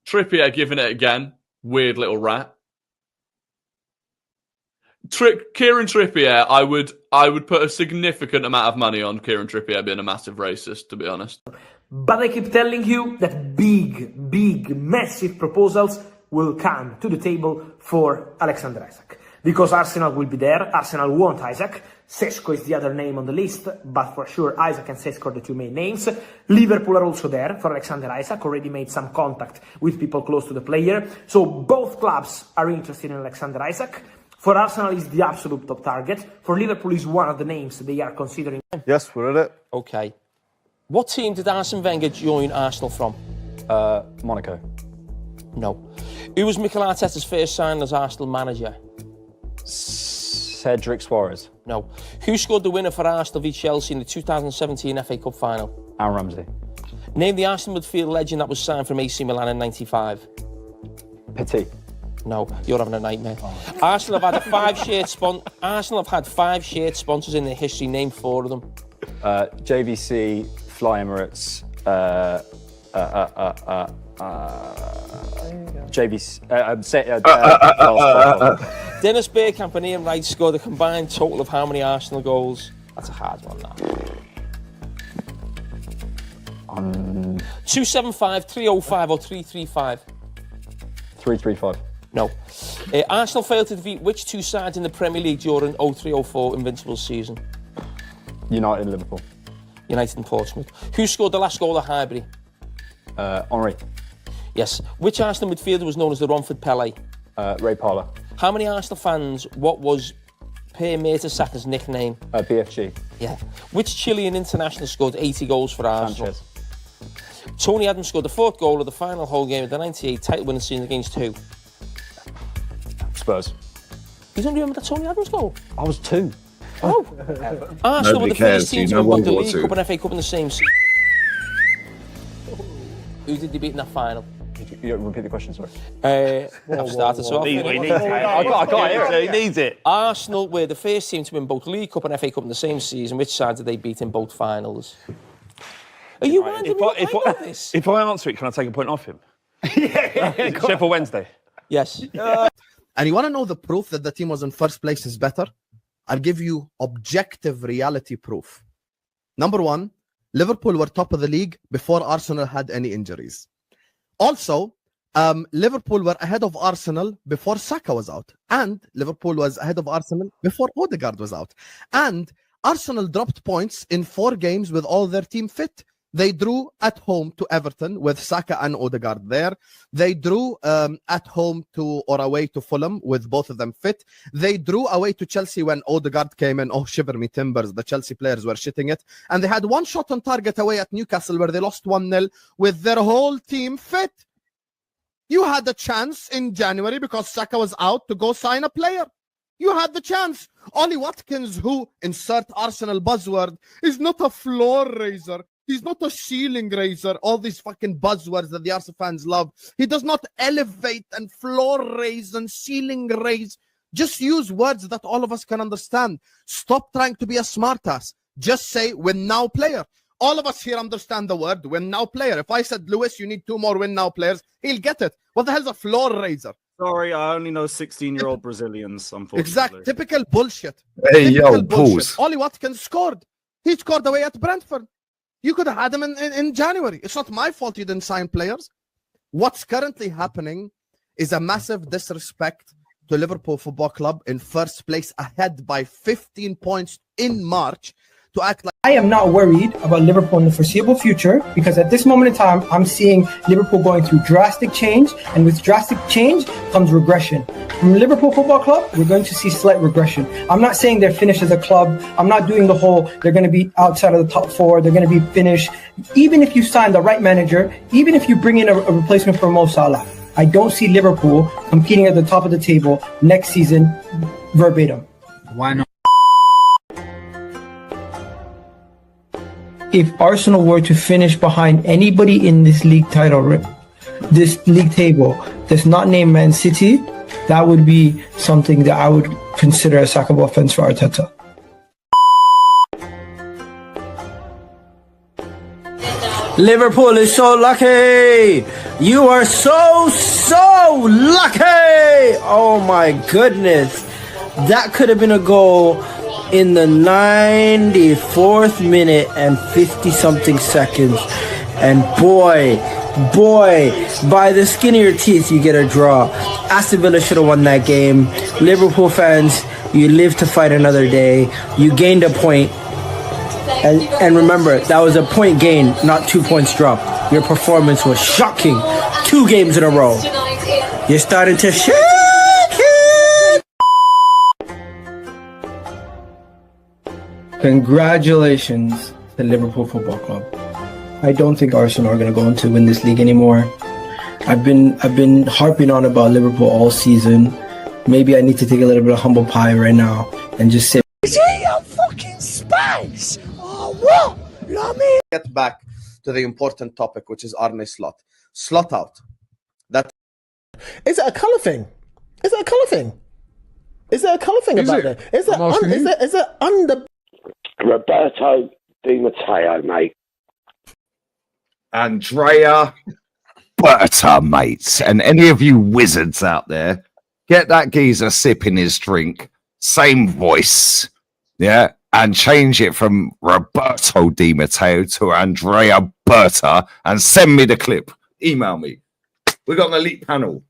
Trippier giving it again. Weird little rat. Kieran Trippier, I would put a significant amount of money on Kieran Trippier being a massive racist, to be honest. But I keep telling you that big, massive proposals will come to the table for Alexander Isak. Because Arsenal will be there. Arsenal want Isak. Seško is the other name on the list, but for sure Isak and Seško are the two main names. Liverpool are also there for Alexander Isak, already made some contact with people close to the player. So both clubs are interested in Alexander Isak. For Arsenal, is the absolute top target. For Liverpool, is one of the names they are considering. Yes, we're at it. Okay. What team did Arsene Wenger join Arsenal from? Monaco. No. Who was Mikel Arteta's first signing as Arsenal manager? Cedric Suarez. No. Who scored the winner for Arsenal v Chelsea in the 2017 FA Cup final? Aaron Ramsey. Name the Arsenal midfield legend that was signed from AC Milan in '95. Petit. No, you're having a nightmare. Arsenal have had Arsenal have had 5 shared sponsors in their history. Name 4 of them. JVC, Fly Emirates, JVC, Dennis Bergkamp and Ian Wright scored a combined total of how many Arsenal goals? That's a hard one, that. 275, 305 or 335? 335. No. Arsenal failed to defeat which 2 sides in the Premier League during 03-04 Invincible season? United and Liverpool. United and Portsmouth. Who scored the last goal at Highbury? Henri. Yes. Which Arsenal midfielder was known as the Romford Pele? Ray Parlour. How many Arsenal fans, what was Per Mertesacker's nickname? BFG. Yeah. Which Chilean international scored 80 goals for Arsenal? Sanchez. Tony Adams scored the 4th goal of the final home game of the 98 title-winning season against who? Spurs. You don't remember that Tony Adams goal? I was 2. Oh. Arsenal were the first team to win both the League Cup and FA Cup in the same season. Who did they beat in that final? You repeat the question, sorry. I've started so He often. needs it. I got it. He needs it. Arsenal were the first team to win both League Cup and FA Cup in the same season. Which side did they beat in both finals? Are you winding me up about this? If I answer it, can I take a point off him? Sheffield Wednesday. Yes. And you want to know the proof that the team was in first place is better? I'll give you objective reality proof. Number 1, Liverpool were top of the league before Arsenal had any injuries. Also, Liverpool were ahead of Arsenal before Saka was out. And Liverpool was ahead of Arsenal before Odegaard was out. And Arsenal dropped points in 4 games with all their team fit. They drew at home to Everton with Saka and Odegaard there. They drew at home to or away to Fulham with both of them fit. They drew away to Chelsea when Odegaard came in. Oh, shiver me timbers. The Chelsea players were shitting it. And they had 1 shot on target away at Newcastle where they lost 1-0 with their whole team fit. You had a chance in January because Saka was out to go sign a player. You had the chance. Ollie Watkins, who, insert Arsenal buzzword, is not a floor raiser. He's not a ceiling raiser. All these fucking buzzwords that the Arsenal fans love. He does not elevate and floor raise and ceiling raise. Just use words that all of us can understand. Stop trying to be a smartass. Just say win now player. All of us here understand the word win now player. If I said, Lewis, you need 2 more win now players, he'll get it. What the hell's a floor raiser? Sorry, I only know 16-year-old Brazilians, unfortunately. Exact. Typical bullshit. Hey, Typical yo, bullshit. pause. Ollie Watkins scored. He scored away at Brentford. You could have had him in January. It's not my fault you didn't sign players. What's currently happening is a massive disrespect to Liverpool Football Club in first place, ahead by 15 points in March, to act like... I am not worried about Liverpool in the foreseeable future because at this moment in time, I'm seeing Liverpool going through drastic change, and with drastic change comes regression. From Liverpool Football Club, we're going to see slight regression. I'm not saying they're finished as a club. I'm not doing the whole, they're going to be outside of the top 4, they're going to be finished. Even if you sign the right manager, even if you bring in a replacement for Mo Salah, I don't see Liverpool competing at the top of the table next season verbatim. Why not? If Arsenal were to finish behind anybody in this league table that's not named Man City, that would be something that I would consider a sackable offense for Arteta. Liverpool is so lucky. You are so lucky. Oh my goodness. That could have been a goal in the 94th minute and 50 something seconds. And boy, by the skin of your teeth, you get a draw. Aston Villa should have won that game. Liverpool fans, you live to fight another day. You gained a point. And remember, that was a point gain, not 2 points drop. Your performance was shocking. 2 games in a row. You're starting to shake it. Congratulations to Liverpool Football Club. I don't think Arsenal are going to go on to win this league anymore. I've been harping on about Liverpool all season. Maybe I need to take a little bit of humble pie right now and just say, is he a fucking spice? Oh, what? You know what I mean? Get back to the important topic, which is Arne Slot. Slot out. That is it a colour thing? Is it a colour thing? Is there a colour thing about that? Is it under Roberto Di Matteo, mate? Andrea Berta, mates, and any of you wizards out there, get that geezer sipping his drink, same voice, yeah, and change it from Roberto Di Matteo to Andrea Berta and send me the clip. Email me. We got an elite panel.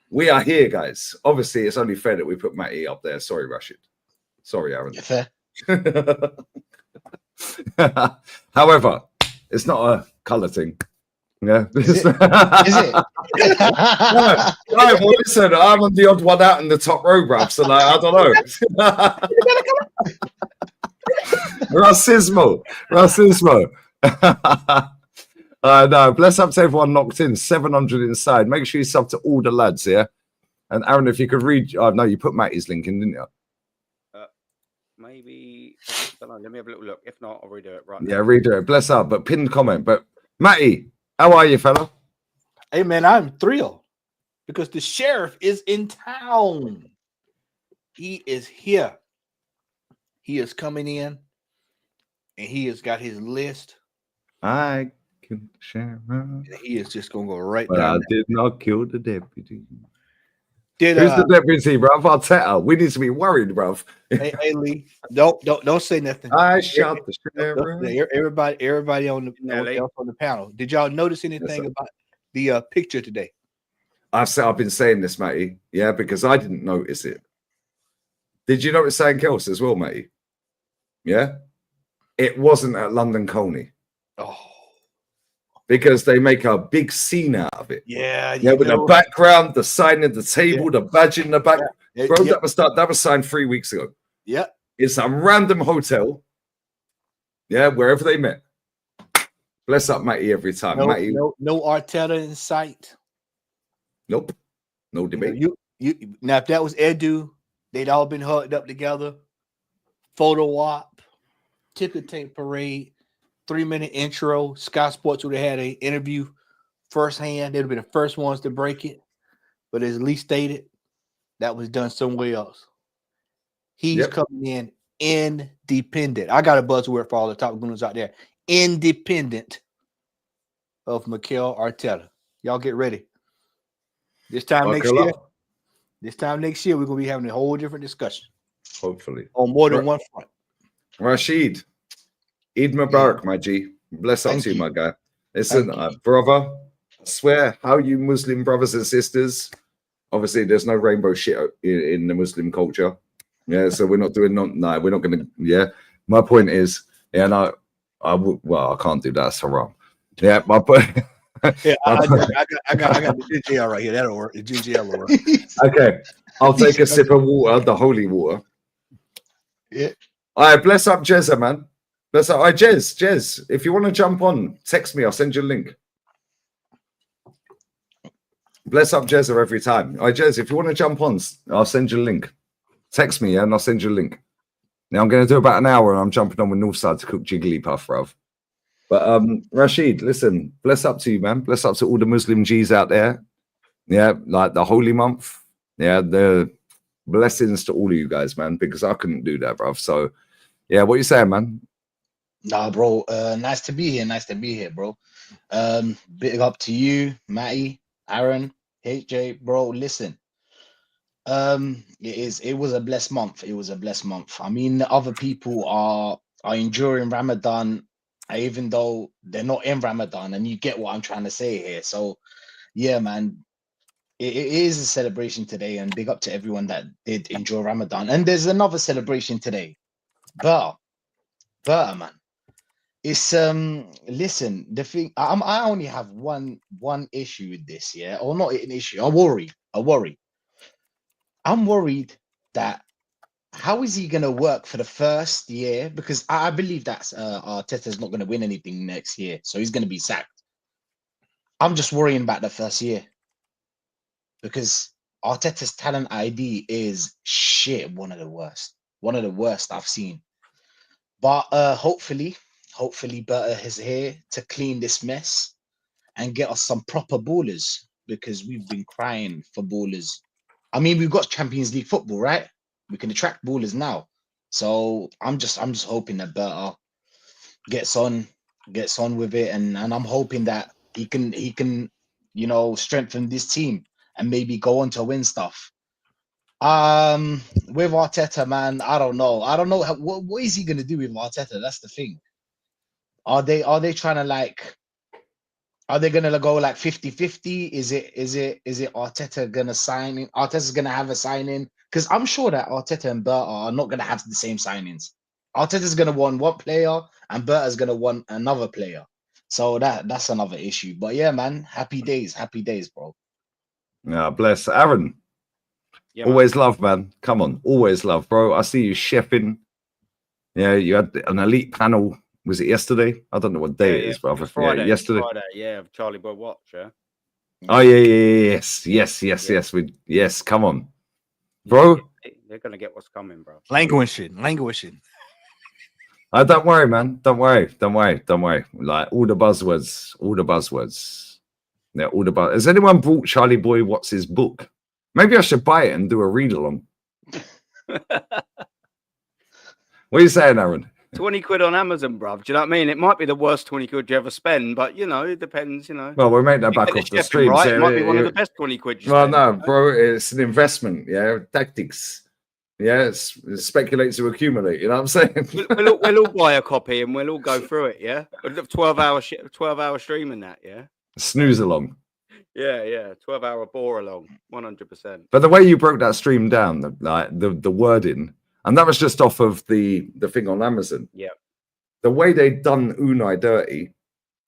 We are here, guys. Obviously, it's only fair that we put Matty up there. Sorry, Rashid. Sorry, Aaron. Fair. However, it's not a colour thing. Yeah. Is it? No, well, listen, I'm on the odd one out in the top row, bruv, so like, I don't know. Racismo. No, bless up to everyone locked in. 700 inside. Make sure you sub to all the lads, yeah? And Aaron, if you could read, no, you put Matty's link in, didn't you? Maybe, I don't know, let me have a little look. If not, I'll redo it right now. Yeah, redo it. Bless up, but pinned comment. But Matty, how are you, fella? Hey, man, I'm thrilled because the sheriff is in town. He is here. He is coming in, and he has got his list. I can share. And he is just going to go right but down. I did not kill the deputy. Did, who's the deputy, bruv? Arteta. We need to be worried, bruv. Hey, Lee, don't say nothing. I shot the sheriff. Everybody on the panel. Did y'all notice anything about the picture today? I've been saying this, Matty. Yeah, because I didn't notice it. Did you notice something else as well, Matty? Yeah, it wasn't at London Colney. Oh, because they make a big scene out of it. Yeah, with the background, the sign at the table, the badge in the back. Yeah. Bro, that was signed 3 weeks ago. Yeah, it's some random hotel. Yeah, wherever they met. Bless up, Matty, every time. No, Matty, no Arteta in sight. Nope, no debate. You now, if that was Edu, they'd all been hugged up together. Photo op, ticker tape parade. 3-minute intro. Sky Sports would have had an interview firsthand. They'd have been the first ones to break it. But as Lee stated, that was done somewhere else. He's coming in independent. I got a buzzword for all the top goons out there. Independent of Mikel Arteta. Y'all get ready. This time next year, we're going to be having a whole different discussion. Hopefully. On more than one front. Rashid. Eid Mubarak, my G. Bless up to you, my guy. Listen, brother, I swear, how you Muslim brothers and sisters, obviously there's no rainbow shit in the Muslim culture. Yeah, so we're not doing, we're not going to, yeah. My point is, I can't do that, it's haram. Yeah, my point. Yeah, I got the GGL right here. That'll work. The GGL will work. Okay, I'll take a sip of water, the holy water. Yeah. All right, bless up Jezza, man. That's all right, Jez. If you want to jump on, text me. I'll send you a link. Bless up Jezza every time. All right, Jez, if you want to jump on, I'll send you a link. Text me, and I'll send you a link. Now I'm going to do about an hour, and I'm jumping on with Northside to cook Jigglypuff, bruv. But Rashid, listen, bless up to you, man. Bless up to all the Muslim G's out there. Yeah, like the holy month. Yeah, the blessings to all of you guys, man, because I couldn't do that, bruv. So, yeah, what you saying, man? Nah, bro. Nice to be here. Nice to be here, bro. Big up to you, Matty, Aaron, HJ, bro. Listen, it was a blessed month. It was a blessed month. I mean, other people are enduring Ramadan, even though they're not in Ramadan, and you get what I'm trying to say here. So, yeah, man, it is a celebration today, and big up to everyone that did enjoy Ramadan. And there's another celebration today, Berta, man. It's listen, the thing I only have one issue with this, yeah, or not an issue. I worry. I'm worried that how is he gonna work for the first year? Because I believe that Arteta's not gonna win anything next year, so he's gonna be sacked. I'm just worrying about the first year because Arteta's talent ID is shit, one of the worst I've seen. But hopefully Berta is here to clean this mess and get us some proper ballers because we've been crying for ballers. I mean, we've got Champions League football, right? We can attract ballers now. So I'm just hoping that Berta gets on with it, and I'm hoping that he can strengthen this team and maybe go on to win stuff. With Arteta, man, I don't know. What is he gonna do with Arteta? That's the thing. Are they trying to like? Are they gonna go like 50-50? Is it Arteta gonna sign in? Arteta's gonna have a sign in because I'm sure that Arteta and Berta are not gonna have the same signings. Arteta's gonna want one player and Berta's gonna want another player. So that's another issue. But yeah, man, happy days, bro. Yeah, bless Aaron. Yeah, always love, man. Come on, always love, bro. I see you chefing. Yeah, you had an elite panel. Was it yesterday? I don't know what day it is, brother. Friday, yeah, yesterday. Friday, yeah, Charlie Boy Watch, yeah. Oh yes. Yes. Come on, bro. They're gonna get what's coming, bro. Languishing. Don't worry, man. Don't worry. Like all the buzzwords. Yeah, all the buzz. Has anyone brought Charlie Boy Watts' book? Maybe I should buy it and do a read along. What are you saying, Aaron? 20 quid on Amazon, bruv. Do you know what I mean? It might be the worst 20 quid you ever spend, but it depends, Well, we'll make that back off the stream. Right? It might be one of the best 20 quid you well, spend. no, bro, it's an investment, yeah, tactics. Yeah, it's speculate to accumulate, you know what I'm saying? we'll all buy a copy and we'll all go through it, yeah? 12-hour stream and that, yeah? Snooze along. Yeah, 12-hour bore along, 100%. But the way you broke that stream down, the wording, and that was just off of the thing on Amazon. Yeah. The way they'd done Unai dirty.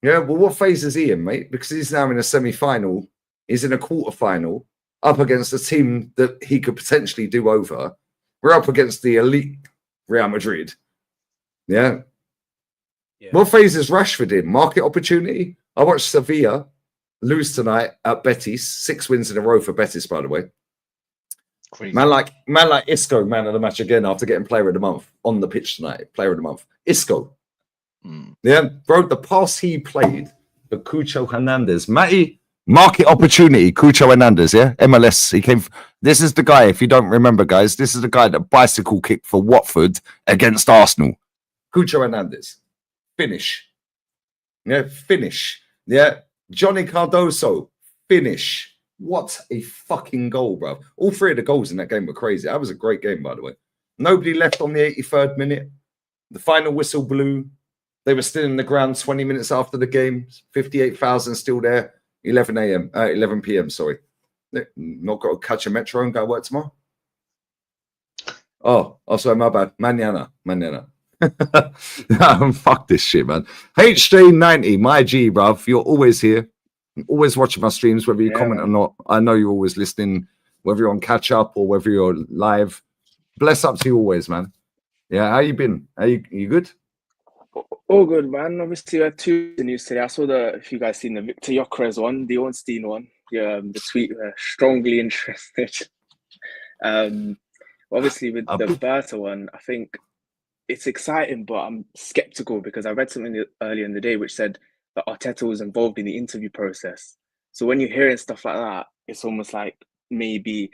Yeah, well, what phase is he in, mate? Because he's now in a semi-final. He's in a quarter-final up against a team that he could potentially do over. We're up against the elite Real Madrid. Yeah. What phase is Rashford in? Market opportunity? I watched Sevilla lose tonight at Betis. 6 wins in a row for Betis, by the way. Crazy. Man like Isco, man of the match again after getting player of the month on the pitch tonight. Player of the month. Isco. Yeah, bro, the pass he played for Cucho Hernandez. Matty, market opportunity, Cucho Hernandez, yeah? MLS. He came. This is the guy, if you don't remember, guys, this is the guy that bicycle kicked for Watford against Arsenal. Cucho Hernandez. Finish. Yeah, finish. Yeah. Johnny Cardoso. Finish. What a fucking goal, bro. All 3 of the goals in that game were crazy. That was a great game, by the way. Nobody left on the 83rd minute. The final whistle blew. They were still in the ground 20 minutes after the game. 58,000 still there. 11 p.m., sorry. Not got to catch a metro and go to work tomorrow? Oh, sorry, my bad. Mañana. Fuck this shit, man. HJ90, my G, bruv. You're always here. Always watching my streams, whether you comment or not. I know you're always listening, whether you're on catch up or whether you're live. Bless up to you always, man. Yeah, how you been? Are you good? All good, man. Obviously, we had 2 news today. I saw if you guys seen the Victor Gyökeres one, the Ornstein one. The tweet strongly interested. Obviously, with the Berta one, I think it's exciting, but I'm skeptical because I read something earlier in the day which said that Arteta was involved in the interview process. So when you're hearing stuff like that, it's almost like maybe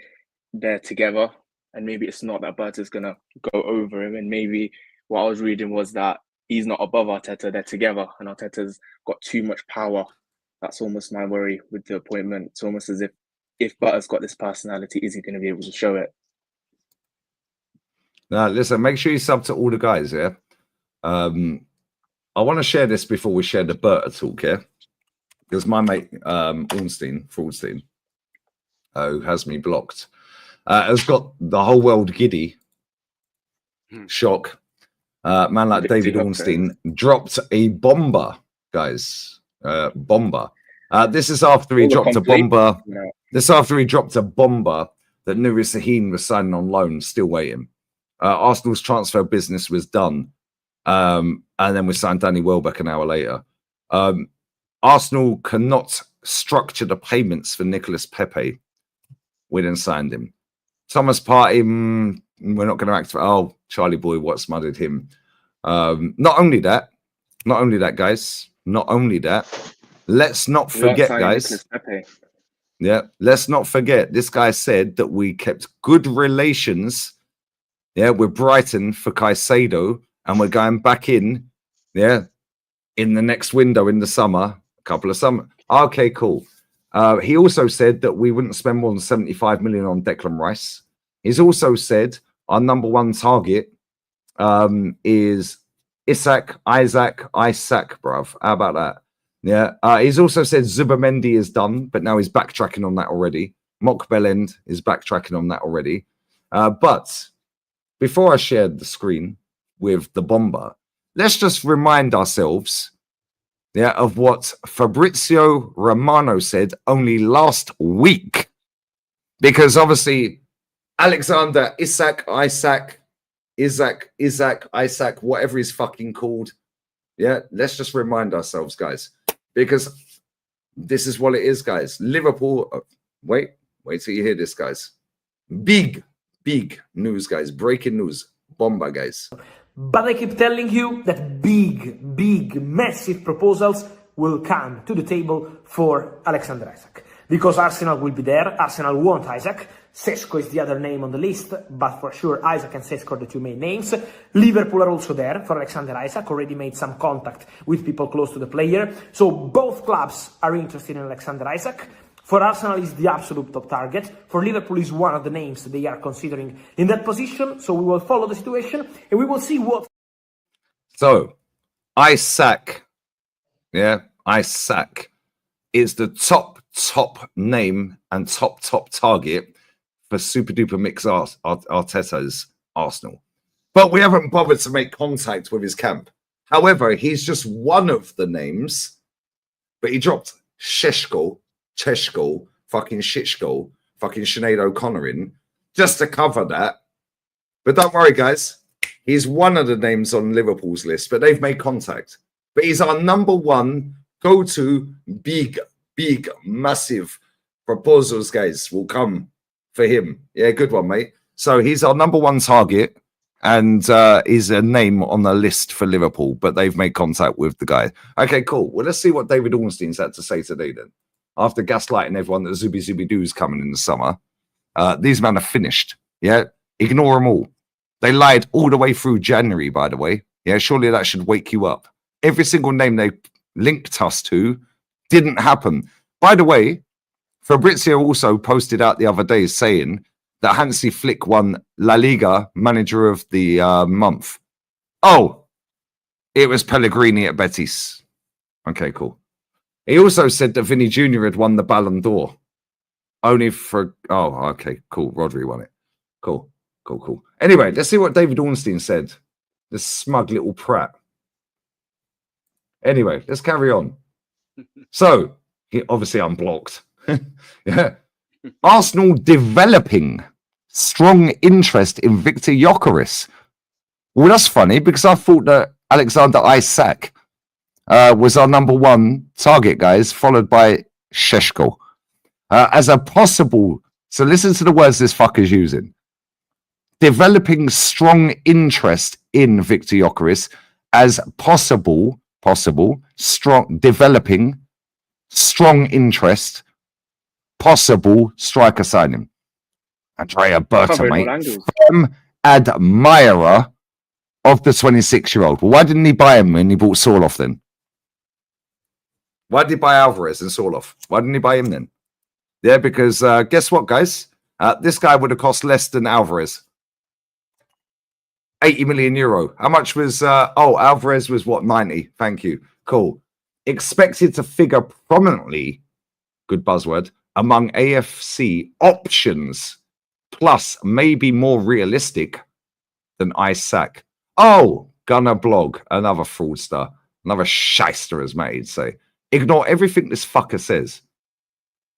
they're together and maybe it's not that Berta's going to go over him. And maybe what I was reading was that he's not above Arteta. They're together, and Arteta's got too much power. That's almost my worry with the appointment. It's almost as if Butter's got this personality, is he going to be able to show it? Now, listen, make sure you sub to all the guys, yeah? I want to share this before we share the Berta talk, yeah? Because my mate, Fraudstein, who has me blocked, has got the whole world giddy. Shock. Man like David Ornstein dropped a bomber, guys. Bomber. This is after he dropped a bomber. No. This after he dropped a bomber that Nuri Sahin was signing on loan, still waiting. Arsenal's transfer business was done. And then we signed Danny Welbeck an hour later. Arsenal cannot structure the payments for Nicolas Pepe. We then signed him. Thomas Partey, we're not going to act for. Oh, Charlie Boy, what smothered him? Not only that, guys. Not only that. Let's not forget, guys. Yeah, let's not forget. This guy said that we kept good relations. Yeah, with Brighton for Caicedo, and we're going back in. Yeah, in the next window in the summer, a couple of summer. Okay, cool. He also said that we wouldn't spend more than 75 million on Declan Rice. He's also said our number one target is Isaac, bruv. How about that? Yeah. He's also said Zubamendi is done, but now he's backtracking on that already. Mock Bellend is backtracking on that already. But before I shared the screen with the bomber, let's just remind ourselves of what Fabrizio Romano said only last week. Because obviously, Alexander Isaac, whatever he's fucking called. Yeah, let's just remind ourselves, guys. Because this is what it is, guys. Liverpool, wait till you hear this, guys. Big news, guys. Breaking news. Bomba, guys. But I keep telling you that big, massive proposals will come to the table for Alexander Isak. Because Arsenal will be there. Arsenal want Isak. Sesko is the other name on the list, but for sure Isaac and Sesko are the two main names. Liverpool are also there for Alexander Isak, already made some contact with people close to the player. So both clubs are interested in Alexander Isak. For Arsenal, is the absolute top target. For Liverpool, is one of the names they are considering in that position. So we will follow the situation and we will see what. So, Isak, Isak is the top name and top target for Super Duper Mix Arteta's Arsenal. But we haven't bothered to make contact with his camp. However, he's just one of the names. But he dropped Cheshko, fucking Shitschko, fucking Sinead O'Connor in, just to cover that. But don't worry, guys. He's one of the names on Liverpool's list, but they've made contact. But he's our number one go-to big, massive proposals, guys, will come for him. Yeah, good one, mate. So he's our number one target and is a name on the list for Liverpool, but they've made contact with the guy. Okay, cool. Well, let's see what David Ornstein's had to say today then. After gaslighting everyone that Zubi Doo's coming in the summer, these men are finished. Yeah, ignore them all. They lied all the way through January, by the way. Yeah, surely that should wake you up. Every single name they linked us to didn't happen. By the way, Fabrizio also posted out the other day saying that Hansi Flick won La Liga Manager of the Month. Oh, it was Pellegrini at Betis. Okay, cool. He also said that Vinny Jr. had won the Ballon d'Or. Only for... Oh, okay, cool. Rodri won it. Cool. Anyway, let's see what David Ornstein said. This smug little prat. Anyway, let's carry on. So, he obviously unblocked. Yeah. Arsenal developing strong interest in Victor Gyökeres. Well, that's funny because I thought that Alexander Isak was our number one target, guys, followed by Sheshko. As a possible... So listen to the words this fucker's using. Developing strong interest in Victor Gyökeres as possible, developing strong interest, possible striker signing. Andrea Berta, mate, firm admirer of the 26-year-old. Well, why didn't he buy him when he bought Sorloth then? Why did he buy Alvarez and Sorloth? Why didn't he buy him then? Yeah, because guess what, guys? This guy would have cost less than Alvarez. 80 million euro. How much was Alvarez was what? 90. Thank you. Cool. Expected to figure prominently, good buzzword, among AFC options, plus maybe more realistic than Isaac. Oh, Gunner Blog, another fraudster, another shyster, as Matty would say. Ignore everything this fucker says.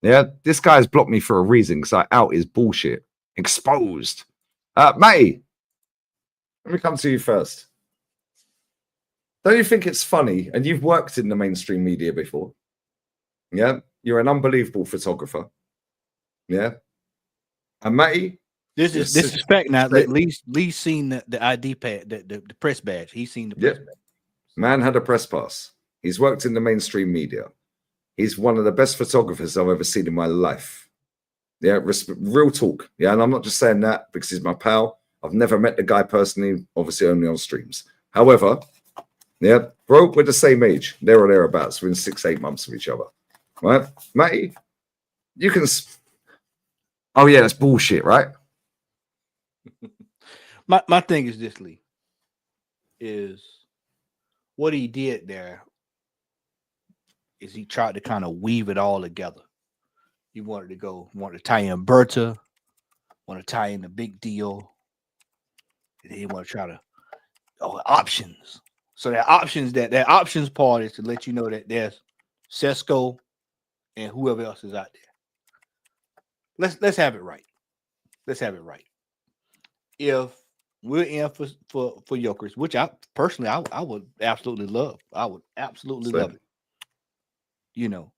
Yeah, this guy's blocked me for a reason because I out his bullshit. Exposed. Matty, let me come to you first. Don't you think it's funny? And you've worked in the mainstream media before. Yeah, you're an unbelievable photographer. Yeah, and Matty, this is disrespect now. Lee's seen the ID pad, the press badge. He's seen the press badge. Man had a press pass. He's worked in the mainstream media. He's one of the best photographers I've ever seen in my life. Yeah, real talk. Yeah, and I'm not just saying that because he's my pal. I've never met the guy personally, obviously only on streams. However, yeah, bro, we're the same age. There or thereabouts. We're in 6-8 months of each other. Right? Matty, you can... Oh, yeah, that's bullshit, right? My thing is this, Lee, is what he did there is he tried to kind of weave it all together. He wanted to tie in Berta, want to tie in the big deal, and he want to try to options. So that options part is to let you know that there's Sesko and whoever else is out there. Let's have it right. Let's have it right. If we're in for Jokers, which I personally I would absolutely love. I would absolutely love it. You know,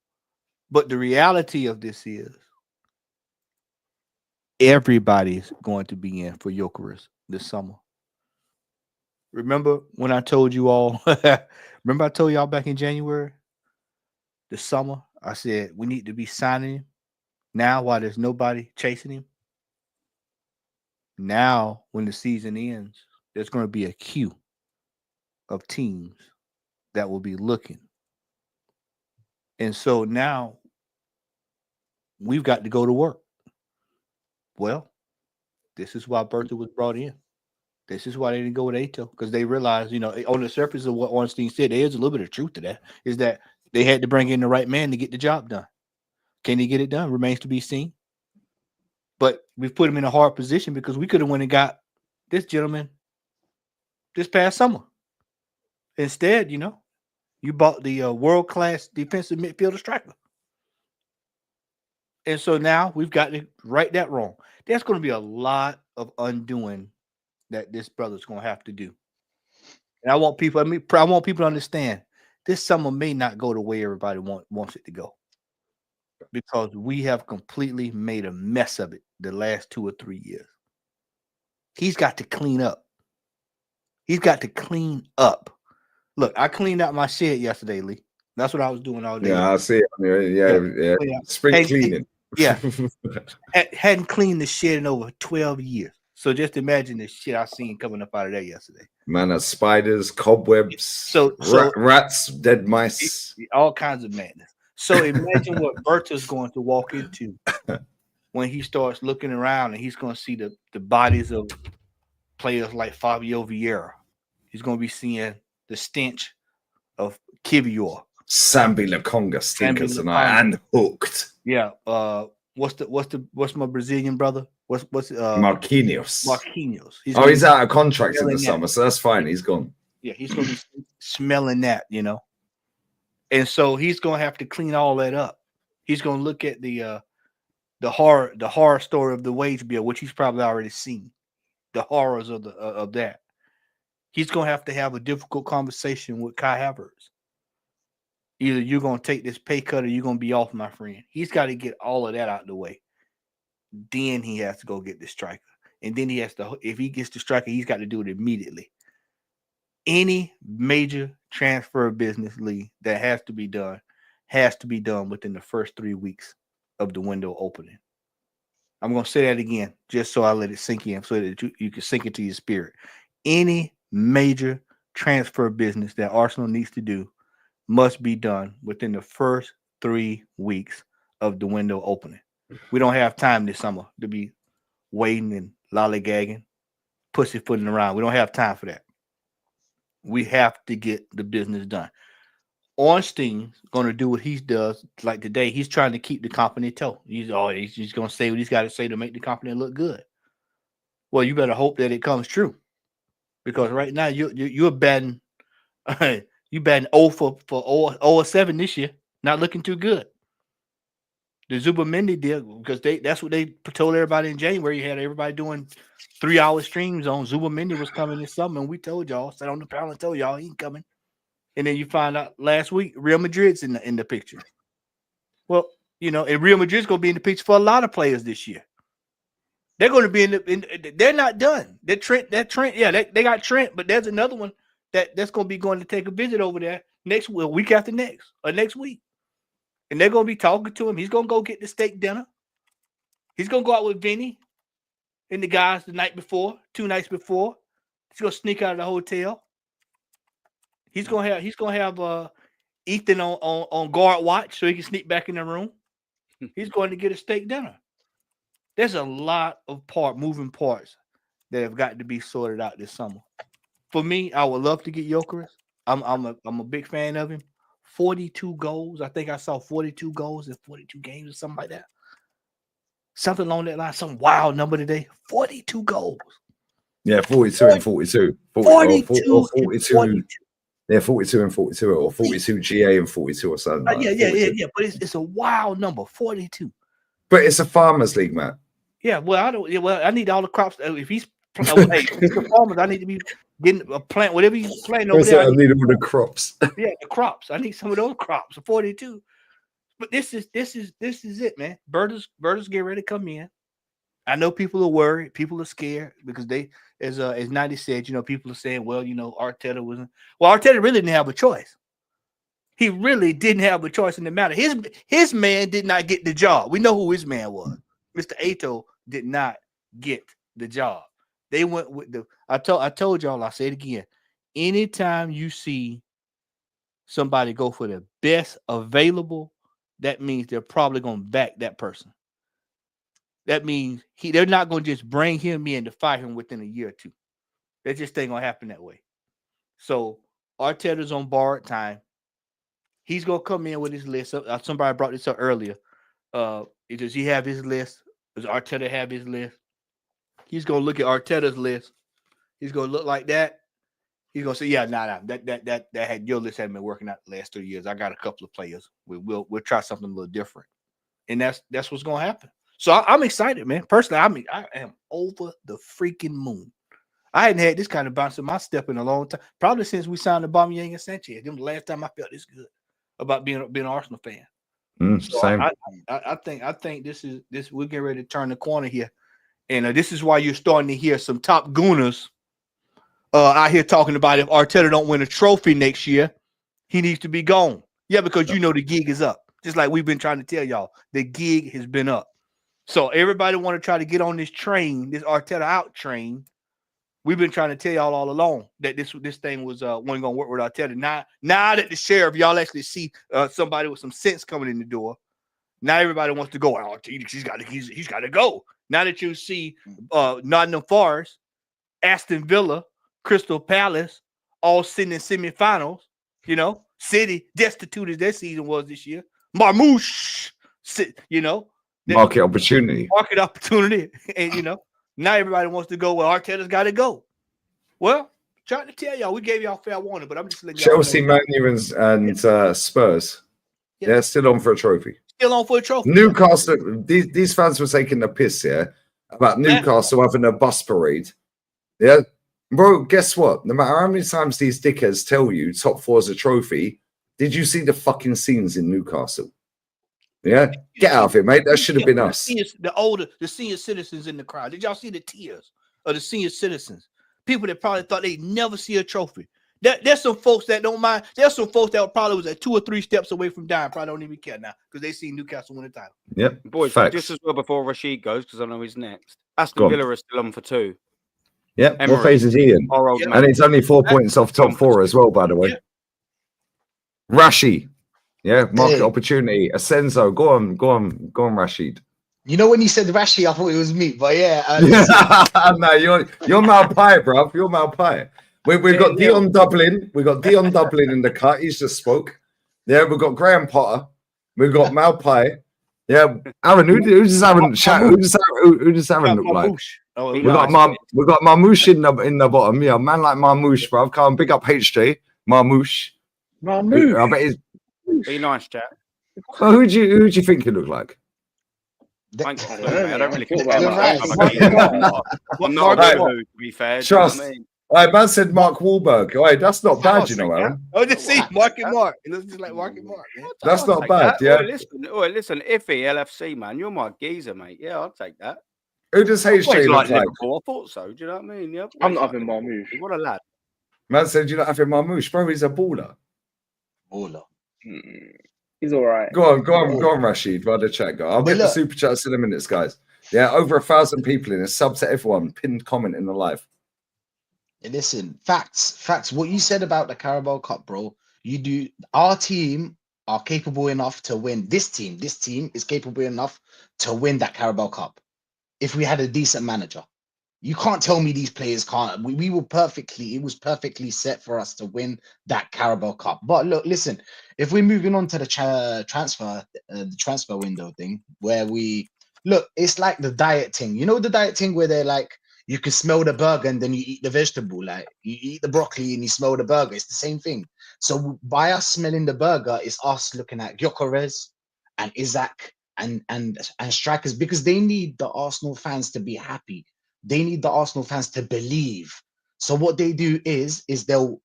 but the reality of this is everybody's going to be in for Jokers this summer. Remember when I told you all? Remember I told y'all back in January, the summer. I said we need to be signing him now while there's nobody chasing him. Now, when the season ends, there's going to be a queue of teams that will be looking. And so now we've got to go to work. Well, this is why Berta was brought in. This is why they didn't go with Ato, because they realized, you know, on the surface of what Ornstein said, there is a little bit of truth to that, is that they had to bring in the right man to get the job done. Can he get it done? Remains to be seen. But we've put him in a hard position because we could have went and got this gentleman this past summer. Instead, you know, you bought the world-class defensive midfielder striker. And so now we've got to right that wrong. There's going to be a lot of undoing that this brother's going to have to do. And I want people to understand this summer may not go the way everybody wants it to go, because we have completely made a mess of it the last 2 or 3 years. He's got to clean up. He's got to clean up. Look, I cleaned out my shed yesterday, Lee. That's what I was doing all day. Yeah, I see it. Yeah. Spring cleaning. Yeah. Hadn't cleaned the shed in over 12 years. So just imagine the shit I seen coming up out of there yesterday. Man, that's spiders, cobwebs, rats, dead mice. All kinds of madness. So imagine what Berta's going to walk into when he starts looking around and he's going to see the bodies of players like Fabio Vieira. He's going to be seeing the stench of Kivior. Sambi Lakonga stinkers tonight and hooked. Yeah. What's my Brazilian brother? What's Marquinhos. Marquinhos. He's out of contract in the summer, so that's fine. He's gone. Yeah, he's going to be smelling that, you know. And so he's going to have to clean all that up. He's going to look at the horror story of the wage bill, which he's probably already seen. The horrors of that. He's going to have a difficult conversation with Kai Havertz. Either you're going to take this pay cut or you're going to be off, my friend. He's got to get all of that out of the way. Then he has to go get the striker. And then he has to, if he gets the striker, he's got to do it immediately. Any major transfer business, Lee, that has to be done within the first 3 weeks of the window opening. I'm going to say that again, just so I let it sink in, so that you can sink into your spirit. Any major transfer business that Arsenal needs to do must be done within the first 3 weeks of the window opening. We don't have time this summer to be waiting and lollygagging, pussyfooting around. We don't have time for that. We have to get the business done. Ornstein's going to do what he does. Like today, he's trying to keep the company toe. He's just going to say what he's got to say to make the company look good. Well, you better hope that it comes true, because right now you're batting you batting 0 for 7 this year. Not looking too good. The Zubamendi deal, because that's what they told everybody in January. You had everybody doing 3-hour streams on Zubamendi was coming this summer, and we told y'all, sat on the panel and told y'all he ain't coming. And then you find out last week Real Madrid's in the picture. Well, and Real Madrid's going to be in the picture for a lot of players this year. They're going to be they're not done. That Trent, yeah, they got Trent, but there's another one that's going to be going to take a visit over there week after next, or next week. And they're going to be talking to him. He's going to go get the steak dinner. He's going to go out with Vinny and the guys the night before, 2 nights before. He's going to sneak out of the hotel. He's going to have Ethan on guard watch so he can sneak back in the room. He's going to get a steak dinner. There's a lot of moving parts that have got to be sorted out this summer. For me, I would love to get Gyökeres. I'm a big fan of him. 42 goals. I think I saw 42 goals in 42 games or something like that. Something along that line. Some wild number today. 42 goals. Yeah, 42 and 42. 42. Yeah, 42 and 42, or 42 GA and 42 or something. Yeah. But it's a wild number, 42. But it's a farmers league, Matt. Yeah, well, I don't. Yeah, well, I need all the crops. If he's the farmers, I need to be getting a plant, whatever he's planting over there. I need all the crops. Yeah, the crops. I need some of those crops. 42. But this is it, man. Berta's getting ready to come in. I know people are worried. People are scared because they, as 90 said, people are saying, well, Arteta wasn't. Well, Arteta really didn't have a choice. He really didn't have a choice in the matter. His man did not get the job. We know who his man was. Mr. Ato did not get the job. They went with I told y'all, I'll say it again. Anytime you see somebody go for the best available, that means they're probably going to back that person. That means they're not going to just bring him in to fire him within a year or two. That just ain't going to happen that way. So Arteta's on borrowed time. He's going to come in with his list. Somebody brought this up earlier. Does he have his list? Does Arteta have his list? He's going to look at Arteta's list. He's going to look like that. He's going to say, yeah, that had your list hadn't been working out the last 3 years. I got a couple of players. We'll try something a little different. And that's what's going to happen. So I'm excited, man. Personally, I am over the freaking moon. I hadn't had this kind of bounce in my step in a long time. Probably since we signed Aubameyang and Sanchez. Them the last time I felt this good about being an Arsenal fan. So same. I think this we're getting ready to turn the corner here, and this is why you're starting to hear some top gooners out here talking about if Arteta don't win a trophy next year, he needs to be gone. Yeah, because the gig is up. Just like we've been trying to tell y'all, the gig has been up. So everybody want to try to get on this train, this Arteta out train. We've been trying to tell y'all all along that this thing was wasn't going to work with Arteta. Now that the sheriff, y'all actually see somebody with some sense coming in the door. Now everybody wants to go. Oh, he's got to go. Now that you see Nottingham Forest, Aston Villa, Crystal Palace, all sitting in semifinals. City destitute as their season was this year. Marmouche, market opportunity. And now everybody wants to go. Well, Arteta's got to go. Well, trying to tell y'all, we gave y'all fair warning, but I'm just letting y'all Chelsea, Man U, and Spurs. Yeah. They're still on for a trophy. Still on for a trophy. Newcastle. These fans were taking the piss about Newcastle having a bus parade. Yeah, bro. Guess what? No matter how many times these dickheads tell you top 4 is a trophy, did you see the fucking scenes in Newcastle? Yeah, get out of it, mate. That should have been us. The senior citizens in the crowd. Did y'all see the tears of the senior citizens? People that probably thought they'd never see a trophy. There's some folks that don't mind. There's some folks that probably was at 2 or 3 steps away from dying. Probably don't even care now because they see Newcastle win the title. Yep, boys. facts. Just as well before Rashid goes, because I know he's next. Aston Villa is still on for 2. Yep. What Emery. phase is he in? Our old And mate. it's only 4 points off top 4 as well, by the way. Rashi. Yeah, market opportunity. Asenzo. Go on, Rashid. You know when you said Rashi, I thought it was me, but yeah. No, you're Malpai, bruv. You're Malpai. We've got Dion Dublin. We've got Dion Dublin in the cut. He's just spoke. Yeah, we've got Graham Potter. We've got Malpai. Yeah, Aaron. Who does Aaron chat? Who does Aaron look like? Oh, we got Marmouche in the bottom. Yeah, man like Marmouche, bruv. Come on, big up HJ. Marmouche. I bet he's. Be nice, chat. Well, who do you think he look like? I don't really think I'm not a to be fair. Trust. Man said Mark Wahlberg. That's not bad, you know, Aaron. Oh, just see Mark and Mark. It looks just like Mark and Mark. Man. That's not bad, yeah. Listen, Iffy, LFC, man. You're my geezer, mate. Yeah, I'll take that. Who does HJ look like? Liverpool. I thought so. Do you know what I mean? Yeah, I'm not having Marmouche. What a lad. Man said you're not having Marmouche, bro. He's a baller. He's all right. Go on, Rashid. While the chat go. I'll get the super chats in a minute, guys. Yeah, over 1,000 people in. It's sub to everyone. Pinned comment in the live. Listen, facts. What you said about the Carabao Cup, bro. You do. Our team are capable enough to win. This team is capable enough to win that Carabao Cup. If we had a decent manager, you can't tell me these players can't. We were perfectly. It was perfectly set for us to win that Carabao Cup. But look, listen. If we're moving on to the transfer window thing, where we look, it's like the diet thing. You know the diet thing where they're like, you can smell the burger and then you eat the vegetable. Like you eat the broccoli and you smell the burger. It's the same thing. So by us smelling the burger, it's us looking at Gyökeres and Isaac and strikers, because they need the Arsenal fans to be happy. They need the Arsenal fans to believe. So what they do is they'll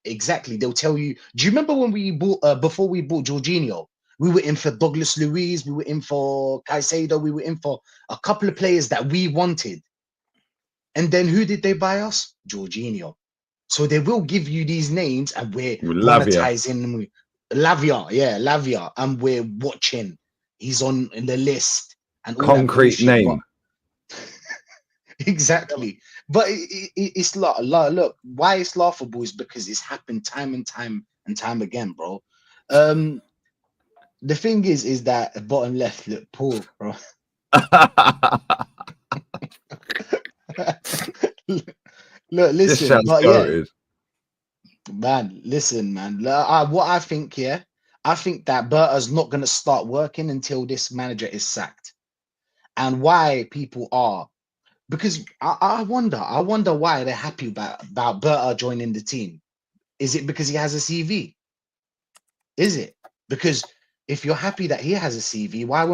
tell you. Do you remember when we bought before we bought Jorginho? We were in for Douglas Luiz, we were in for Caicedo, we were in for a couple of players that we wanted. And then who did they buy us? Jorginho. So they will give you these names and we're monetizing them. Lavia. And we're watching. He's on the list. And all concrete name. Exactly. But it's look, why it's laughable is because it's happened time and time again, bro. The thing is that bottom left look poor, bro. Look, listen, but yeah, man, listen, man. What I think here, I think that Berta's not going to start working until this manager is sacked. And why people are, because I wonder why they're happy about Berta joining the team. Is it because he has a CV? Is it? Because if you're happy that he has a CV, why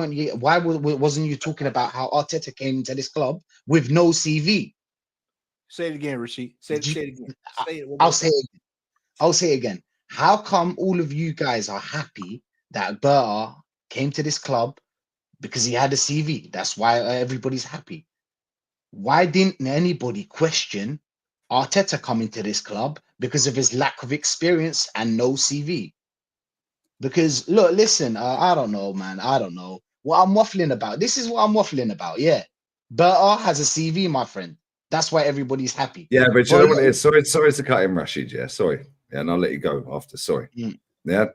wasn't you talking about how Arteta came into this club with no CV? Say it again, Rashid. Say it again. I'll say it again. How come all of you guys are happy that Berta came to this club because he had a CV? That's why everybody's happy. Why didn't anybody question Arteta coming to this club because of his lack of experience and no CV? Because look, listen, I don't know, man. I don't know what I'm waffling about. This is what I'm waffling about. Yeah, Berta has a CV, my friend. That's why everybody's happy. Yeah, but you know what it is? Sorry to cut him, Rashid. Yeah, sorry. Yeah, and I'll let you go after. Sorry. Yeah,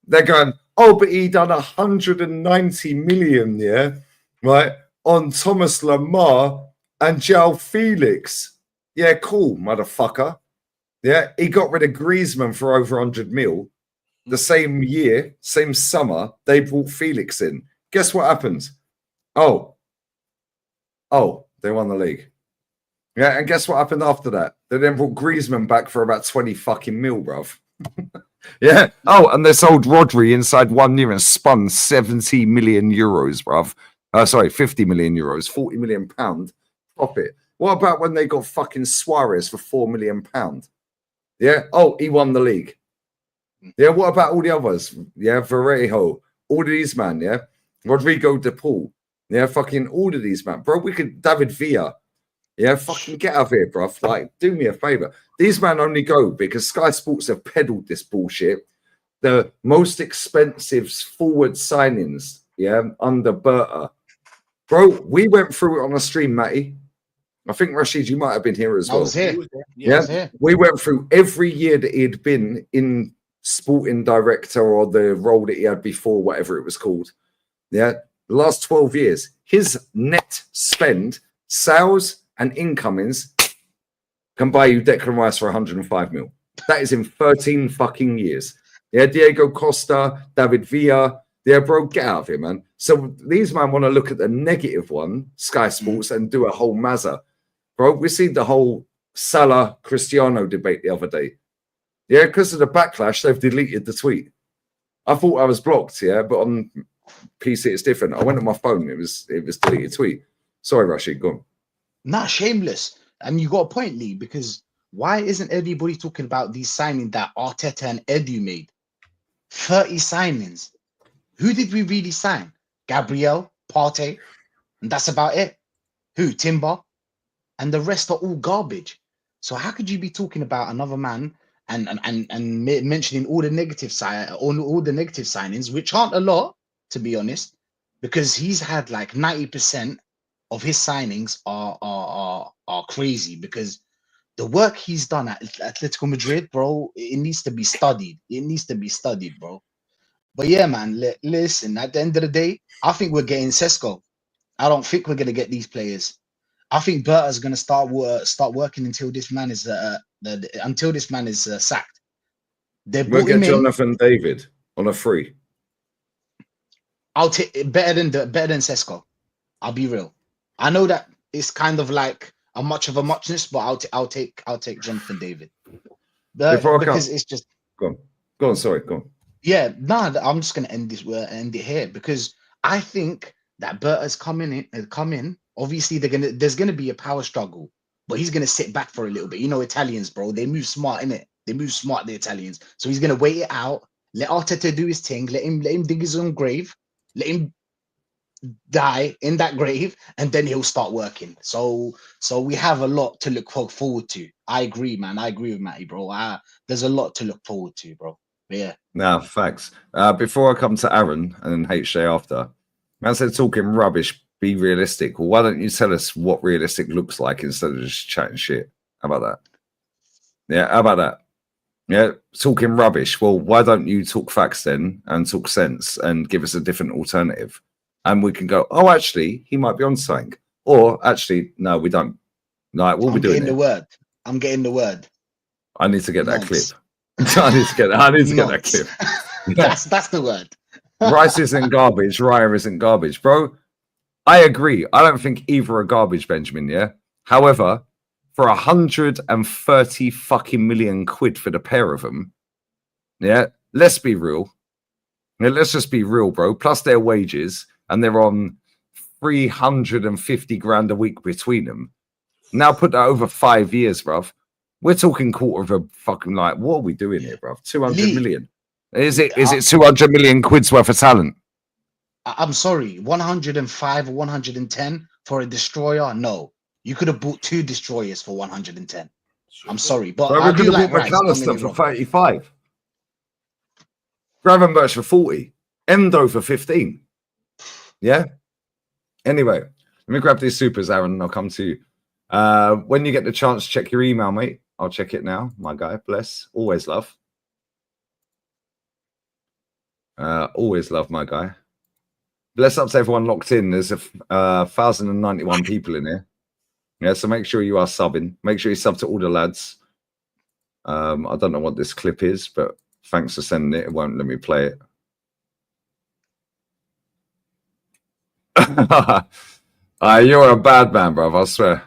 they're going, oh, but he done 190 million, yeah, right, on Thomas Lemar and João Felix. Yeah, cool, motherfucker. Yeah, he got rid of Griezmann for over 100 mil. The same year, same summer, they brought Felix in. Guess what happens? Oh, they won the league. Yeah, and guess what happened after that? They then brought Griezmann back for about 20 fucking mil, bruv. Yeah. Oh, and they sold Rodri inside 1 year and spun 70 million euros, bruv. 50 million euros, 40 million pound profit. What about when they got fucking Suarez for 4 million pound? Yeah. Oh, he won the league. Yeah. What about all the others? Yeah. Varejo, all of these, man. Yeah. Rodrigo de Paul. Yeah. Fucking all of these, man. Bro, we could, David Villa. Yeah, fucking get out of here, bruv. Like, do me a favor. These men only go because Sky Sports have peddled this bullshit. The most expensive forward signings, yeah, under Berta. Bro, we went through it on a stream, Matty. I think Rashid, you might have been here as I well. was here. Yeah, I was here. we went through every year that he'd been in sporting director or the role that he had before, whatever it was called. Yeah, the last 12 years, his net spend, sales and incomings can buy you Declan Rice for 105 mil. That is in 13 fucking years. Yeah, Diego Costa, David Villa. Yeah, bro, get out of here, man. So these men want to look at the negative one, Sky Sports, and do a whole mazza. Bro, we see the whole Salah Cristiano debate the other day. Yeah, because of the backlash, they've deleted the tweet. I thought I was blocked, yeah, but on PC it's different. I went on my phone, it was deleted tweet. Sorry, Rashid, go on. Nah, shameless. And you got a point, Lee, because why isn't everybody talking about these signings that Arteta and Edu made? 30 signings. Who did we really sign? Gabriel, Partey, and that's about it. Who? Timber, and the rest are all garbage. So how could you be talking about another man and mentioning all the negative all the negative signings, which aren't a lot, to be honest, because he's had like 90% of his signings are crazy, because the work he's done at Atletico Madrid, bro, it needs to be studied. It needs to be studied, bro. But yeah, man, listen, at the end of the day, I think we're getting Sesko. I don't think we're going to get these players. I think Berta's going to start working until this man is sacked. They We'll brought him get in. Jonathan David on a free. I'll take better than Sesko. I'll be real. I know that it's kind of like a much of a muchness, but I'll take Jonathan David. Because it's just go on. Sorry, go on. Yeah, nah, I'm just gonna end it here, because I think that Berta's come in. Obviously, there's gonna be a power struggle, but he's gonna sit back for a little bit. You know, Italians, bro, they move smart, innit? They move smart, the Italians. So he's gonna wait it out, let Arteta do his thing, let him dig his own grave, let him die in that grave, and then he'll start working. So we have a lot to look forward to. I agree, man. I agree with Matty, bro. There's a lot to look forward to, bro. But yeah. No, facts. Before I come to Aaron and then HJ after, man said talking rubbish, be realistic. Well, why don't you tell us what realistic looks like instead of just chatting shit? How about that? Yeah, how about that? Yeah, talking rubbish. Well, why don't you talk facts then and talk sense and give us a different alternative? And we can go, oh, actually, he might be on something. Or actually, no, we don't. Like, what are we doing? I'm getting the word. I need to get that clip. I need to get that clip. That's the word. Rice isn't garbage. Raya isn't garbage, bro. I agree. I don't think either are garbage, Benjamin. Yeah. However, for 130 fucking million quid for the pair of them, yeah. Let's be real. Yeah, let's just be real, bro. Plus their wages, and they're on 350 grand a week between them. Now put that over 5 years, bruv. We're talking quarter of a fucking, like, what are we doing here, bruv? 200 million. Is it 200 million quid's worth of talent? I'm sorry, 105 or 110 for a destroyer? No. You could have bought 2 destroyers for 110. I'm sorry, but we could have bought McAllister for 35. Gravenberch for 40. Endo for 15. Yeah? Anyway, let me grab these supers, Aaron, and I'll come to you. When you get the chance, check your email, mate. I'll check it now, my guy. Bless. Always love. Always love, my guy. Bless up to everyone locked in. There's 1,091 people in here. Yeah, so make sure you are subbing. Make sure you sub to all the lads. I don't know what this clip is, but thanks for sending it. It won't let me play it. You're a bad man, bro. I swear.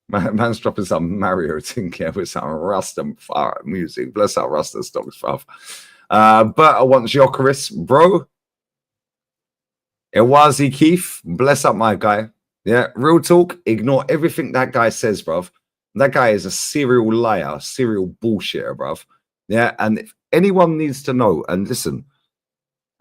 Man's dropping some Mario Tinker with some Rasta music. Bless out Rasta stocks, bruv. But I want Jokeris, bro. Ewazi Keith, bless up my guy. Yeah, real talk. Ignore everything that guy says, bruv. That guy is a serial liar, serial bullshitter, bruv. Yeah, and if anyone needs to know, and listen,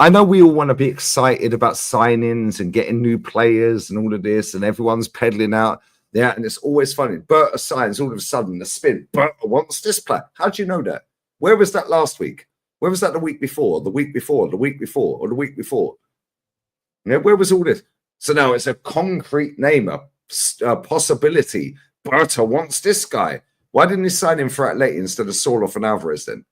I know we all want to be excited about signings and getting new players and all of this, and everyone's peddling out. Yeah, and it's always funny. Berta signs all of a sudden the spin. Berta wants this player. How do you know that? Where was that last week? Where was that the week before? The week before? The week before? Or the week before? Yeah, where was all this? So now it's a concrete name, a possibility. Berta wants this guy. Why didn't he sign him for Atleti instead of Sorloth and Alvarez then?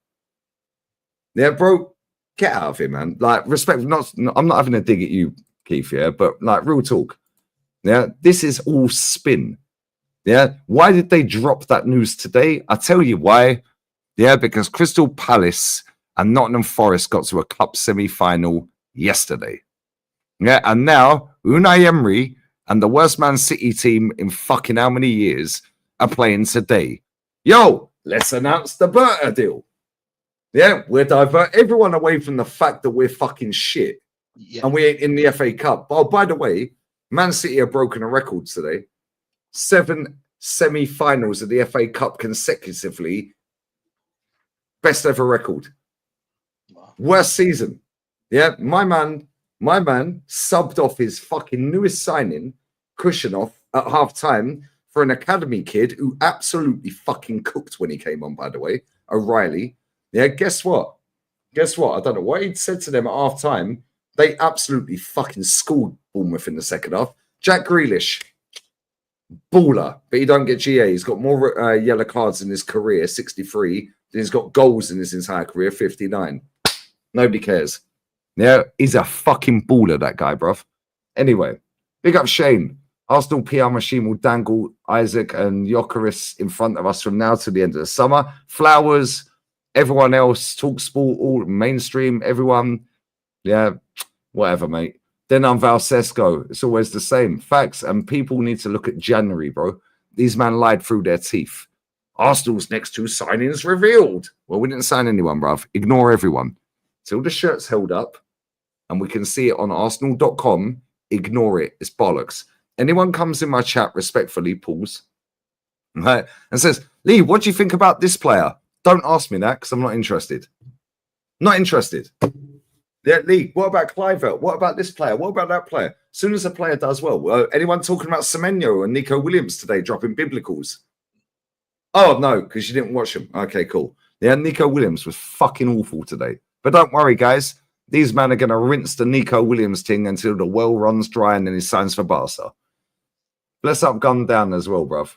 Yeah, bro, get out of here, man. Like, respect. I'm not having a dig at you, Keith. Yeah, but like, real talk. Yeah, this is all spin. Yeah, why did they drop that news today? I tell you why. Yeah, because Crystal Palace and Nottingham Forest got to a cup semi-final yesterday. Yeah, and now Unai Emery and the worst Man City team in fucking how many years are playing today. Yo, let's announce the Berta deal. Yeah, we'll divert everyone away from the fact that we're fucking shit. Yeah. And we ain't in the FA Cup. Oh, by the way, Man City have broken a record today. 7 semi-finals of the FA Cup consecutively. Best ever record. Wow. Worst season. Yeah, my man subbed off his fucking newest signing, Kushinov, at half-time for an academy kid who absolutely fucking cooked when he came on, by the way, O'Reilly. Yeah, guess what? Guess what? I don't know what he'd said to them at half-time. They absolutely fucking schooled Bournemouth in the second half. Jack Grealish, baller, but he don't get GA. He's got more yellow cards in his career, 63. Than he's got goals in his entire career, 59. Nobody cares. Yeah, he's a fucking baller, that guy, bruv. Anyway, big up Shane. Arsenal PR machine will dangle Isaac and Gyökeres in front of us from now to the end of the summer. Flowers, everyone else, talk sport, all mainstream, everyone. Yeah, whatever, mate. Then I'm Valsesco. It's always the same. Facts. And people need to look at January, bro. These men lied through their teeth. Arsenal's next 2 signings revealed. Well, we didn't sign anyone, bruv. Ignore everyone. Till the shirt's held up and we can see it on arsenal.com, ignore it. It's bollocks. Anyone comes in my chat, respectfully, pause, right, and says, Lee, what do you think about this player? Don't ask me that because I'm not interested. Not interested. Yeah, Lee, what about Clivert? What about this player? What about that player? As soon as a player does well, anyone talking about Semenyo and Nico Williams today dropping biblicals? Oh, no, because you didn't watch them. Okay, cool. Yeah, Nico Williams was fucking awful today. But don't worry, guys. These men are going to rinse the Nico Williams thing until the well runs dry and then he signs for Barca. Bless up, gun down as well, bruv.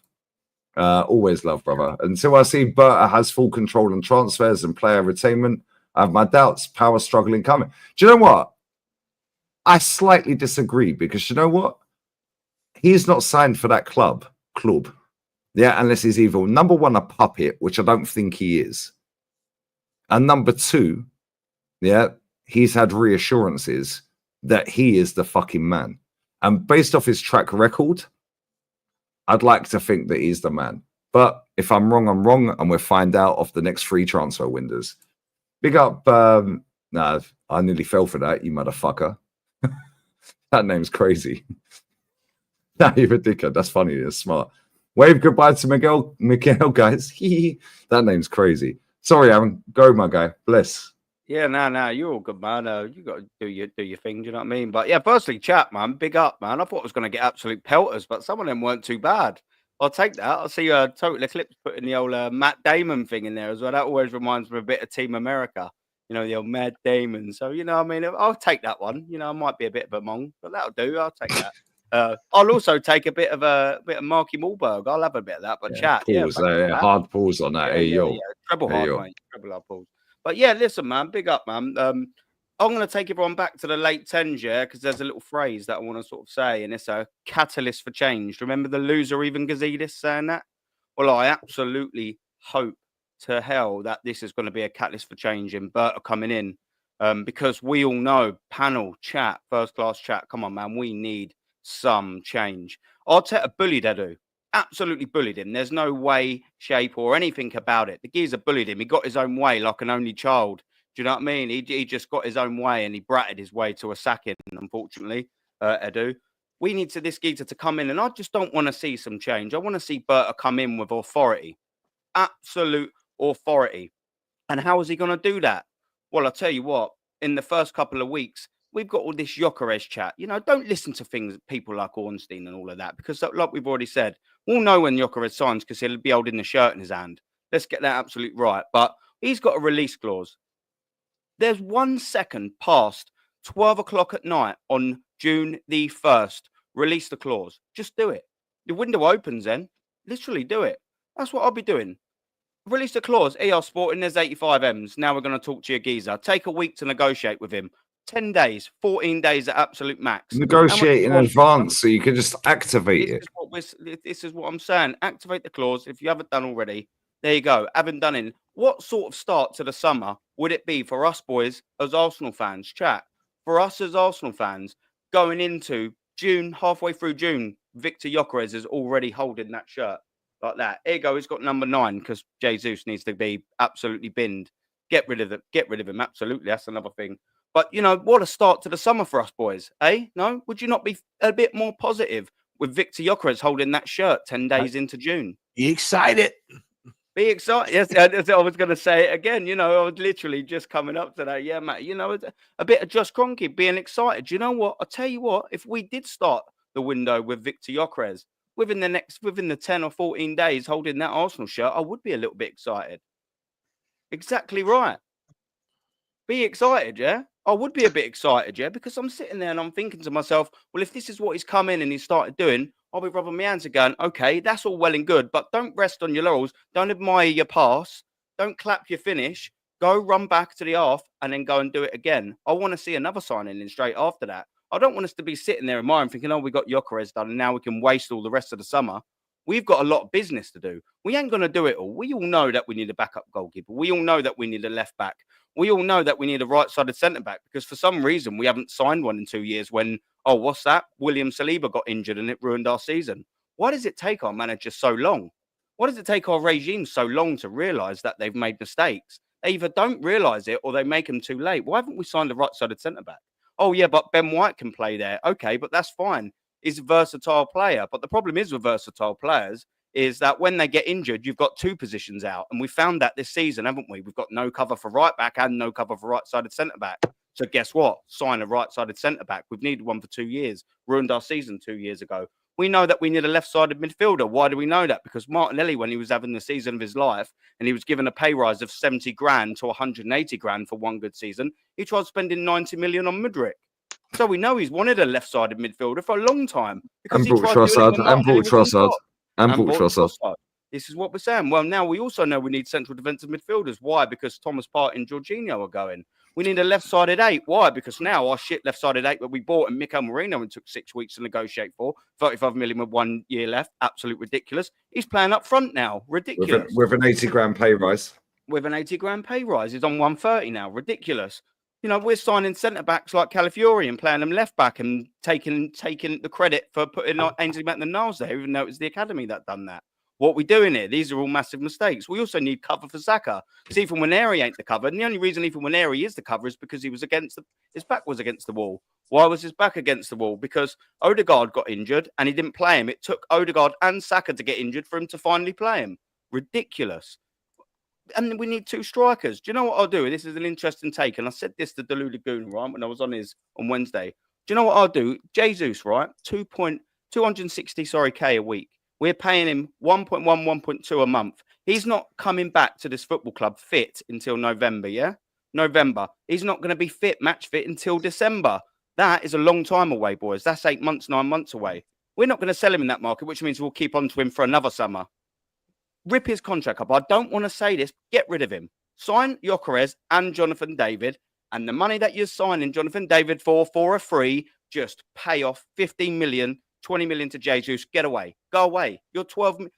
Always love, brother. Until I see Berta has full control on transfers and player retainment, I have my doubts. Power struggling coming. Do you know what? I slightly disagree because you know what? He's not signed for that club. Yeah, unless he's either number one, a puppet, which I don't think he is. And number two, yeah, he's had reassurances that he is the fucking man. And based off his track record, I'd like to think that he's the man. But if I'm wrong, I'm wrong. And we'll find out off the next 3 transfer windows. Big up. Nah, I nearly fell for that, you motherfucker. That name's crazy. Nah, you're a dickhead. That's funny. It's smart. Wave goodbye to Miguel, guys. That name's crazy. Sorry, Aaron. Go, my guy. Bless. Yeah, no, you're all good, man. You got to do your thing. Do you know what I mean? But yeah, firstly, chat, man. Big up, man. I thought I was going to get absolute pelters, but some of them weren't too bad. I'll take that. I'll see Total Eclipse putting the old Matt Damon thing in there as well. That always reminds me a bit of Team America. You know, the old Matt Damon. So, you know, I mean, I'll take that one. You know, I might be a bit of a mong, but that'll do. I'll take that. I'll also take a bit of Marky Wahlberg. I'll have a bit of that. But chat, pause, hard pause on that. Hey, yo. Treble hard, mate. Treble hard pause. But yeah, listen, man. Big up, man. I'm going to take everyone back to the late 10s, yeah, because there's a little phrase that I want to sort of say, and it's a catalyst for change. Remember the loser, even Gazidis, saying that? Well, I absolutely hope to hell that this is going to be a catalyst for change in Berta coming in, because we all know, panel, chat, first-class chat, come on, man, we need some change. Arteta bullied Edu. Absolutely bullied him. There's no way, shape, or anything about it. The geezer bullied him. He got his own way like an only child. Do you know what I mean? He just got his own way and he bratted his way to a sacking, unfortunately, Edu. We need this geezer to come in, and I just don't want to see some change. I want to see Berta come in with authority. Absolute authority. And how is he going to do that? Well, I'll tell you what, in the first couple of weeks, we've got all this Gyökeres chat. You know, don't listen to people like Ornstein and all of that, because like we've already said, we'll know when Gyökeres signs because he'll be holding the shirt in his hand. Let's get that absolutely right. But he's got a release clause. There's 1 second past 12 o'clock at night on June the 1st. Release the clause. Just do it. The window opens then. Literally do it. That's what I'll be doing. Release a clause. ER Sporting, there's 85 M's. Now we're going to talk to your geezer. Take a week to negotiate with him. 10 days, 14 days at absolute max. Negotiate in advance so you can just activate it. This is what I'm saying. Activate the clause. If you haven't done already, there you go. Haven't done it. What sort of start to the summer would it be for us boys as Arsenal fans? Chat. For us as Arsenal fans going into June, halfway through June, Victor Gyökeres is already holding that shirt like that. Here you go. He's got number 9 because Jesus needs to be absolutely binned. Get rid of it. Get rid of him. Absolutely. That's another thing. But, you know, what a start to the summer for us boys, eh? No? Would you not be a bit more positive with Victor Gyökeres holding that shirt 10 days into June? Be excited. Be excited. Yes, I was going to say it again. You know, I was literally just coming up to that. Yeah, Matt, you know, a bit of Just Kroenke being excited. You know what? I'll tell you what, if we did start the window with Victor Gyökeres within the 10 or 14 days holding that Arsenal shirt, I would be a little bit excited. Exactly right. Be excited, yeah? I would be a bit excited, yeah, because I'm sitting there and I'm thinking to myself, well, if this is what he's come in and he started doing, I'll be rubbing my hands again. Okay, that's all well and good, but don't rest on your laurels. Don't admire your pass. Don't clap your finish. Go run back to the half and then go and do it again. I want to see another signing in straight after that. I don't want us to be sitting there admiring, thinking, oh, we got Gyökeres done and now we can waste all the rest of the summer. We've got a lot of business to do. We ain't going to do it all. We all know that we need a backup goalkeeper. We all know that we need a left back. We all know that we need a right-sided centre-back because for some reason we haven't signed one in 2 years when, oh, what's that? William Saliba got injured and it ruined our season. Why does it take our managers so long? Why does it take our regime so long to realise that they've made mistakes? They either don't realise it or they make them too late. Why haven't we signed a right-sided centre-back? Oh, yeah, but Ben White can play there. Okay, but that's fine. He's a versatile player. But the problem is with versatile players is that when they get injured, you've got 2 positions out. And we found that this season, haven't we? We've got no cover for right back and no cover for right-sided centre-back. So guess what? Sign a right-sided centre-back. We've needed one for 2 years. Ruined our season 2 years ago. We know that we need a left-sided midfielder. Why do we know that? Because Martinelli, when he was having the season of his life and he was given a pay rise of 70 grand to 180 grand for one good season, he tried spending 90 million on Mudryk. So we know he's wanted a left-sided midfielder for a long time. And brought Trossard. This is what we're saying. Well, now we also know we need central defensive midfielders. Why? Because Thomas Partey and Jorginho are going. We need a left-sided 8. Why? Because now our shit left-sided 8 that we bought and Mikel Merino and took 6 weeks to negotiate for, 35 million with 1 year left, absolute ridiculous. He's playing up front now, ridiculous. With an 80 grand pay rise. With an 80 grand pay rise, he's on 130 now, ridiculous. You know, we're signing centre-backs like Calafiori and playing them left-back and taking the credit for putting Ainsley Maitland-Niles there, even though it was the academy that done that. What are we doing here? These are all massive mistakes. We also need cover for Saka. Because Ethan Nwaneri ain't the cover. And the only reason Ethan Nwaneri is the cover is because he was his back was against the wall. Why was his back against the wall? Because Odegaard got injured and he didn't play him. It took Odegaard and Saka to get injured for him to finally play him. Ridiculous. And we need 2 strikers. Do you know what I'll do? This is an interesting take. And I said this to Delu Lagoon, right, when I was on Wednesday. Do you know what I'll do? Jesus, right? 260 K a week. We're paying him 1.1, 1.2 a month. He's not coming back to this football club fit until November, yeah? November. He's not going to be fit, match fit until December. That is a long time away, boys. That's 8 months, 9 months away. We're not going to sell him in that market, which means we'll keep on to him for another summer. Rip his contract up. I don't want to say this. Get rid of him. Sign Gyökeres and Jonathan David. And the money that you're signing Jonathan David for a free, just pay off 15 million, 20 million to Jesus. Get away. Go away. You're 12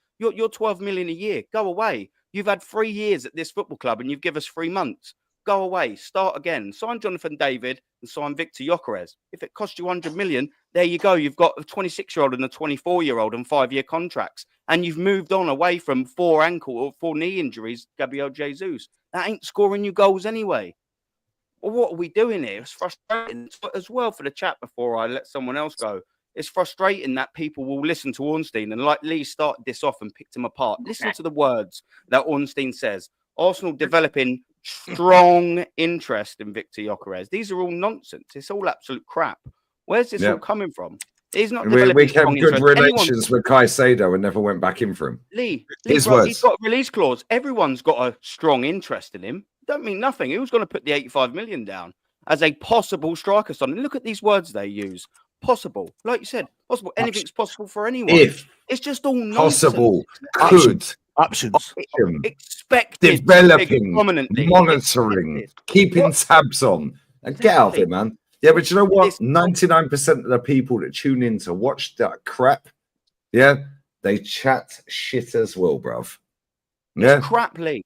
million a year. Go away. You've had 3 years at this football club and you've given us 3 months. Go away. Start again. Sign Jonathan David and sign Victor Gyökeres. If it costs you 100 million, there you go. You've got a 26-year-old and a 24-year-old on 5-year contracts. And you've moved on away from 4 ankle or 4 knee injuries, Gabriel Jesus. That ain't scoring you goals anyway. Well, what are we doing here? It's frustrating as well for the chat before I let someone else go. It's frustrating that people will listen to Ornstein and like Lee started this off and picked him apart. Listen to the words that Ornstein says. Arsenal developing strong interest in Victor Gyökeres. These are all nonsense. It's all absolute crap. Where's this all coming from? He's not. We kept good relations with Caicedo and never went back in for him. Lee he's got a release clause. Everyone's got a strong interest in him. Don't mean nothing. Who's going to put the 85 million down as a possible striker signing? Look at these words they use. possible. Like you said, possible. Anything's possible for anyone. If It's just all nonsense. possible, could, options, expected, developing, prominently, monitoring, keeping tabs on, and get out of it, man. Yeah, but you know what? 99% of the people that tune in to watch that crap, yeah, they chat shit as well, bruv. Yeah, it's crap, Lee.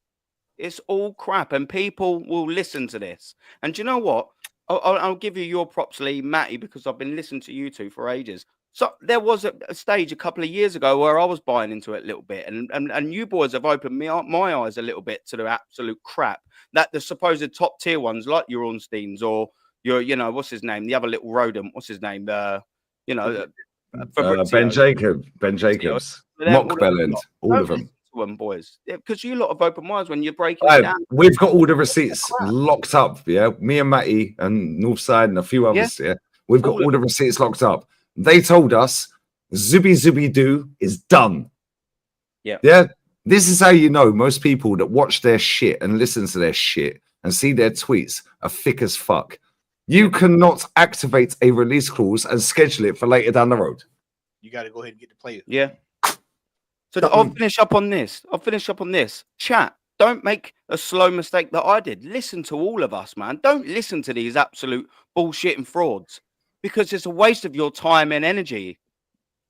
It's all crap, and people will listen to this. And do you know what? I'll give you your props, Lee, Matty, because I've been listening to you two for ages. So there was a stage a couple of years ago where I was buying into it a little bit, and you boys have opened my eyes a little bit to the absolute crap that the supposed top tier ones like your Ornsteins or your, you know, what's his name, the other little rodent, what's his name, you know, Ben Jacobs, Mock Belland, all of them. Them boys, because you lot of open minds when you're breaking it down. We've got all the receipts locked up. Yeah, me and Matty and Northside and a few others. Yeah, we've got all the receipts locked up. They told us Zubi Doo is done. Yeah. This is how you know most people that watch their shit and listen to their shit and see their tweets are thick as fuck. You cannot activate a release clause and schedule it for later down the road. You got to go ahead and get the player. Yeah. So I'll finish up on this. Chat, don't make a slow mistake that I did. Listen to all of us, man. Don't listen to these absolute bullshit and frauds because it's a waste of your time and energy.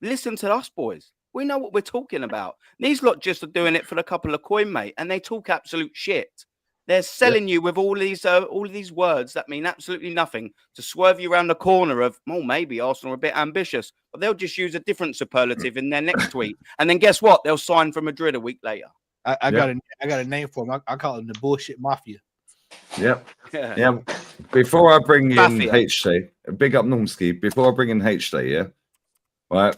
Listen to us, boys. We know what we're talking about. These lot just are doing it for a couple of coin, mate, and they talk absolute shit. They're selling you with all of these words that mean absolutely nothing to swerve you around the corner of, oh, maybe Arsenal are a bit ambitious, but they'll just use a different superlative in their next tweet. And then guess what? They'll sign for Madrid a week later. I got a name for them. I call them the bullshit mafia. Yep. Yeah. Before I bring in HJ, big up Normski. Before I bring in HJ, yeah. Right.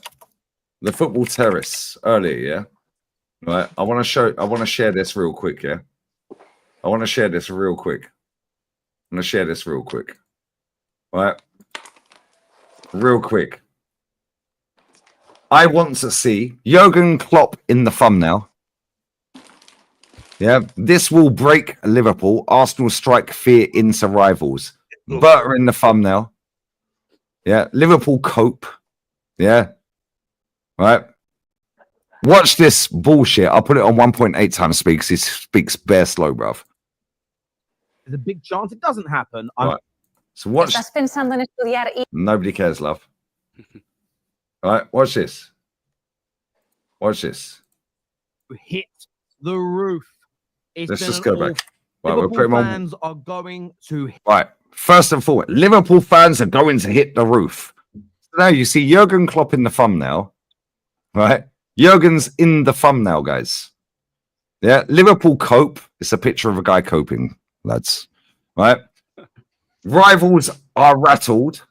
The football terrace earlier, yeah. Right. I want to share this real quick, yeah. Right. Real quick. I want to see Jurgen Klopp in the thumbnail. Yeah, this will break Liverpool. Arsenal strike fear into rivals. Berta in the thumbnail. Yeah, Liverpool cope. Yeah. Right. Watch this bullshit. I'll put it on 1.8 times speed because he speaks bare slow, bruv. There's a big chance it doesn't happen. Right. So watch. Studiare. Nobody cares, love. All right, watch this. Hit the roof. Let's just go back. Right, we'll put him Liverpool fans are going to. Right, first and foremost, Liverpool fans are going to hit the roof. So now you see Jurgen Klopp in the thumbnail. Right, Jurgen's in the thumbnail, guys. Yeah, Liverpool cope. It's a picture of a guy coping, lads. Right, rivals are rattled.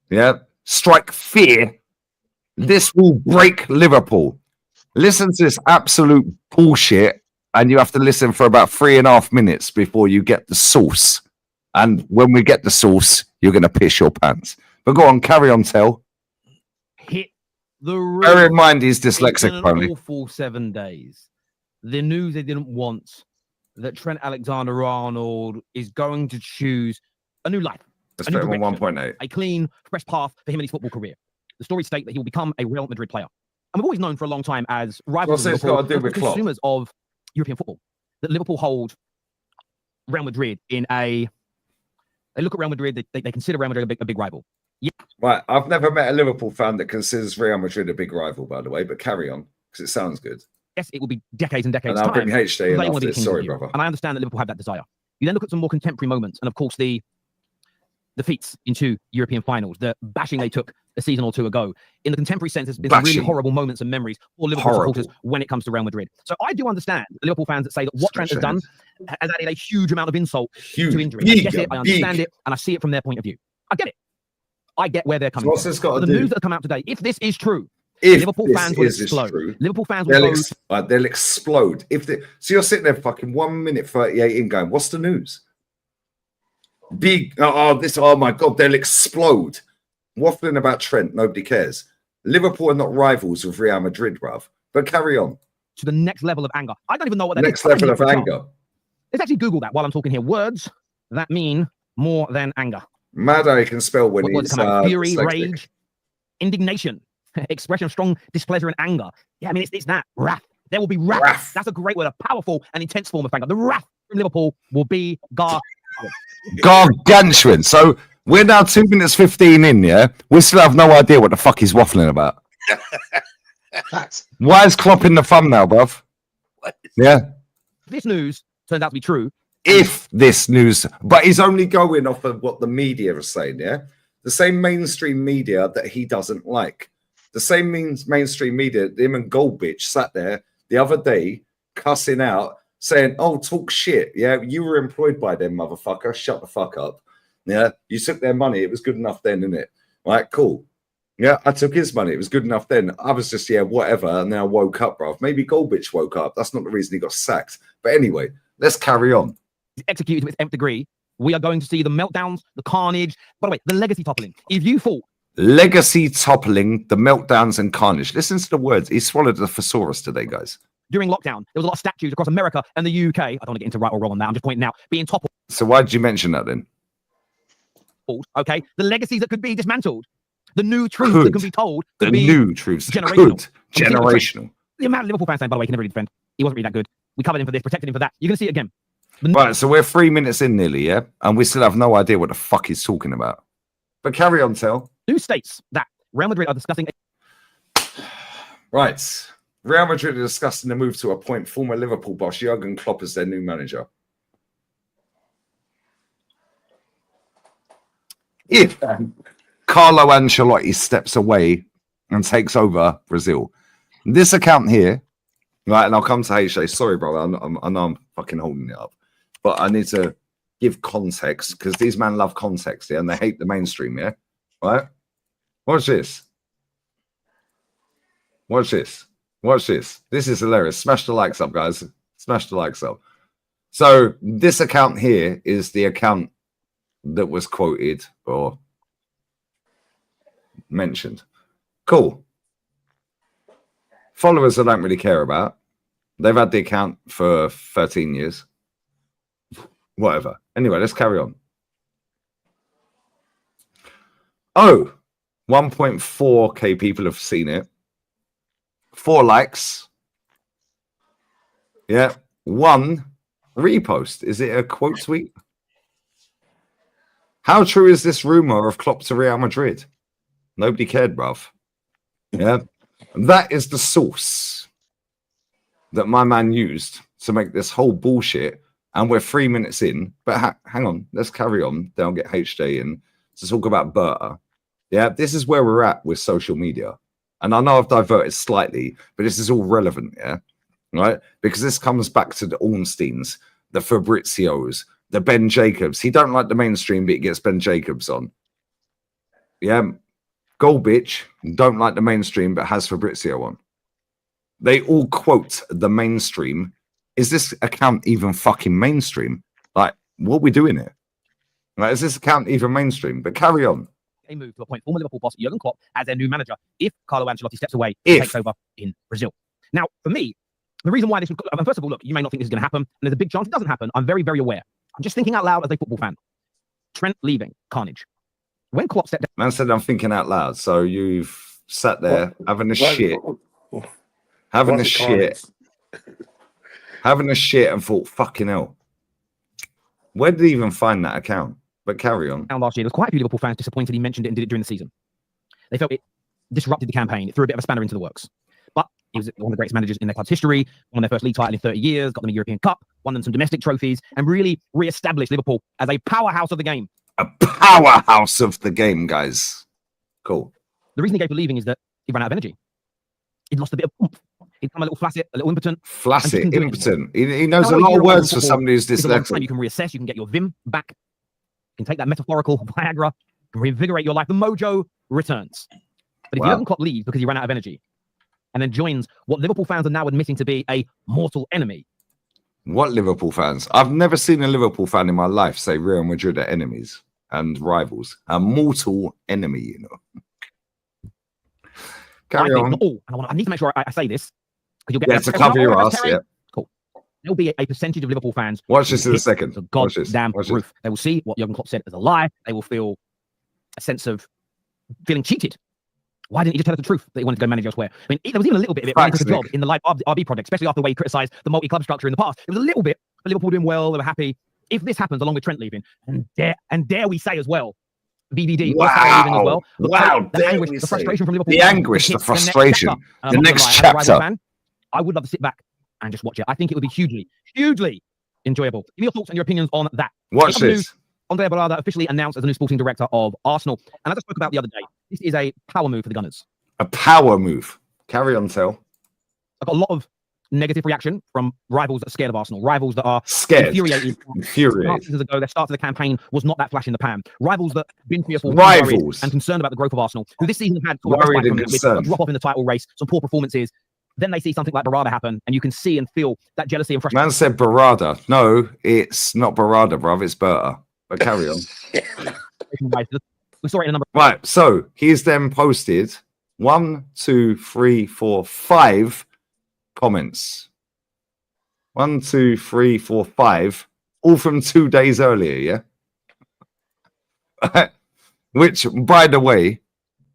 Yeah, strike fear. This will break Liverpool. Listen to this absolute bullshit, and you have to listen for about 3.5 minutes before you get the sauce. And when we get the sauce, you're going to piss your pants. But go on, carry on, tell. Hit the roof. Bear in mind, he's dyslexic, It's been only. an awful 7 days. The news they didn't want, that Trent Alexander-Arnold is going to choose a new life. Let's a new put him on direction, 1.8. a clean, fresh path for him in his football career. The stories state that he will become a Real Madrid player. And we've always known for a long time as rivals What's this got to do and with Klopp? consumers of European football, that Liverpool hold Real Madrid in a... They look at Real Madrid, they consider Real Madrid a big rival. Yeah. Right, I've never met a Liverpool fan that considers Real Madrid a big rival, by the way, but carry on, because it sounds good. Yes, it will be decades and decades. And I'll bring time, HJ in they want after to be this. kings Sorry, of Europe. brother. And I understand that Liverpool have that desire. You then look at some more contemporary moments, and of course the feats in 2 European finals, the bashing they took a season or 2 ago. In the contemporary sense, there's been some really horrible moments and memories for Liverpool supporters when it comes to Real Madrid. So I do understand the Liverpool fans that say that what Trent has done has added a huge amount of insult to injury. I get it, I understand it, and I see it from their point of view. I get it. I get where they're coming what's from. this got to The do? news that have come out today, if this is true, If Liverpool this fans will is explode. true, Liverpool fans will go... they'll explode. So you're sitting there fucking 1 minute 38 in going, what's the news? Oh my God, they'll explode. Waffling about Trent, nobody cares. Liverpool are not rivals with Real Madrid, bruv. But carry on. To the next level of anger. I don't even know what that Next is. level of anger. Let's actually Google that while I'm talking here. Words that mean more than anger. Mad how he can spell when What he's come out? Fury, dyslexic. rage. indignation, expression of strong displeasure and anger. Yeah, I mean, it's that wrath. There will be wrath. That's a great word, a powerful and intense form of anger. The wrath from Liverpool will be gargantuan. So we're now 2 minutes 15 in, yeah? We still have no idea what the fuck he's waffling about. Why is Klopp in the thumbnail, bruv? Yeah. This news turns out to be true. If this news, but he's only going off of what the media are saying, yeah? The same mainstream media that he doesn't like. The same mainstream media, him and Goldbitch sat there the other day cussing out, saying, oh, talk shit, yeah? You were employed by them, motherfucker. Shut the fuck up. Yeah? You took their money. It was good enough then, innit? Right, cool. Yeah, I took his money. It was good enough then. I was just, yeah, whatever. And then I woke up, bruv. Maybe Goldbitch woke up. That's not the reason he got sacked. But anyway, let's carry on. Executed to its nth degree. We are going to see the meltdowns, the carnage, by the way, the legacy toppling. If you thought legacy toppling, the meltdowns and carnage. Listen to the words. He swallowed the thesaurus today, guys. During lockdown, there was a lot of statues across America and the UK. I don't want to get into right or wrong on that. I'm just pointing out being toppled. So why did you mention that then? Okay, the legacies that could be dismantled, the new truths that can be told. The new truths. Generational. The amount of Liverpool fans saying, by the way, he can never really defend. He wasn't really that good. We covered him for this, protected him for that. You're going to see it again. Right, so we're 3 minutes in nearly, yeah? And we still have no idea what the fuck he's talking about. But carry on, Tel. News states that Real Madrid are discussing... Right. Real Madrid are discussing the move to appoint former Liverpool boss Jurgen Klopp as their new manager. If Carlo Ancelotti steps away and takes over Brazil, this account here, right, and I'll come to HJ. Sorry, brother, I know I'm fucking holding it up, but I need to give context because these men love context, yeah, and they hate the mainstream, yeah, right? Watch this. Watch this. Watch this. This is hilarious. Smash the likes up, guys. Smash the likes up. So this account here is the account that was quoted or mentioned. Cool. Followers I don't really care about. They've had the account for 13 years. Whatever. Anyway, let's carry on. Oh, 1.4k people have seen it. 4 likes. Yeah. 1 repost. Is it a quote tweet? How true is this rumor of Klopp to Real Madrid? Nobody cared, bruv. Yeah. That is the source that my man used to make this whole bullshit. And we're 3 minutes in. But hang on. Let's carry on. Then I'll get HJ in to talk about Berta. Yeah. This is where we're at with social media. And I know I've diverted slightly, but this is all relevant. Yeah. Right. Because this comes back to the Ornsteins, the Fabrizios, the Ben Jacobs. He don't like the mainstream, but he gets Ben Jacobs on. Yeah. Goldbitch don't like the mainstream, but has Fabrizio on. They all quote the mainstream. Is this account even fucking mainstream? Like, what are we doing here? Like, is this account even mainstream? But carry on. A move to appoint former Liverpool boss Jurgen Klopp as their new manager if Carlo Ancelotti steps away and takes over in Brazil. Now, for me, the reason why this would... First of all, look, you may not think this is going to happen, and there's a big chance it doesn't happen. I'm very, very aware. I'm just thinking out loud as a football fan. Trent leaving, carnage. When Klopp stepped down... Man said I'm thinking out loud, so you've sat there having a shit. Having a shit. Having a shit and thought, fucking hell. Where did he even find that account? But carry on. Last year, there was quite a few Liverpool fans disappointed he mentioned it and did it during the season. They felt it disrupted the campaign. It threw a bit of a spanner into the works. But he was one of the greatest managers in their club's history, won their first league title in 30 years, got them a European Cup, won them some domestic trophies, and really re-established Liverpool as a powerhouse of the game. A powerhouse of the game, guys. Cool. The reason he gave for leaving is that he ran out of energy. He'd lost a bit of oomph. He'd become a little flaccid, a little impotent. Flaccid, impotent. He knows a lot of words for somebody who's dyslexic. You can reassess, you can get your vim back. You can take that metaphorical Viagra and reinvigorate your life. The mojo returns. But if Jurgen Klopp leaves because he ran out of energy and then joins what Liverpool fans are now admitting to be a mortal enemy. What Liverpool fans? I've never seen a Liverpool fan in my life say Real Madrid are enemies and rivals. A mortal enemy, you know. Carry on. I need to make sure I say this. You'll get to cover your ass, yeah. Cool. There'll be a percentage of Liverpool fans. Watch this in a second. The goddamn roof. They will see what Jurgen Klopp said as a lie. They will feel a sense of feeling cheated. Why didn't he just tell us the truth that he wanted to go manage elsewhere? I mean, there was even a little bit of it when he took a job in the live RB project, especially after the way he criticised the multi-club structure in the past. It was a little bit, but Liverpool doing well, they were happy. If this happens along with Trent leaving, and dare we say as well, BBD leaving as well. Wow, the anguish, the frustration from Liverpool. The anguish, the frustration. The next chapter. I would love to sit back and just watch it. I think it would be hugely enjoyable. Give me your thoughts and your opinions on that. Watch this. Andrea Berta officially announced as the new sporting director of Arsenal. And as I spoke about the other day, this is a power move for the Gunners. A power move. Carry on, Tell. I got a lot of negative reaction from rivals that are scared of Arsenal. Rivals that are scared. Infuriated. Seasons ago, their start of the campaign was not that flash in the pan. Rivals that have been fearful and concerned about the growth of Arsenal, who this season had worried and concerned. A drop off in the title race, some poor performances. Then they see something like Barada happen, and you can see and feel that jealousy and frustration. Man said Barada. No, it's not Barada, bruv. It's Berta. But carry on. We saw it in a number. Right. So he's then posted 1, 2, 3, 4, 5 comments. 1, 2, 3, 4, 5, all from 2 days earlier. Yeah. Which, by the way,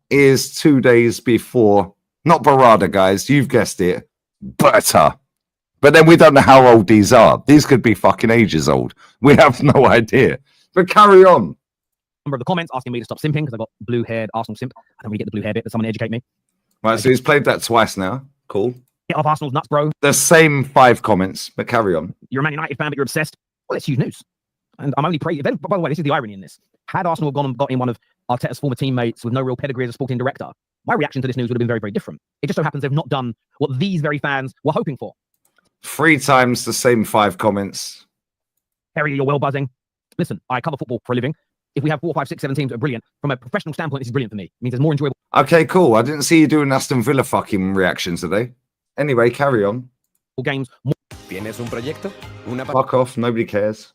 is 2 days before. Not Barada, guys. You've guessed it. Berta. But then we don't know how old these are. These could be fucking ages old. We have no idea. But carry on. Number of the comments asking me to stop simping because I got blue-haired Arsenal simp. I don't really get the blue hair bit, but someone educate me. Right, so he's played that twice now. Cool. Get off Arsenal's nuts, bro. The same 5 comments, but carry on. You're a Man United fan, but you're obsessed. Well, it's huge news. And I'm only praising. By the way, this is the irony in this. Had Arsenal gone and got in one of Arteta's former teammates with no real pedigree as a sporting director, my reaction to this news would have been very, very different. It just so happens they've not done what these very fans were hoping for. 3 times the same 5 comments. Harry, you're well buzzing. Listen, I cover football for a living. If we have 4, 5, 6, 7 teams that are brilliant, from a professional standpoint, this is brilliant for me. It means it's more enjoyable. Okay, cool. I didn't see you doing Aston Villa fucking reactions today. Anyway, carry on. Games. ¿Tienes un proyecto? Fuck off. Nobody cares.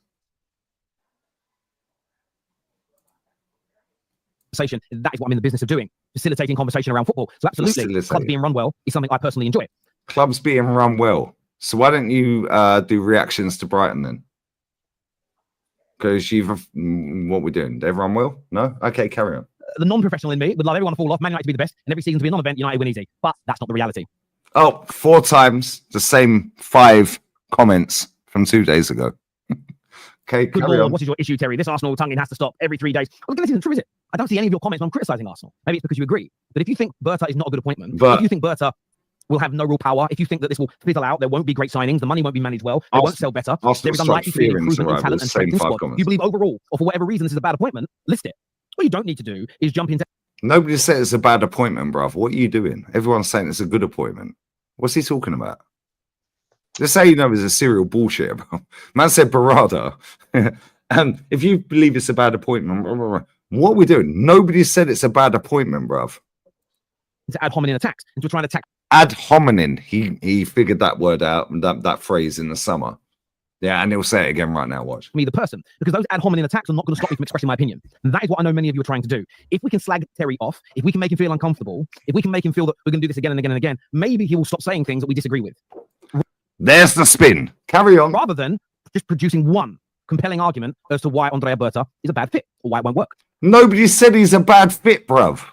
That is what I'm in the business of doing. Facilitating conversation around football. So absolutely, clubs being run well is something I personally enjoy. Clubs being run well. So why don't you do reactions to Brighton then? Because you've what we're doing. They run well? No? Okay, carry on. The non-professional in me would love everyone to fall off, Man United to be the best, and every season to be a non-event, United win easy. But that's not the reality. Oh, 4 times the same 5 comments from 2 days ago. Okay, good carry Lord, on. what is your issue, Terry? This Arsenal tonguing has to stop every 3 days. Well, this isn't true, is it? I don't see any of your comments when I'm criticising Arsenal. Maybe it's because you agree. But if you think Berta is not a good appointment, if you think Berta will have no real power, if you think that this will fizzle out, there won't be great signings, the money won't be managed well, they won't sell better, there is unlikely to be an improvement in talent and strength in squad. You believe overall, or for whatever reason this is a bad appointment, list it. What you don't need to do is jump into... Nobody said it's a bad appointment, bruv. What are you doing? Everyone's saying it's a good appointment. What's he talking about? Just say you know it's a serial bullshit, bro. Man said Barada. And if you believe it's a bad appointment, what are we doing? Nobody said it's a bad appointment, bruv. To ad hominem attacks, into trying to attack. Ad hominem. He figured that word out, that phrase in the summer. Yeah, and he'll say it again right now. Watch. Me, the person, because those ad hominem attacks are not going to stop me from expressing my opinion. And that is what I know many of you are trying to do. If we can slag Terry off, if we can make him feel uncomfortable, if we can make him feel that we're going to do this again and again and again, maybe he will stop saying things that we disagree with. There's the spin. Carry on. Rather than just producing one compelling argument as to why Andrea Berta is a bad fit or why it won't work. Nobody said he's a bad fit, bruv.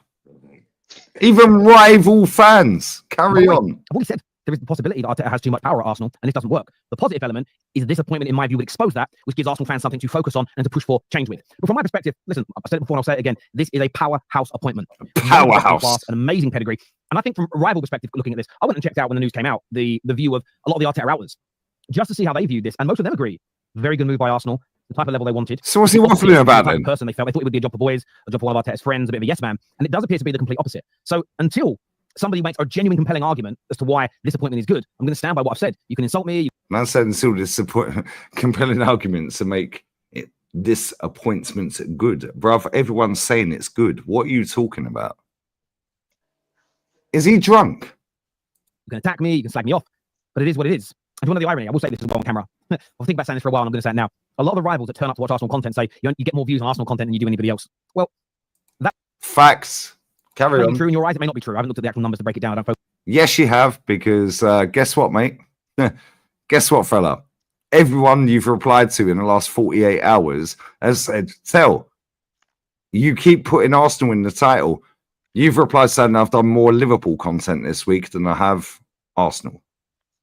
Even rival fans. Carry on. I've already said there is the possibility that Arteta has too much power at Arsenal and this doesn't work. The positive element is this appointment, in my view, would expose that, which gives Arsenal fans something to focus on and to push for change with. But from my perspective, listen, I've said it before and I'll say it again, this is a powerhouse appointment. Powerhouse. An amazing pedigree. And I think from a rival perspective, looking at this, I went and checked out when the news came out, the view of a lot of the Arteta outlets, just to see how they viewed this. And most of them agree. Very good move by Arsenal. The type of level they wanted. So what's he waffling about then? Person they thought it would be a job for boys, a job for one of Arteta's friends, a bit of a yes man, and it does appear to be the complete opposite. So until somebody makes a genuine compelling argument as to why this appointment is good, I'm going to stand by what I've said. You can insult me. Man said until this compelling arguments to make this appointment good. Bruv, everyone's saying it's good. What are you talking about? Is he drunk? You can attack me, you can slag me off, but it is what it is. And one of the irony, I will say this as well on camera. I'll think about saying this for a while and I'm going to say it now. A lot of the rivals that turn up to watch Arsenal content say you get more views on Arsenal content than you do anybody else. Well, that facts. Carry on. True in your eyes, it may not be true. I haven't looked at the actual numbers to break it down. I don't focus. Yes, you have, because guess what, mate? Guess what, fella? Everyone you've replied to in the last 48 hours has said, Tell, you keep putting Arsenal in the title. You've replied saying I've done more Liverpool content this week than I have Arsenal.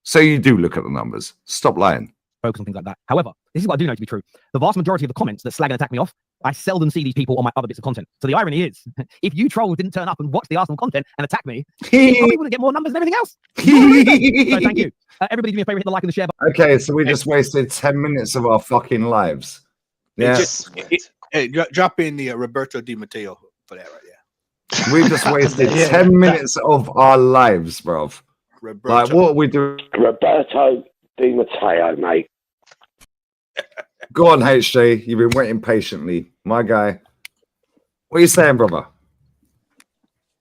So you do look at the numbers. Stop lying. Focus on things like that. However, this is what I do know to be true. The vast majority of the comments that slag and attack me off, I seldom see these people on my other bits of content. So the irony is, if you trolls didn't turn up and watch the Arsenal content and attack me, you probably wouldn't get more numbers than everything else. So thank you. Everybody do me a favor, hit the like and the share button. Okay, so we just wasted 10 minutes of our fucking lives. Yeah. Drop in the Roberto Di Matteo for that right there. We just wasted 10 minutes of our lives, bruv. Roberto. Like, what are we doing? Roberto Di Matteo, mate. Go on, HJ. You've been waiting patiently. My guy. What are you saying, brother?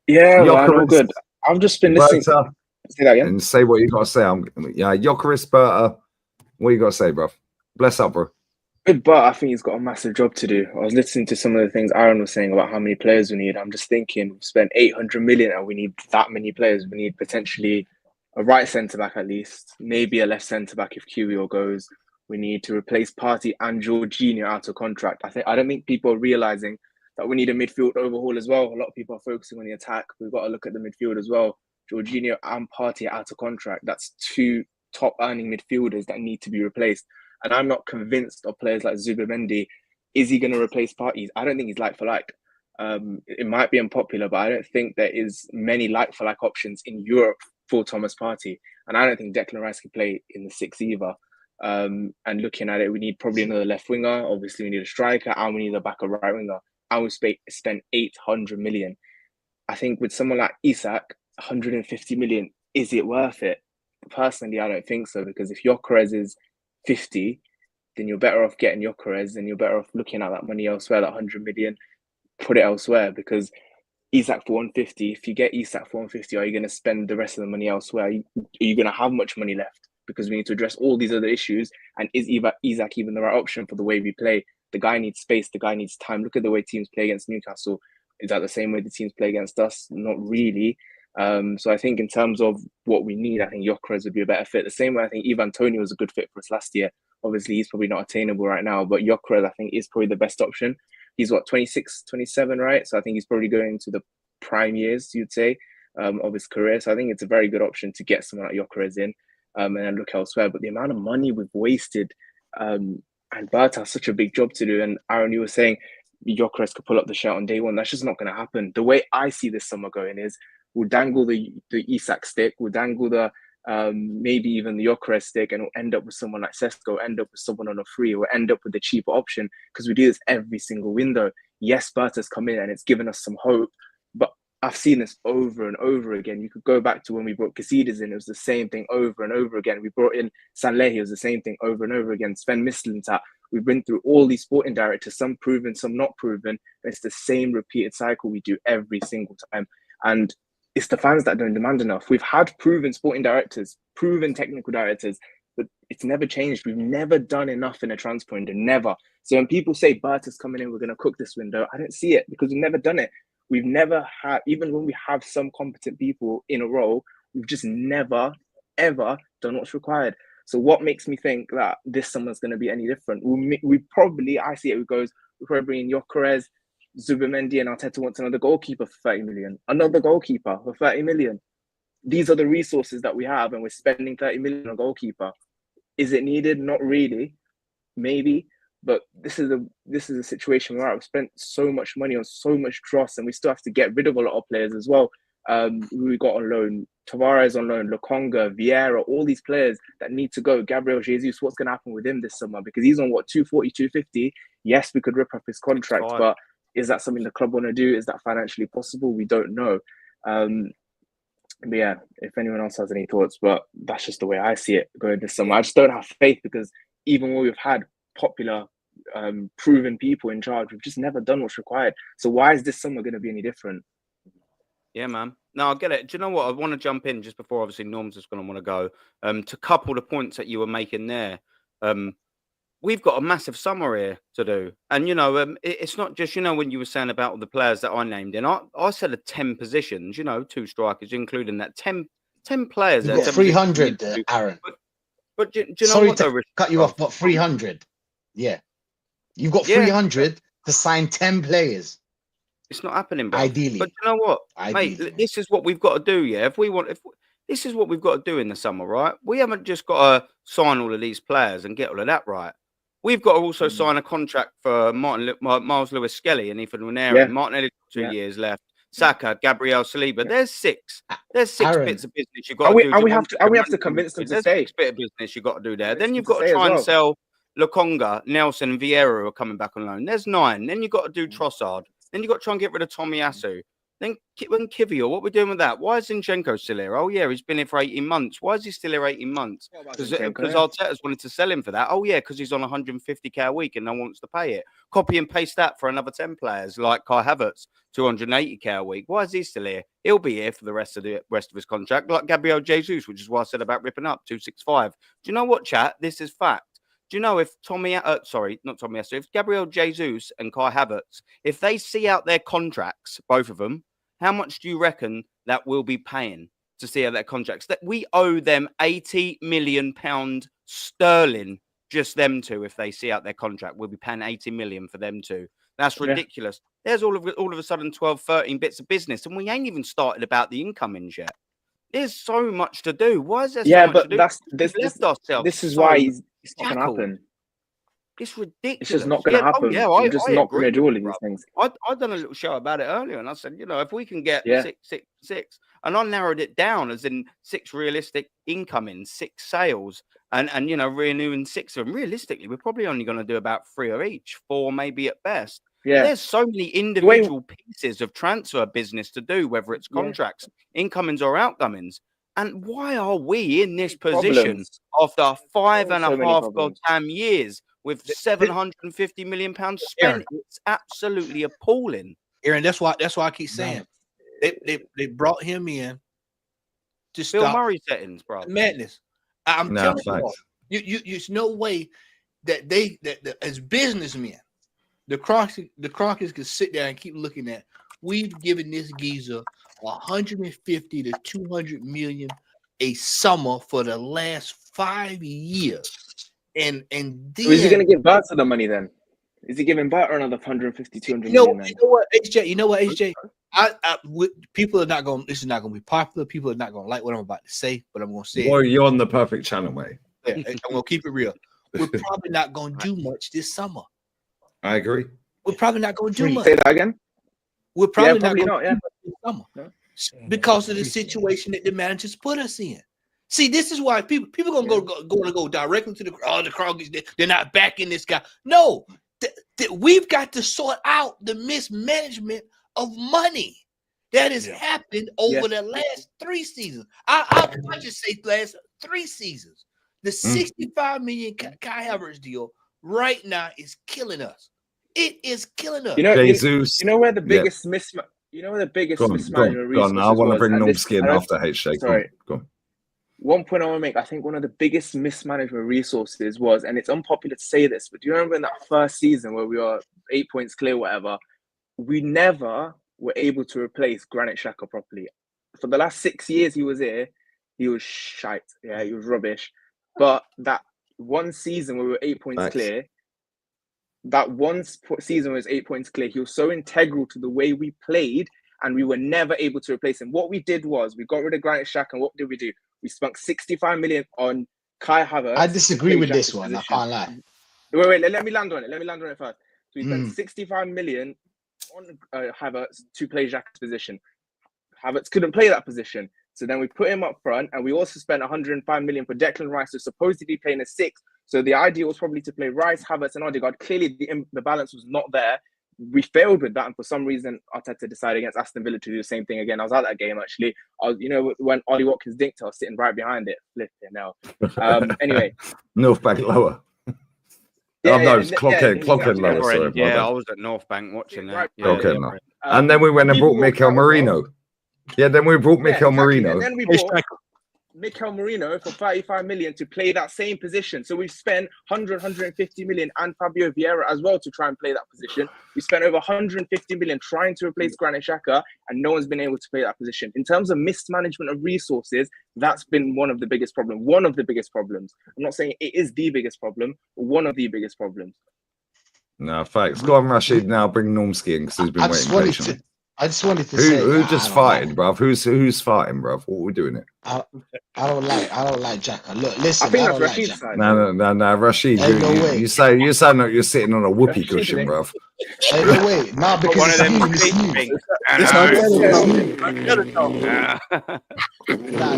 Yeah, man, all good. I've just been listening. Berta, say that again. And say what you got to say. Jokeris, Berta. What you got to say, bruv? Bless up, bro. Good, but I think he's got a massive job to do. I was listening to some of the things Aaron was saying about how many players we need. I'm just thinking, we've spent 800 million and we need that many players. We need potentially a right centre-back at least, maybe a left centre-back if QEO goes. We need to replace Partey and Jorginho out of contract. I don't think people are realising that we need a midfield overhaul as well. A lot of people are focusing on the attack. We've got to look at the midfield as well. Jorginho and Partey out of contract. That's two top-earning midfielders that need to be replaced. And I'm not convinced of players like Zubimendi. Is he going to replace Partey? I don't think he's like for like. It might be unpopular, but I don't think there is many like for like options in Europe for Thomas Partey. And I don't think Declan Rice can play in the six either. And looking at it, we need probably another left winger. Obviously, we need a striker and we need a backup right winger. And we spent 800 million. I think with someone like Isak, 150 million, is it worth it? Personally, I don't think so, because if Gyökeres is 50, then you're better off getting Gyökeres and you're better off looking at that money elsewhere, that 100 million, put it elsewhere, because Isak for 150, if you get Isak for 150, are you going to spend the rest of the money elsewhere? Are you going to have much money left? Because we need to address all these other issues. And is Isak even the right option for the way we play? The guy needs space. The guy needs time. Look at the way teams play against Newcastle. Is that the same way the teams play against us? Not really. So I think in terms of what we need, I think Gyökeres would be a better fit. The same way I think Ivan Toney was a good fit for us last year. Obviously, he's probably not attainable right now, but Gyökeres, I think, is probably the best option. He's, 26, 27, right? So I think he's probably going to the prime years, you'd say, of his career. So I think it's a very good option to get someone like Gyökeres in and then look elsewhere. But the amount of money we've wasted, and Berta has such a big job to do. And Aaron, you were saying Gyökeres could pull up the shirt on day one. That's just not going to happen. The way I see this summer going is we'll dangle the Isak stick, we'll dangle the maybe even the Gyökeres stick, and we'll end up with someone like Sesko, end up with someone on a free, we'll end up with the cheaper option, because we do this every single window. Yes, Berta's come in and it's given us some hope, but I've seen this over and over again. You could go back to when we brought Casidas in, it was the same thing over and over again. We brought in Sanlehi, it was the same thing over and over again. Sven Mislintat, we've been through all these sporting directors, some proven, some not proven. And it's the same repeated cycle we do every single time. And it's the fans that don't demand enough. We've had proven sporting directors, proven technical directors, but it's never changed. We've never done enough in a transfer window, never. So when people say Berta's coming in, we're going to cook this window, I don't see it, because we've never done it. We've never had, even when we have some competent people in a role, we've just never, ever done what's required. So what makes me think that this summer's going to be any different? We probably, I see it, we're probably bringing Gyökeres, Zubimendi, and Arteta wants another goalkeeper for 30 million. Another goalkeeper for 30 million. These are the resources that we have, and we're spending 30 million on a goalkeeper. Is it needed? Not really. Maybe. But this is a situation where we've spent so much money on so much dross, and we still have to get rid of a lot of players as well. We got on loan, Tavares on loan, Lokonga, Vieira, all these players that need to go. Gabriel Jesus, what's going to happen with him this summer? Because he's on 240, 250. Yes, we could rip up his contract, but is that something the club want to do? Is that financially possible? We don't know. But yeah, if anyone else has any thoughts, but that's just the way I see it going this summer. I just don't have faith, because even when we've had popular, proven people in charge, we've just never done what's required. So why is this summer going to be any different? Yeah, man. No, I get it. Do you know what? I want to jump in just before, obviously, Norm's just going to want to go. To couple the points that you were making there, we've got a massive summer here to do. And, it's not just, when you were saying about all the players that I named in, I said 10 positions, 2 strikers, including that 10 players. You've got 300, Aaron. But do you know Sorry what? To cut you off, but 300. Yeah. You've got 300 to sign 10 players. It's not happening, bro. Ideally. But you know what, Ideally. mate? This is what we've got to do. Yeah, this is what we've got to do in the summer, right? We haven't just got to sign all of these players and get all of that right. We've got to also sign a contract for Miles Lewis-Skelly and Ethan Nwaneri. Yeah. Martinelli 2 years left. Saka, Gabriel Saliba. There's six. There's six Aaron. bits of business you've got to do. And we have to convince them to There's stay. six bit of business you've got to do there. Then you've to got to stay as try and well. sell Lokonga, Nelson, and Vieira who are coming back on loan. There's 9. Then you've got to do Trossard. Then you've got to try and get rid of Tomiyasu. Then Kivior, what are we doing with that? Why is Zinchenko still here? Oh, yeah, he's been here for 18 months. Why is he still here 18 months? Because Arteta's wanted to sell him for that. Oh, yeah, because he's on 150k a week and no one wants to pay it. Copy and paste that for another 10 players like Kai Havertz, 280k a week. Why is he still here? He'll be here for the rest of his contract, like Gabriel Jesus, which is why I said about ripping up 265. Do you know what, chat? This is fact. Do you know if if Gabriel Jesus and Kai Havertz, if they see out their contracts, both of them, how much do you reckon that we'll be paying to see out their contracts? That we owe them £80 million sterling, just them two. If they see out their contract, we'll be paying 80 million for them two. That's ridiculous. There's all of a sudden 12, 13 bits of business, and we ain't even started about the incomings yet. There's so much to do. Why is there so much to do? This is why it's not going to happen. It's ridiculous. It's just not going to happen. You're just not going to do all of these things. I've done a little show about it earlier, and I said, if we can get 6, and I narrowed it down as in 6 realistic incomings, 6 sales, and renewing 6 of them. Realistically, we're probably only going to do about 3 of each, 4 maybe at best. Yeah. There's so many individual pieces of transfer business to do, whether it's contracts, incomings or outgoings. And why are we in this position after 5.5 goddamn years with £750 million spent? It's absolutely appalling. Aaron, that's why I keep saying they brought him in to Bill stop Murray settings, bro. Madness. I'm telling you, there's no way that that as businessmen, the Crockett's can sit there and keep looking at. We've given this geezer 150 to 200 million a summer for the last 5 years, and then So is he going to give Berta the money then? Is he giving Berta another 150, 200 million? You know what, HJ? People are not going. This is not going to be popular. People are not going to like what I'm about to say, but I'm going to say. Well, you're on the perfect channel, mate. Yeah, I'm going to keep it real. We're probably not going to do much this summer. I agree. We're probably not going to do much. Say that again. We're probably not going not. to do much this summer because of the situation that the managers put us in. See, this is why people going to go directly to the Kroggers. They're not backing this guy. No, we've got to sort out the mismanagement of money that has happened over the last 3 seasons. I just say last 3 seasons. The 65 million Kai Havertz deal right now is killing us. It is killing us. You know where the biggest mismatch. mismanagement. I want to bring Normski in after HJ. Sorry. Go on. One point I want to make, I think one of the biggest mismanagement resources was, and it's unpopular to say this, but do you remember in that first season where we were 8 points clear, whatever, we never were able to replace Granit Xhaka properly. For the last 6 years he was here, he was shite. Yeah, he was rubbish. But that one season where we were 8 points clear, that one season was 8 points clear, he was so integral to the way we played, and we were never able to replace him. What we did was we got rid of Granit Xhaka, and what did we do? We spent 65 million on Kai Havertz. I disagree with this one. I can't lie. Wait. Let me land on it. First. So we spent 65 million on Havertz to play Xhaka's position. Havertz couldn't play that position. So then we put him up front, and we also spent 105 million for Declan Rice, who's supposedly playing a 6. So the idea was probably to play Rice, Havertz, and Odegaard. Clearly, the balance was not there. We failed with that, and for some reason, Arteta decided against Aston Villa to do the same thing again. I was at that game actually. When Ollie Watkins dinked, I was sitting right behind it. Flipping now. Anyway, North Bank lower. Clockhead lower. Sorry, yeah, I was at North Bank watching that. Clockhead. And then we went and brought Mikel Merino. Yeah, then we brought Mikel Merino. And then we brought Mikel Merino for 35 million to play that same position. So we've spent 150 million and Fabio Vieira as well to try and play that position. We spent over 150 million trying to replace Granit Xhaka, and no one's been able to play that position. In terms of mismanagement of resources, that's been one of the biggest problems. One of the biggest problems. I'm not saying it is the biggest problem, but one of the biggest problems. No, facts. Go on, Rashid. Now bring Normski in because he's been waiting patiently. I just wanted to say Who just farted, bruv? Who's farting, bruv? What are we doing it? I don't like Jacka. Look, listen, I think I that's don't like Rashid's Jacka. side. No, Rashid. Ain't no way. You sound like you're sitting on a whoopee cushion, bruv. Ain't no way. Nah, because One of them it's sleep new. things. Nah,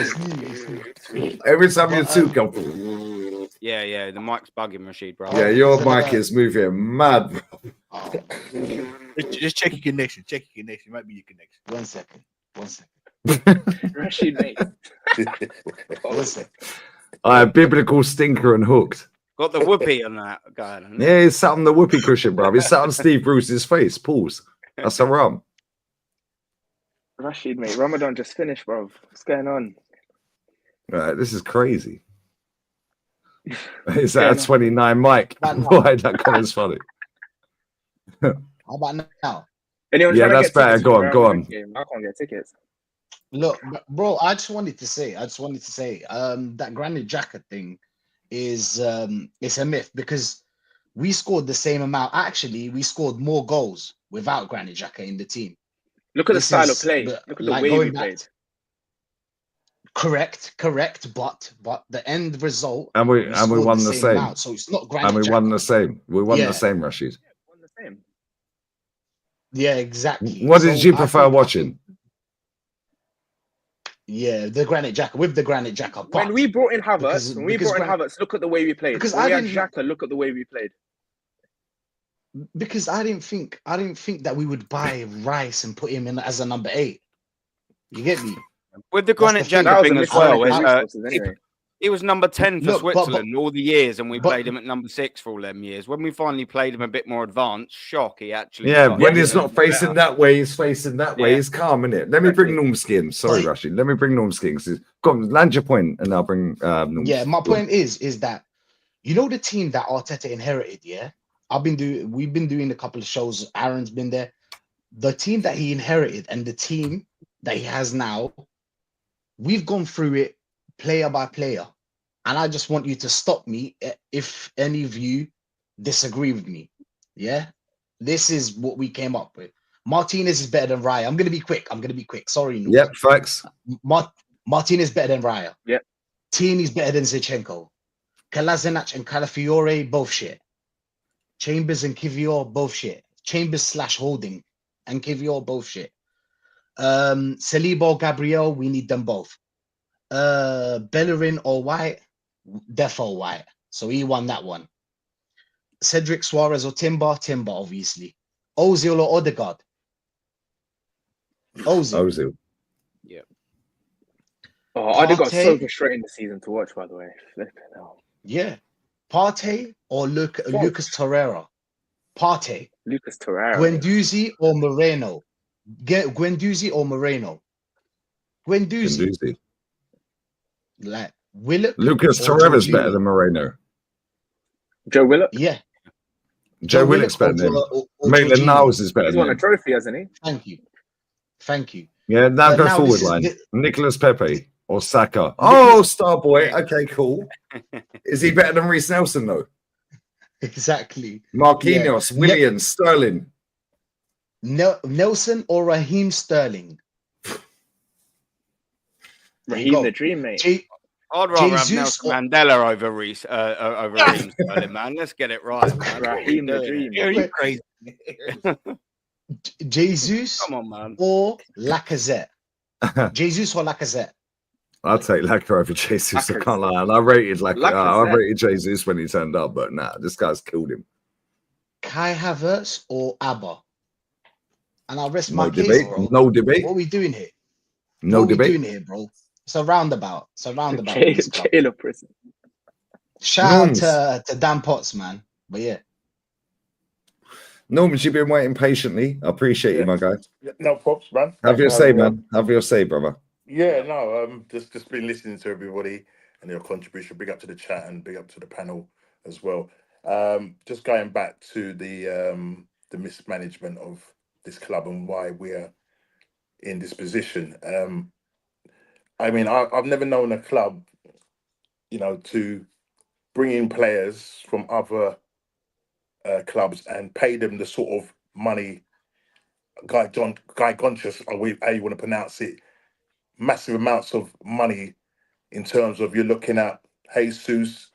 it's new. Every time you two come. Yeah, the mic's bugging Rashid, bro. Yeah, your mic is moving mad, bro. Just check your connection. Check your connection. Might be your connection. 1 second. Rashid, mate. 1 second. Biblical stinker and hooked. Got the whoopee on that guy. Yeah, he's sat on the whoopee cushion, bruv. He's sat on Steve Bruce's face. Pause. That's haram. Rashid, mate. Ramadan just finished, bro. What's going on? Right, this is crazy. Is that a 29 mic? Why that comment's funny? How about now? Anyone Yeah, trying to that's get better. tickets Go for on, go the on. Ramadan game? I can't get tickets. Look, bro, I just wanted to say, that Granit Xhaka thing is it's a myth because we scored the same amount. Actually, we scored more goals without Granit Xhaka in the team. Look at the This style of is play. the- Look at the like way going we back played. Correct, but the end result And we scored won the same. amount, so it's not Granit And we Xhaka. won the same. We won Yeah. the same, Rashid. Won the same. Yeah, exactly. What did So you I prefer think- watching? Yeah, the Granit Xhaka with the Granit Xhaka. When we brought in Havertz, because Havertz, look at the way we played. because When I we had didn't- Xhaka, look at the way we played. because I didn't think that we would buy Rice and put him in as a number 8. You get me? With the That's Granit the thing. Xhaka thing as well, Anyway. he was number 10 for Look, but- Switzerland all the years, and we played him at number 6 for all them years. When we finally played him a bit more advanced, shock, he actually. Yeah, started when to he's do not a bit facing better. that way, he's facing that way. Yeah. He's calm, innit? Let me bring Normski in. Sorry, Rashid. Let me bring Normski in. Go on, land your point, and I'll bring Normski. Yeah, my point is that you know the team that Arteta inherited. Yeah, we've been doing a couple of shows. Aaron's been there. The team that he inherited and the team that he has now, we've gone through it player by player, and I just want you to stop me if any of you disagree with me. Yeah, this is what we came up with. Martinez is better than Raya. I'm gonna be quick. Sorry, Noobs. Yep, facts. Martinez better than Raya. Yep. Tini's better than Zinchenko. Kolasinac and Calafiore, both shit. Chambers and Kivior, both shit. Chambers / Holding and Kivior, both shit. Saliba, Gabriel, we need them both. Bellerin or White, defo White. So he won that one. Cedric Suarez or Timber, obviously. Ozil or Odegaard. Ozil. Yeah. Oh, I got so Partey. frustrating the season to watch, by the way. Flipping hell. Yeah. Partey or Lucas Torreira. Partey. Lucas Torreira. Guendouzi or Moreno. Guendouzi or Moreno. Guendouzi. Guendouzi. Like Willock. Lucas or Torreira's Jorginho. better than Moreno. Joe Willock. Yeah. Joe Willock's better than him. or Maitland Jorginho. Niles is better He's than won a him. trophy, hasn't he? Thank you. Yeah, now go now forward this is line. the- Nicholas Pepe or Saka. Oh, Starboy. Okay, cool. Is he better than Reece Nelson, though? Exactly. Marquinhos, Yeah. Williams, Sterling. Nelson or Raheem Sterling. Raheem the Dream, mate. I'd rather have Jesus Nelson Mandela over Reece, over Raheem Sterling, man. Let's get it right, man. Raheem the Dream. Yeah, you crazy. Jesus Come on, man. or Lacazette. Jesus or Lacazette. I'll take Lacazette over Jesus. I can't lie. And I rated I rated Jesus when he turned up, but nah, this guy's killed him. Kai Havertz or Abba. And I'll rest No my case, debate. bro. No debate. What are we doing here? No what are we debate. doing here, bro? It's a roundabout. It's a roundabout. Jail, with this club. jail or prison. Shout Norms. out to Dan Potts, man. But yeah. Norman, you've been waiting patiently. I appreciate you, my guy. No props, man. Have your Thanks for say, having me on. man. Have your say, brother. Yeah, no, just been listening to everybody and your contribution. Big up to the chat and big up to the panel as well. Just going back to the mismanagement of this club and why we're in this position. I mean, I've never known a club, to bring in players from other clubs and pay them the sort of money, Guy Gonchas, how you want to pronounce it, massive amounts of money in terms of you're looking at Jesus,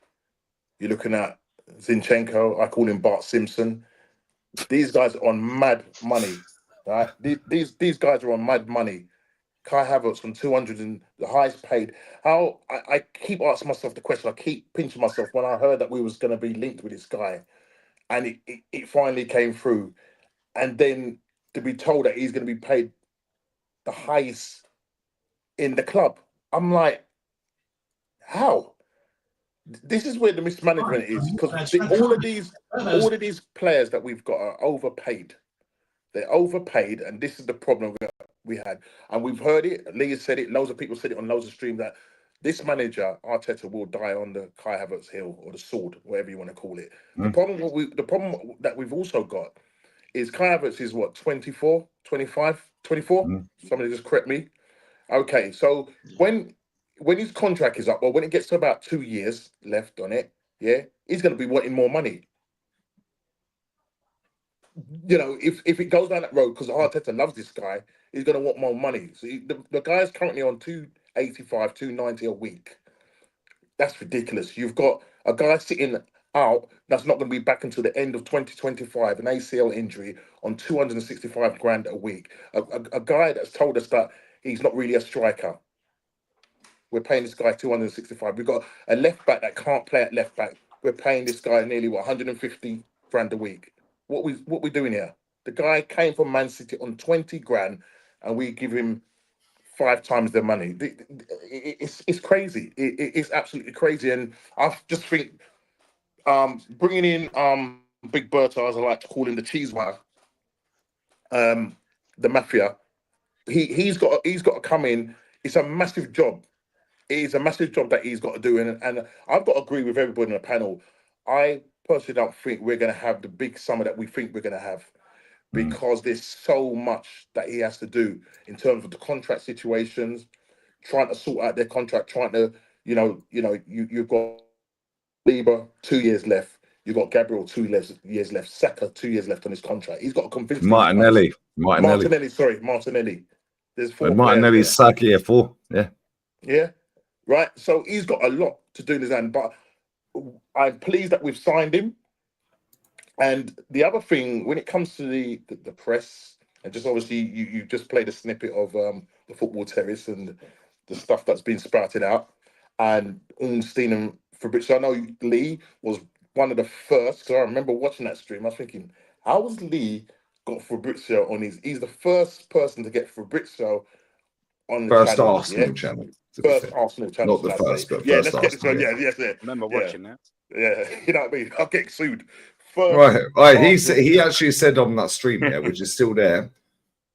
you're looking at Zinchenko, I call him Bart Simpson. These guys are on mad money, right? These guys are on mad money. Kai Havertz on 200 and the highest paid. How I keep asking myself the question, I keep pinching myself when I heard that we was going to be linked with this guy and it finally came through. And then to be told that he's going to be paid the highest in the club. I'm like, how? This is where the mismanagement is, because all of these players that we've got are overpaid. They're overpaid, and this is the problem we had. And we've heard it. Lee has said it. Loads of people said it on loads of streams that this manager Arteta will die on the Kai Havertz hill or the sword, whatever you want to call it. The problem that we've also got is Kai Havertz is what, 24, 25, 24? Somebody just correct me. Okay, so when his contract is up, or when it gets to about 2 years left on it, yeah, he's going to be wanting more money. You know, if it goes down that road, because Arteta loves this guy, he's going to want more money. So the guy's currently on 285, 290 a week. That's ridiculous. You've got a guy sitting out that's not going to be back until the end of 2025, an ACL injury on 265 grand a week. A guy that's told us that he's not really a striker. We're paying this guy 265. We've got a left back that can't play at left back. We're paying this guy nearly 150 grand a week. What we doing here? The guy came from Man City on 20 grand, and we give him 5 times the money. It's crazy. It's absolutely crazy. And I just think bringing in Big Berta, as I like to call him, the cheese wire, the mafia. He's got to come in. It's a massive job. It is a massive job that he's got to do, and I've got to agree with everybody in the panel. I personally don't think we're going to have the big summer that we think we're going to have, because there's so much that he has to do in terms of the contract situations, trying to sort out their contract, trying to, you've got Lieber 2 years left, you've got Gabriel 2 years left, Saka 2 years left on his contract. He's got to convince Martinelli. Martinelli. There's 4 Martinelli's Saka here 4. Yeah, right. So he's got a lot to do in his hand, but I'm pleased that we've signed him. And the other thing, when it comes to the press, and just obviously you just played a snippet of the football terrace and the stuff that's been sprouted out, and Ornstein and Fabrizio. I know Lee was one of the first, because I remember watching that stream. I was thinking, how was Lee got Fabrizio on his? He's the first person to get Fabrizio on the First channel, Arsenal channel. First Arsenal channel. Not the first, but yeah, first let's get this Arsenal. one. Yeah. Remember watching that? Yeah, you know what I mean? I'll get sued. First Right. Arsenal. He actually said on that stream, which is still there,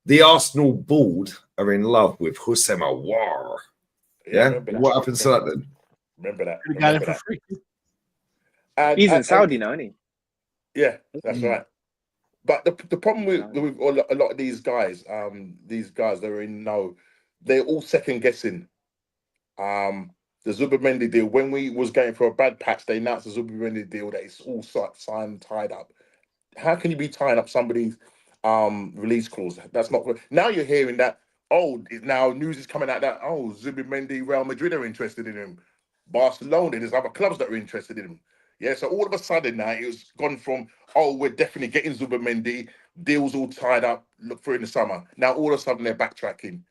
the Arsenal board are in love with Houssem Aouar. Yeah. What happens to that then? Remember that. We got him for free. He's in Saudi now, isn't he? Yeah, that's right. But the problem with a lot of these guys that are in no, they're all second guessing. The Zubimendi deal, when we was going for a bad patch, they announced the Zubimendi deal that it's all signed, tied up. How can you be tying up somebody's release clause? That's not. Now you're hearing that. Oh, now news is coming out that Zubimendi, Real Madrid are interested in him. Barcelona, there's other clubs that are interested in him. Yeah, so all of a sudden now it's gone from we're definitely getting Zubimendi, deals all tied up, look for in the summer. Now all of a sudden they're backtracking.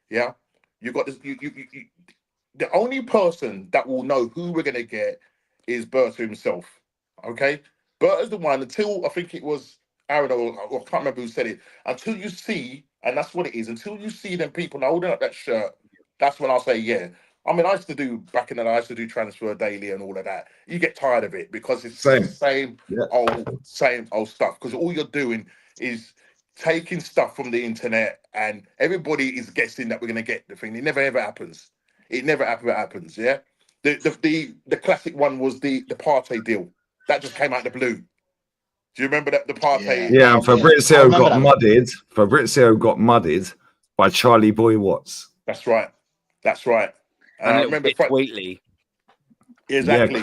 Yeah, you got this. The only person that will know who we're gonna get is Berta himself. Okay, Berta's the one. Until I think it was Aaron or I can't remember who said it. Until you see, and that's what it is. Until you see them people holding up that shirt, that's when I'll say yeah. I mean, I used to do back in the day. I used to do transfer daily and all of that. You get tired of it because it's the same old stuff. Because all you're doing is taking stuff from the internet, and everybody is guessing that we're going to get the thing. It never ever happens. It never ever happens. Yeah. The classic one was the Partey deal that just came out of the blue. Do you remember that the Partey? Yeah, and Fabrizio got mudded. Fabrizio got mudded by Charlie Boy Watts. That's right. That's right. And I remember Waitley. Exactly.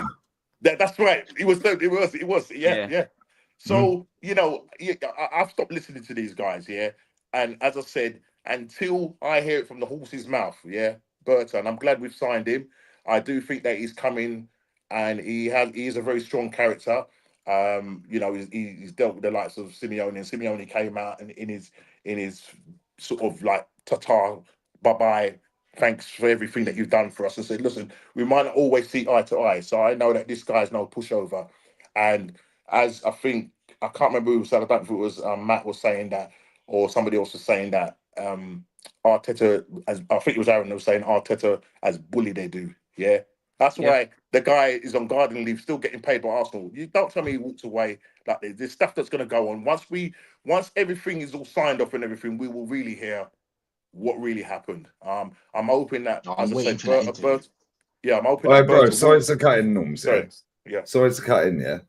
That's right. It was. Yeah. So, I've stopped listening to these guys, yeah. And as I said, until I hear it from the horse's mouth, yeah, Berta, and I'm glad we've signed him. I do think that he's coming, and he is a very strong character. He's dealt with the likes of Simeone, and Simeone came out and in his sort of like bye bye, thanks for everything that you've done for us, and said, listen, we might not always see eye to eye. So I know that this guy's no pushover, and as I think, I can't remember who said, I don't think it was Matt was saying that, or somebody else was saying that Arteta, I think it was Aaron who was saying Arteta has bullied Edu. Yeah, that's why the guy is on garden leave, still getting paid by Arsenal. You don't tell me he walked away like this. There's stuff that's going to go on. Once everything is all signed off and everything, we will really hear what really happened. I'm hoping that, as I said, I'm hoping that. Bro, sorry to cut in, Norms. Yeah. Sorry to cut in, yeah.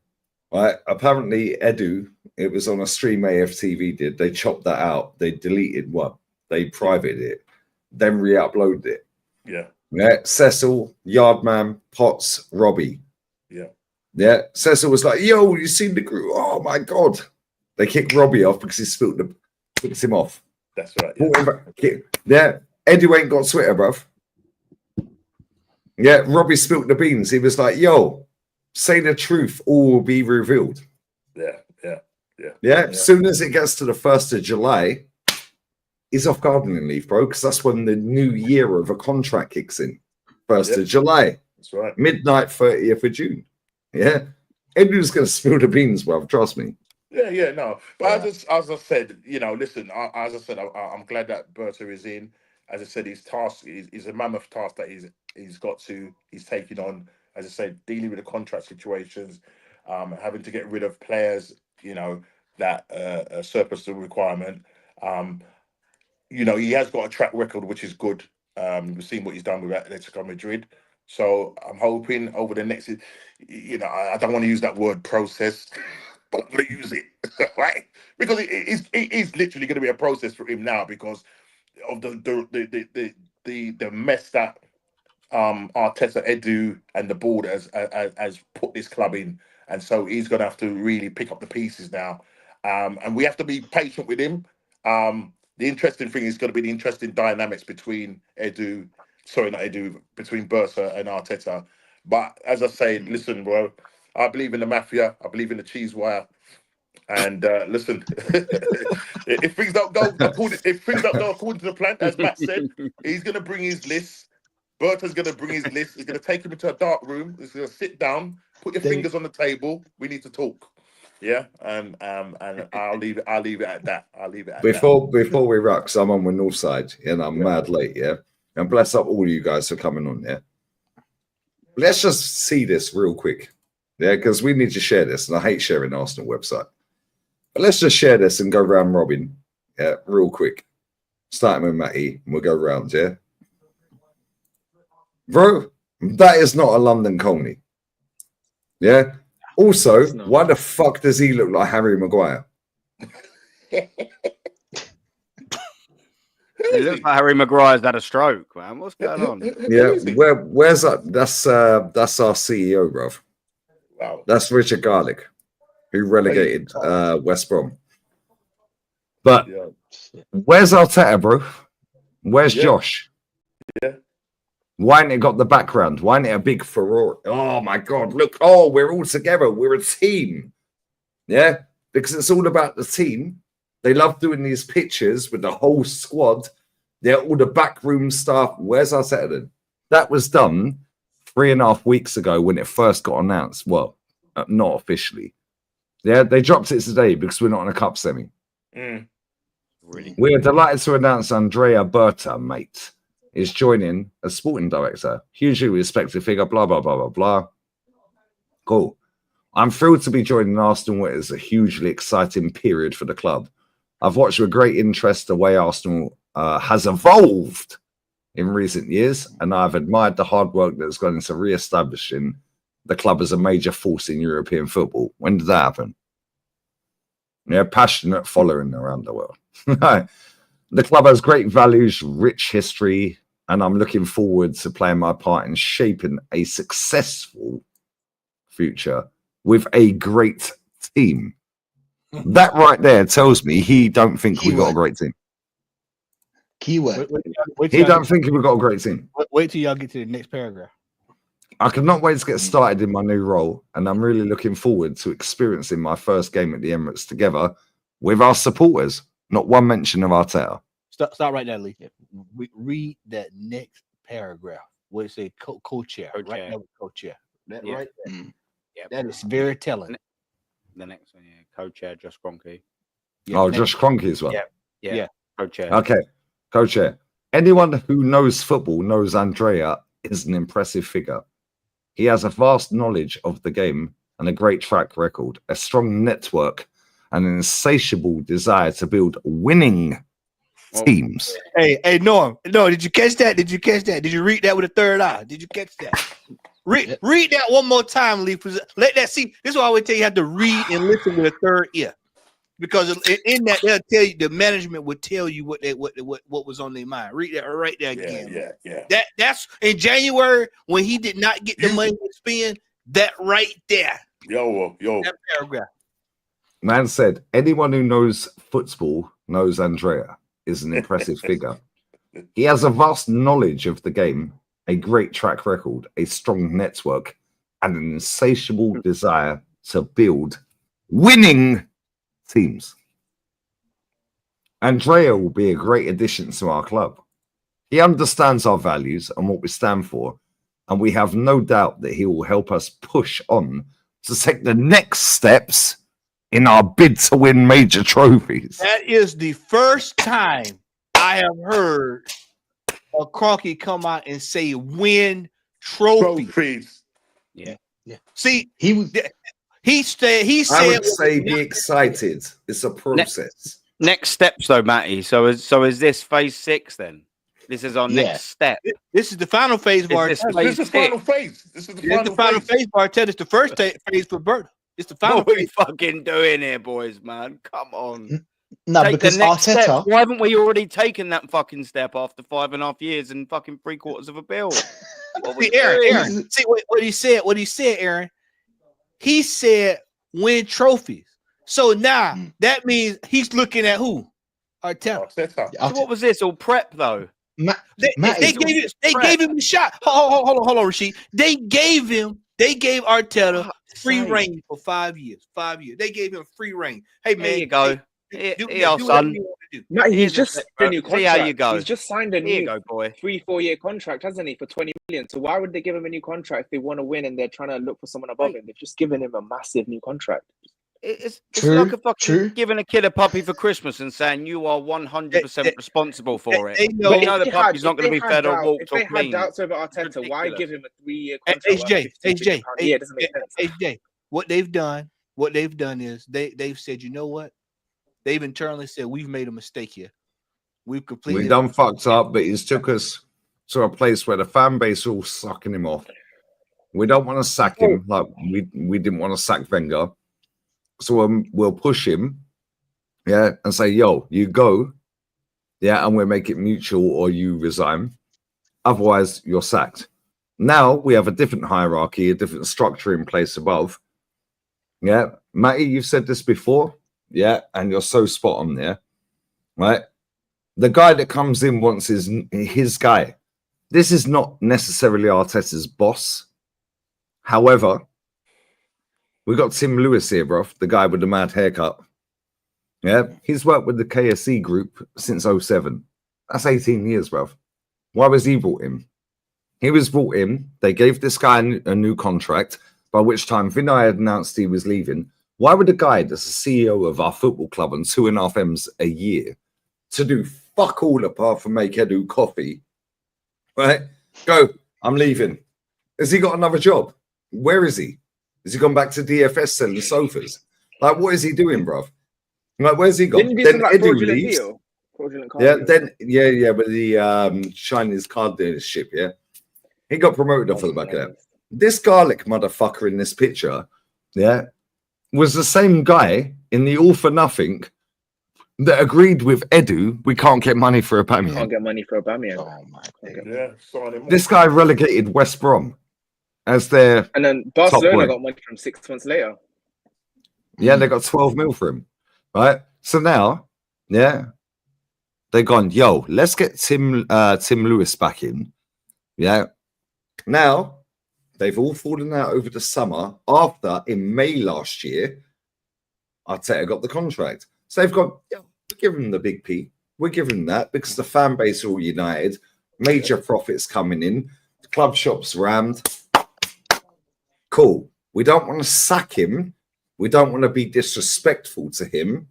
Right. Apparently, Edu, it was on a stream AFTV did. They chopped that out. They deleted one. They privated it, then re-uploaded it. Yeah. Yeah. Cecil, Yardman, Potts, Robbie. Yeah. Yeah. Cecil was like, yo, you seen the group? Oh my God. They kicked Robbie off because he picked him off. That's right. Yeah. Edu ain't got Twitter, bruv. Yeah. Robbie spilt the beans. He was like, yo, say the truth, all will be revealed. Yeah. As soon as it gets to the 1st of July, he's off gardening leave, bro, because that's when the new year of a contract kicks in. 1st of July. That's right. Midnight, 30th of June. Yeah. Edu's going to spill the beans, bruv. Trust me. Yeah, no. But as I said, listen, as I said, I'm glad that Berta is in. As I said, his task is a mammoth task that he's taking on. As I said, dealing with the contract situations, having to get rid of players, that surplus to requirement. He has got a track record, which is good. We've seen what he's done with Atletico Madrid. So I'm hoping over the next, I don't want to use that word process, but I'm going to use it, right? Because it is literally going to be a process for him now because of the mess that Arteta, Edu, and the board has put this club in, and so he's going to have to really pick up the pieces now, and we have to be patient with him. The interesting thing is going to be the interesting dynamics between between Berta and Arteta. But as I say, listen, bro, I believe in the mafia. I believe in the cheese wire. And listen, if things don't go according to the plan, as Matt said, he's going to bring his list. Berta's going to bring his list. He's going to take him into a dark room. He's going to sit down, put your fingers on the table. We need to talk. Yeah, and I'll leave it at that. Before we wrap, because I'm on the north side and I'm mad late, yeah. And bless up all you guys for coming on, yeah. Let's just see this real quick, yeah, because we need to share this, and I hate sharing the Arsenal website. But let's just share this and go round robin, yeah, real quick. Starting with Matty, and we'll go round, yeah. Bro, that is not a London Colney. Yeah. Also, why the fuck does he look like Harry Maguire? It looks like Harry Maguire's had a stroke, man. What's going on? Yeah, where's that? That's our CEO, bro. Wow. That's Richard Garlick, who relegated West Brom. But where's Arteta, bro? Where's Josh? Yeah. Why ain't it got the background? Why ain't it a big Ferrari? Oh my God, look. Oh, we're all together. We're a team. Yeah, because it's all about the team. They love doing these pictures with the whole squad. They're all the backroom staff. Where's Arteta then? That was done 3.5 weeks ago when it first got announced. Well, not officially. Yeah, they dropped it today because we're not in a cup semi. Really? We are delighted to announce Andrea Berta, mate, is joining as sporting director. Hugely respected figure, blah, blah, blah, blah, blah. Cool. I'm thrilled to be joining Arsenal. It is a hugely exciting period for the club. I've watched with great interest the way Arsenal has evolved in recent years, and I've admired the hard work that's gone into re-establishing the club as a major force in European football. When did that happen? Yeah, passionate following around the world. The club has great values, rich history, and I'm looking forward to playing my part in shaping a successful future with a great team. That right there tells me he don't think we got a great team. Keyword. He don't think we got a great team. Wait till y'all get to the next paragraph. I cannot wait to get started in my new role, and I'm really looking forward to experiencing my first game at the Emirates together with our supporters. Not one mention of Arteta. Stop right there, Lee. Read that next paragraph. What it say? Co-chair. Right there with co-chair. That right there. Yeah, that is very telling. The next one, co-chair Josh Kroenke. Josh Kroenke as well. Yeah. Co-chair. Okay, co-chair. Anyone who knows football knows Andrea is an impressive figure. He has a vast knowledge of the game and a great track record, a strong network, and an insatiable desire to build winning teams. Hey, Norm, did you catch that? Did you read that with a third eye? Did you catch that? Read that one more time, Lee. Let that see. This is why I would tell you have to read and listen with a third ear, because in that they'll tell you, the management would tell you what was on their mind. Read that right there again. Yeah. That's in January when he did not get the money to spend. That right there. Yo. That paragraph. Man said, anyone who knows football knows Andrea is an impressive figure. He has a vast knowledge of the game, a great track record, a strong network, and an insatiable desire to build winning teams. Andrea will be a great addition to our club. He understands our values and what we stand for, and we have no doubt that he will help us push on to take the next steps in our bid to win major trophies. That is the first time I have heard a Kroenke come out and say win trophies. Yeah. See, he said I would say be excited. It's a process. Next steps though, Matty. So is this phase 6 then? This is our next step. This is the final phase of Arteta. This is the final phase. This is the final phase for Arteta. It's the first phase for Berta. It's the final. What are we fucking doing here, boys, man? Come on. No, Take because the next Arteta. step. Why haven't we already taken that fucking step after 5.5 years and fucking 3/4 of a bill? See, Aaron. See what he said. What he said, Aaron. He said win trophies. So now that means he's looking at who? Arteta. So what was this? All prep though. They gave him a shot. Hold on, Rasheed. They gave Arteta free reign for 5 years. 5 years. They gave him free reign. Hey man, there you go. Do son. Matt, he's just signed a new contract. See how you go. He's just signed a new boy. 3-4 year contract, hasn't he, for 20 million? So why would they give him a new contract if they want to win and they're trying to look for someone above him? They've just given him a massive new contract. It's like a fucking giving a kid a puppy for Christmas and saying you are 100% responsible for it. You know the puppy's not going to be fed or walked or clean. If they had doubts over Arteta, why give him a 3-year contract? HJ, what they've done is they've said, you know what? They've internally said we've made a mistake here. We've completely done fucked up, but he's took us to a place where the fan base are all sucking him off. We don't want to sack him like we didn't want to sack Wenger. So we'll push him, and say, yo, you go, and we'll make it mutual or you resign. Otherwise, you're sacked. Now we have a different hierarchy, a different structure in place above. Yeah, Matty, you've said this before, and you're so spot on there, right? The guy that comes in wants his guy. This is not necessarily Arteta's boss. However, we got Tim Lewis here, bro, the guy with the mad haircut. Yeah, he's worked with the KSC group since 07. That's 18 years, bro. Why was he brought in? He was brought in. They gave this guy a new contract, by which time Vinay had announced he was leaving. Why would a guy that's the CEO of our football club on 2.5 M's a year to do fuck all apart from make Edu coffee, right? Go, I'm leaving. Has he got another job? Where is he? Has he gone back to DFS selling sofas? Like, what is he doing, bro? Like, where's he gone? Then Edu leaves. With the Chinese card dealership, he got promoted off of the back of that. This garlic motherfucker in this picture, was the same guy in the All for Nothing that agreed with Edu. We can't get money for Aubameyang. Can't get money for Aubameyang. Oh my God. This guy relegated West Brom as their and then Barcelona got money from 6 months later. Yeah, they got 12 mil for him. right? So now, yeah, they've gone, yo, let's get Tim Lewis back in. Yeah. Now, they've all fallen out over the summer after, in May last year, Arteta got the contract. So they've got, yeah, we're giving them the big P. We're giving them that because the fan base are all united. Major profits coming in. The club shop's rammed. Cool. We don't want to sack him. We don't want to be disrespectful to him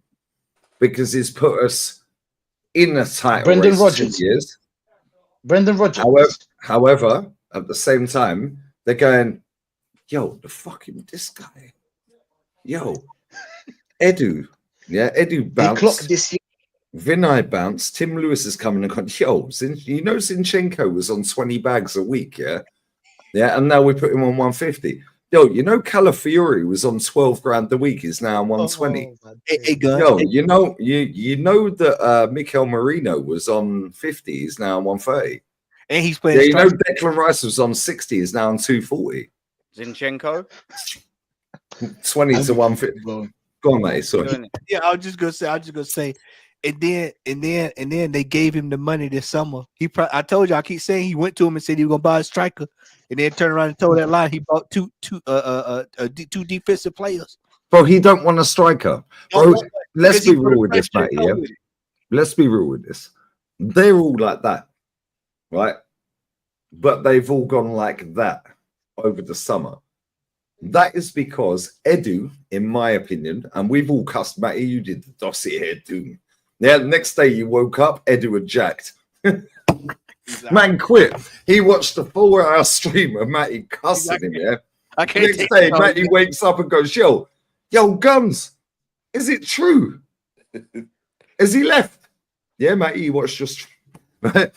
because he's put us in a title Brendan race Rodgers. 2 years. Brendan Rodgers. However, at the same time, they're going, yo, the fucking this guy. Yo, Edu. Yeah, Edu bounced. He clocked this year. Vinay bounced. Tim Lewis is coming and gone, yo, you know Zinchenko was on 20 bags a week, yeah? Yeah, and now we put him on 150. Yo, you know Calafiori was on 12 grand a week, is now on 120. Yo, you know that Mikel Marino was on 50, is now on 130. And he's playing. Yeah, you know Declan Rice was on 60, is now on 240. Zinchenko? 20 to 150. Go on, mate. Sorry. Yeah, I was just gonna say, and then they gave him the money this summer. I told you, I keep saying he went to him and said he was gonna buy a striker, and then turned around and told that lie. He bought two defensive players. Bro, he don't want a striker. Bro, let's be real with this, Matty. Yeah? Let's be real with this. They're all like that, right? But they've all gone like that over the summer. That is because Edu, in my opinion, and we've all cussed Matty, you did the dossier here, dude. Yeah, the next day you woke up, Edu had jacked. Man quit. He watched the 4-hour stream of Matty cussing him, yeah? I can't Next day, Matty wakes up and goes, yo, Guns, is it true? Has he left? Yeah, Matty, you watched your stream.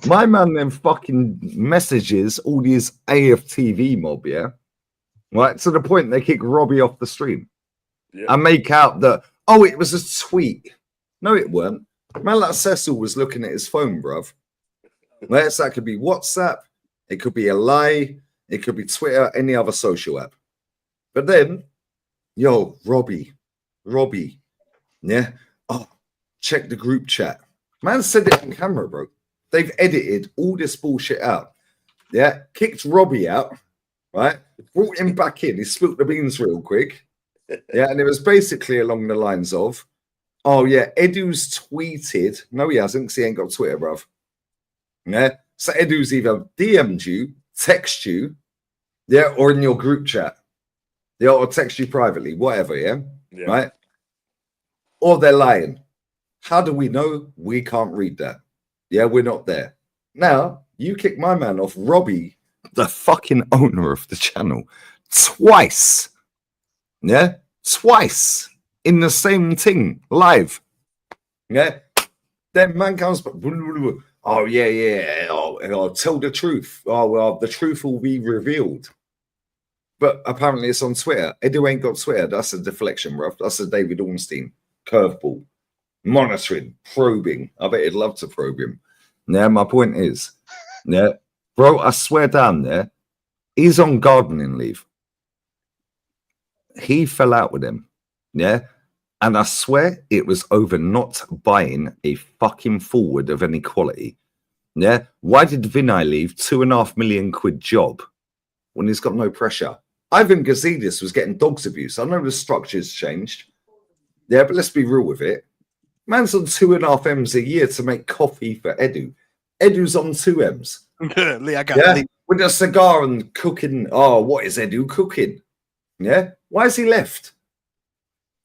My man then fucking messages all these AFTV mob, yeah? Right, to the point they kick Robbie off the stream and make out that, oh, it was a tweet. No, it weren't. Man like Cecil was looking at his phone, bruv. Right, so that could be WhatsApp, it could be a lie, it could be Twitter, any other social app. But then, yo, Robbie, yeah, oh, check the group chat. Man said it on camera, bro. They've edited all this bullshit out. Yeah, kicked Robbie out, right? Brought him back in. He spilt the beans real quick. Yeah, and it was basically along the lines of, oh, yeah, Edu's tweeted. No, he hasn't, because he ain't got Twitter, bruv. Yeah, so Edu's either DM'd you, text you, yeah, or in your group chat. Yeah, or text you privately, whatever, yeah? Right? Or they're lying. How do we know? We can't read that. Yeah, we're not there. Now, you kick my man off, Robbie, the fucking owner of the channel, twice. Yeah, twice in the same thing, live. Yeah, then man comes, oh yeah, I'll tell the truth. Oh well, the truth will be revealed. But apparently it's on Twitter. Edu ain't got Twitter. That's a deflection, bro. That's a David Ornstein curveball. Monitoring, probing. I bet he'd love to probe him. Yeah, my point is, yeah, bro, I swear down there, he's on gardening leave. He fell out with him, yeah, and I swear it was over not buying a fucking forward of any quality. Yeah, why did Vinay leave £2.5 million job when he's got no pressure? Ivan Gazidis was getting dogs abuse. I know the structure's changed, yeah, but let's be real with it. Man's on 2.5 M's a year to make coffee for Edu. Edu's on 2 M's. Yeah, with a cigar and cooking. Oh, what is Edu cooking? Yeah, why has he left?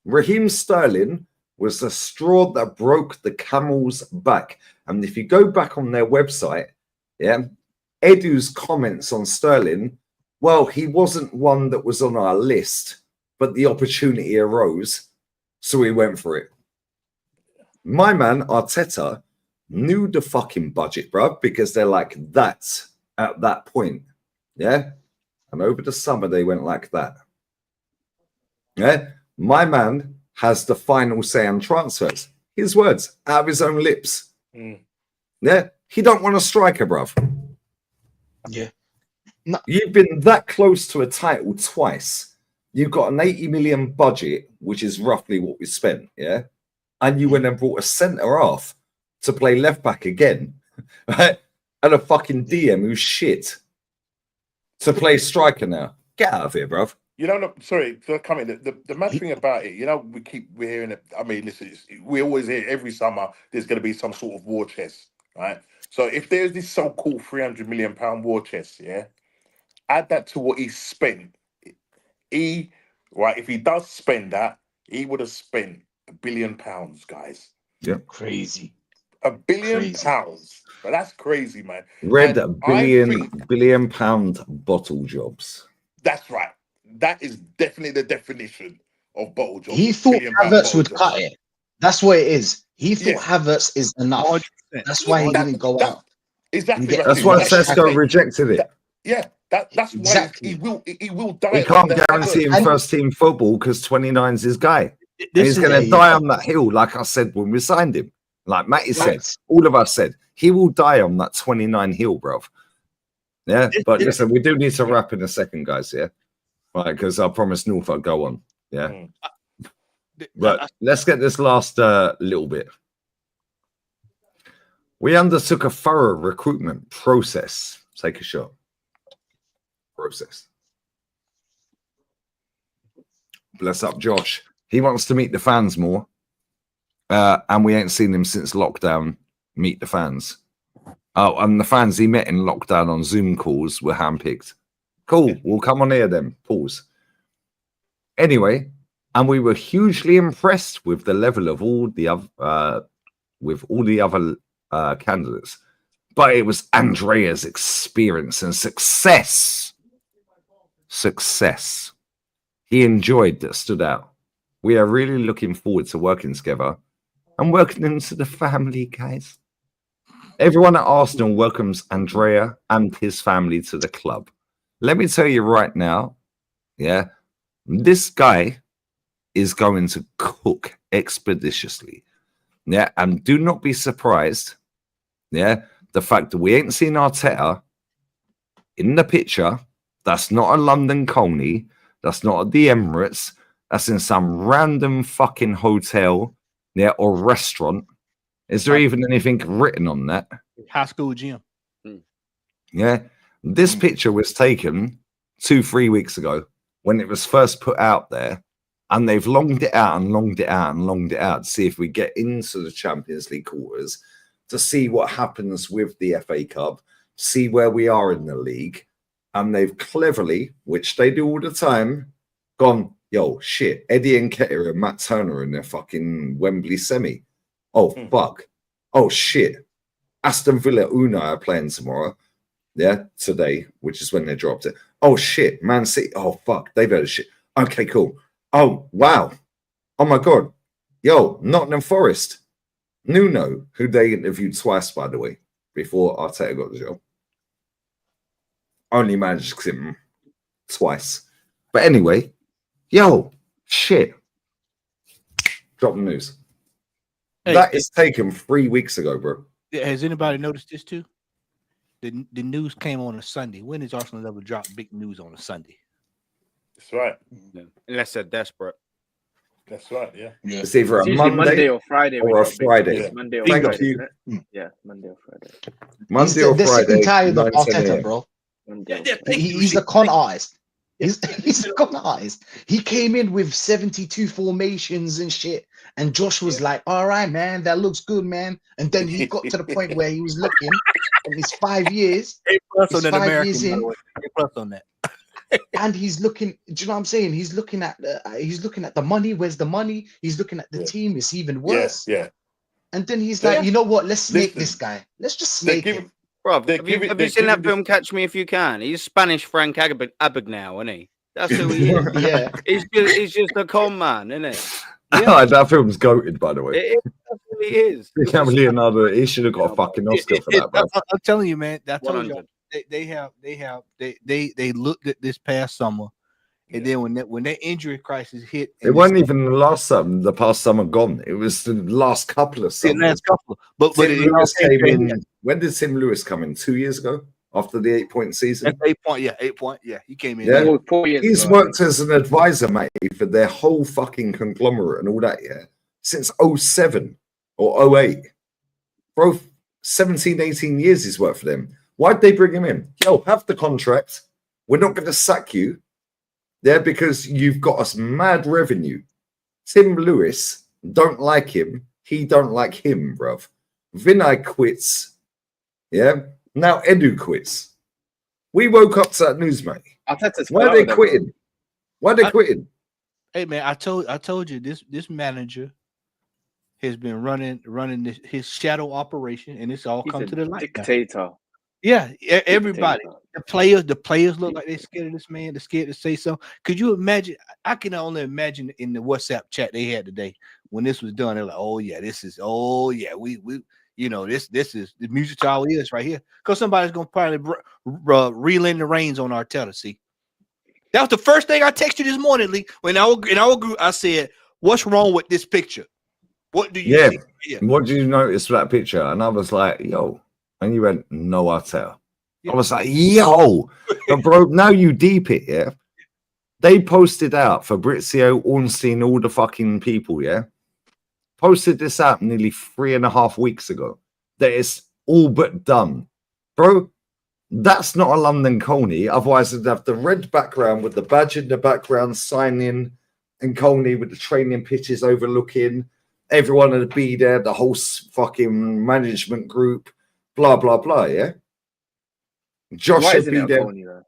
Raheem Sterling was the straw that broke the camel's back. And if you go back on their website, yeah, Edu's comments on Sterling, well, he wasn't one that was on our list, but the opportunity arose, so we went for it. My man, Arteta, knew the fucking budget, bruv, because they're like that at that point. Yeah? And over the summer, they went like that. Yeah? My man has the final say on transfers. His words, out of his own lips. Yeah? He don't want a striker, bruv. Yeah. No. You've been that close to a title twice. You've got an 80 million budget, which is roughly what we spent, yeah? And you went and brought a centre half to play left back again, right? And a fucking DM who's shit to play striker now. Get out of here, bruv. You know, sorry for coming. The mad thing about it, you know, we're hearing it. I mean, listen, we always hear every summer there's going to be some sort of war chest, right? So if there's this so-called £300 million war chest, yeah, add that to what he spent. If he does spend that, he would have spent £1 billion, guys. Yeah, crazy. £1 billion, but that's crazy, man. Read And £1 billion bottle jobs. That's right. That is definitely the definition of bottle jobs. He thought Havertz would cut it. That's what it is. He thought Havertz is enough. 100%. That's why he didn't go out. Exactly. That's why Sesko rejected it. That's exactly. why he will die. He can't guarantee him first team football because 29's his guy. And he's going to die on that hill, like I said when we signed him. Like Matty said, all of us said, he will die on that 29 hill, bruv. Yeah, but listen, we do need to wrap in a second, guys, yeah? Right, because I promised North I'd go on, yeah? But let's get this last little bit. We undertook a thorough recruitment process. Take a shot. Process. Bless up Josh. He wants to meet the fans more. And we ain't seen him since lockdown. Meet the fans. Oh, and the fans he met in lockdown on Zoom calls were handpicked. Cool. We'll come on here then. Pause. Anyway, and we were hugely impressed with the level of all the other candidates. But it was Andrea's experience and success. He enjoyed that stood out. We are really looking forward to working together and working into the family, guys. Everyone at Arsenal welcomes Andrea and his family to the club. Let me tell you right now, yeah, this guy is going to cook expeditiously. Yeah, and do not be surprised, yeah, the fact that we ain't seen Arteta in the picture. That's not a London Colney. That's not at the Emirates. That's in some random fucking hotel, yeah, or restaurant. Is there even anything written on that? High school gym. Yeah. This picture was taken 2-3 weeks ago when it was first put out there, and they've longed it out to see if we get into the Champions League quarters, to see what happens with the FA Cup, see where we are in the league. And they've cleverly, which they do all the time, gone, yo, shit, Eddie Nketiah and Matt Turner in their fucking Wembley semi. Oh, fuck. Oh, shit. Aston Villa Unai are playing tomorrow. Yeah, today, which is when they dropped it. Oh, shit. Man City. Oh, fuck. They've had a shit. Okay, cool. Oh, wow. Oh, my God. Yo, Nottingham Forest. Nuno, who they interviewed twice, by the way, before Arteta got the job. Only managed him twice. But anyway, yo, shit. Drop the news. Hey, that is taken 3 weeks ago, bro. Has anybody noticed this too? The news came on a Sunday. When does Arsenal ever drop big news on a Sunday? That's right. Yeah. Unless they're desperate. That's right, yeah. It's either It's a usually Monday or Friday. or a Friday. Yeah. Monday or Thank Friday. you. Yeah, Monday or Friday. Monday or They're Friday. sick and tired of 9, 10 Arteta, a.m. bro. He's a con artist. He's a con artist. He came in with 72 formations and shit. And Josh was like, all right, man, that looks good, man. And then he got to the point where he was looking, and it's 5 years. A plus It's on that 5 American, years by the in. way. A plus on that. And he's looking, do you know what I'm saying? He's looking at the money. Where's the money? He's looking at the team. It's even worse. Yeah. And then he's like, you know what? Let's snake this guy. Let's just snake him. Bro, have you seen that film Catch Me If You Can? He's Spanish Frank Abagnale, isn't he? That's who he is. Yeah. He's just a con man, isn't it? Yeah. That film's goated, by the way. That's who he is. Leonardo, he should have got a fucking Oscar for that, bro. I'm telling you, man. I told you, they looked at this past summer, and then when that injury crisis hit, It wasn't even the past summer gone. It was the last couple of summers. But Tim Lewis came in. When did Tim Lewis come in? 2 years ago after the 8-point season? That's 8 point. Yeah, 8 point. Yeah, he came in. Yeah, 4 years he's ago, worked as an advisor, mate, for their whole fucking conglomerate and all that, yeah, since 07 or 08. Bro, 17, 18 years he's worked for them. Why'd they bring him in? Yo, have the contract. We're not going to sack you. Yeah, because you've got us mad revenue. Tim Lewis don't like him. He don't like him, bruv. Vinay quits. Yeah. Now Edu quits. We woke up to that news, mate. Why are they quitting? Why are they quitting? Hey man, I told you this manager has been running his shadow operation, and it's all come to the light. Dictator. Yeah, everybody. The players look like they're scared of this man. They're scared to say so. Could you imagine? I can only imagine in the WhatsApp chat they had today when this was done. They're like, "Oh yeah, we this is the music to our ears right here." Because somebody's gonna probably reel in the reins on Arteta. See, that was the first thing I texted you this morning, Lee. When in our group, I said, "What's wrong with this picture? What do you see here?" What did you notice with that picture? And I was like, yo. And you went, no, I tell. Yeah. I was like, yo. But bro, now you deep it, yeah? They posted out Fabrizio, Ornstein, all the fucking people, yeah? Posted this out nearly 3.5 weeks ago. That it's all but done. Bro, that's not a London Colney. Otherwise, it'd have the red background with the badge in the background, signing, and Colney with the training pitches overlooking. Everyone would be there, the whole fucking management group. Blah, blah, blah, yeah? Josh should be there.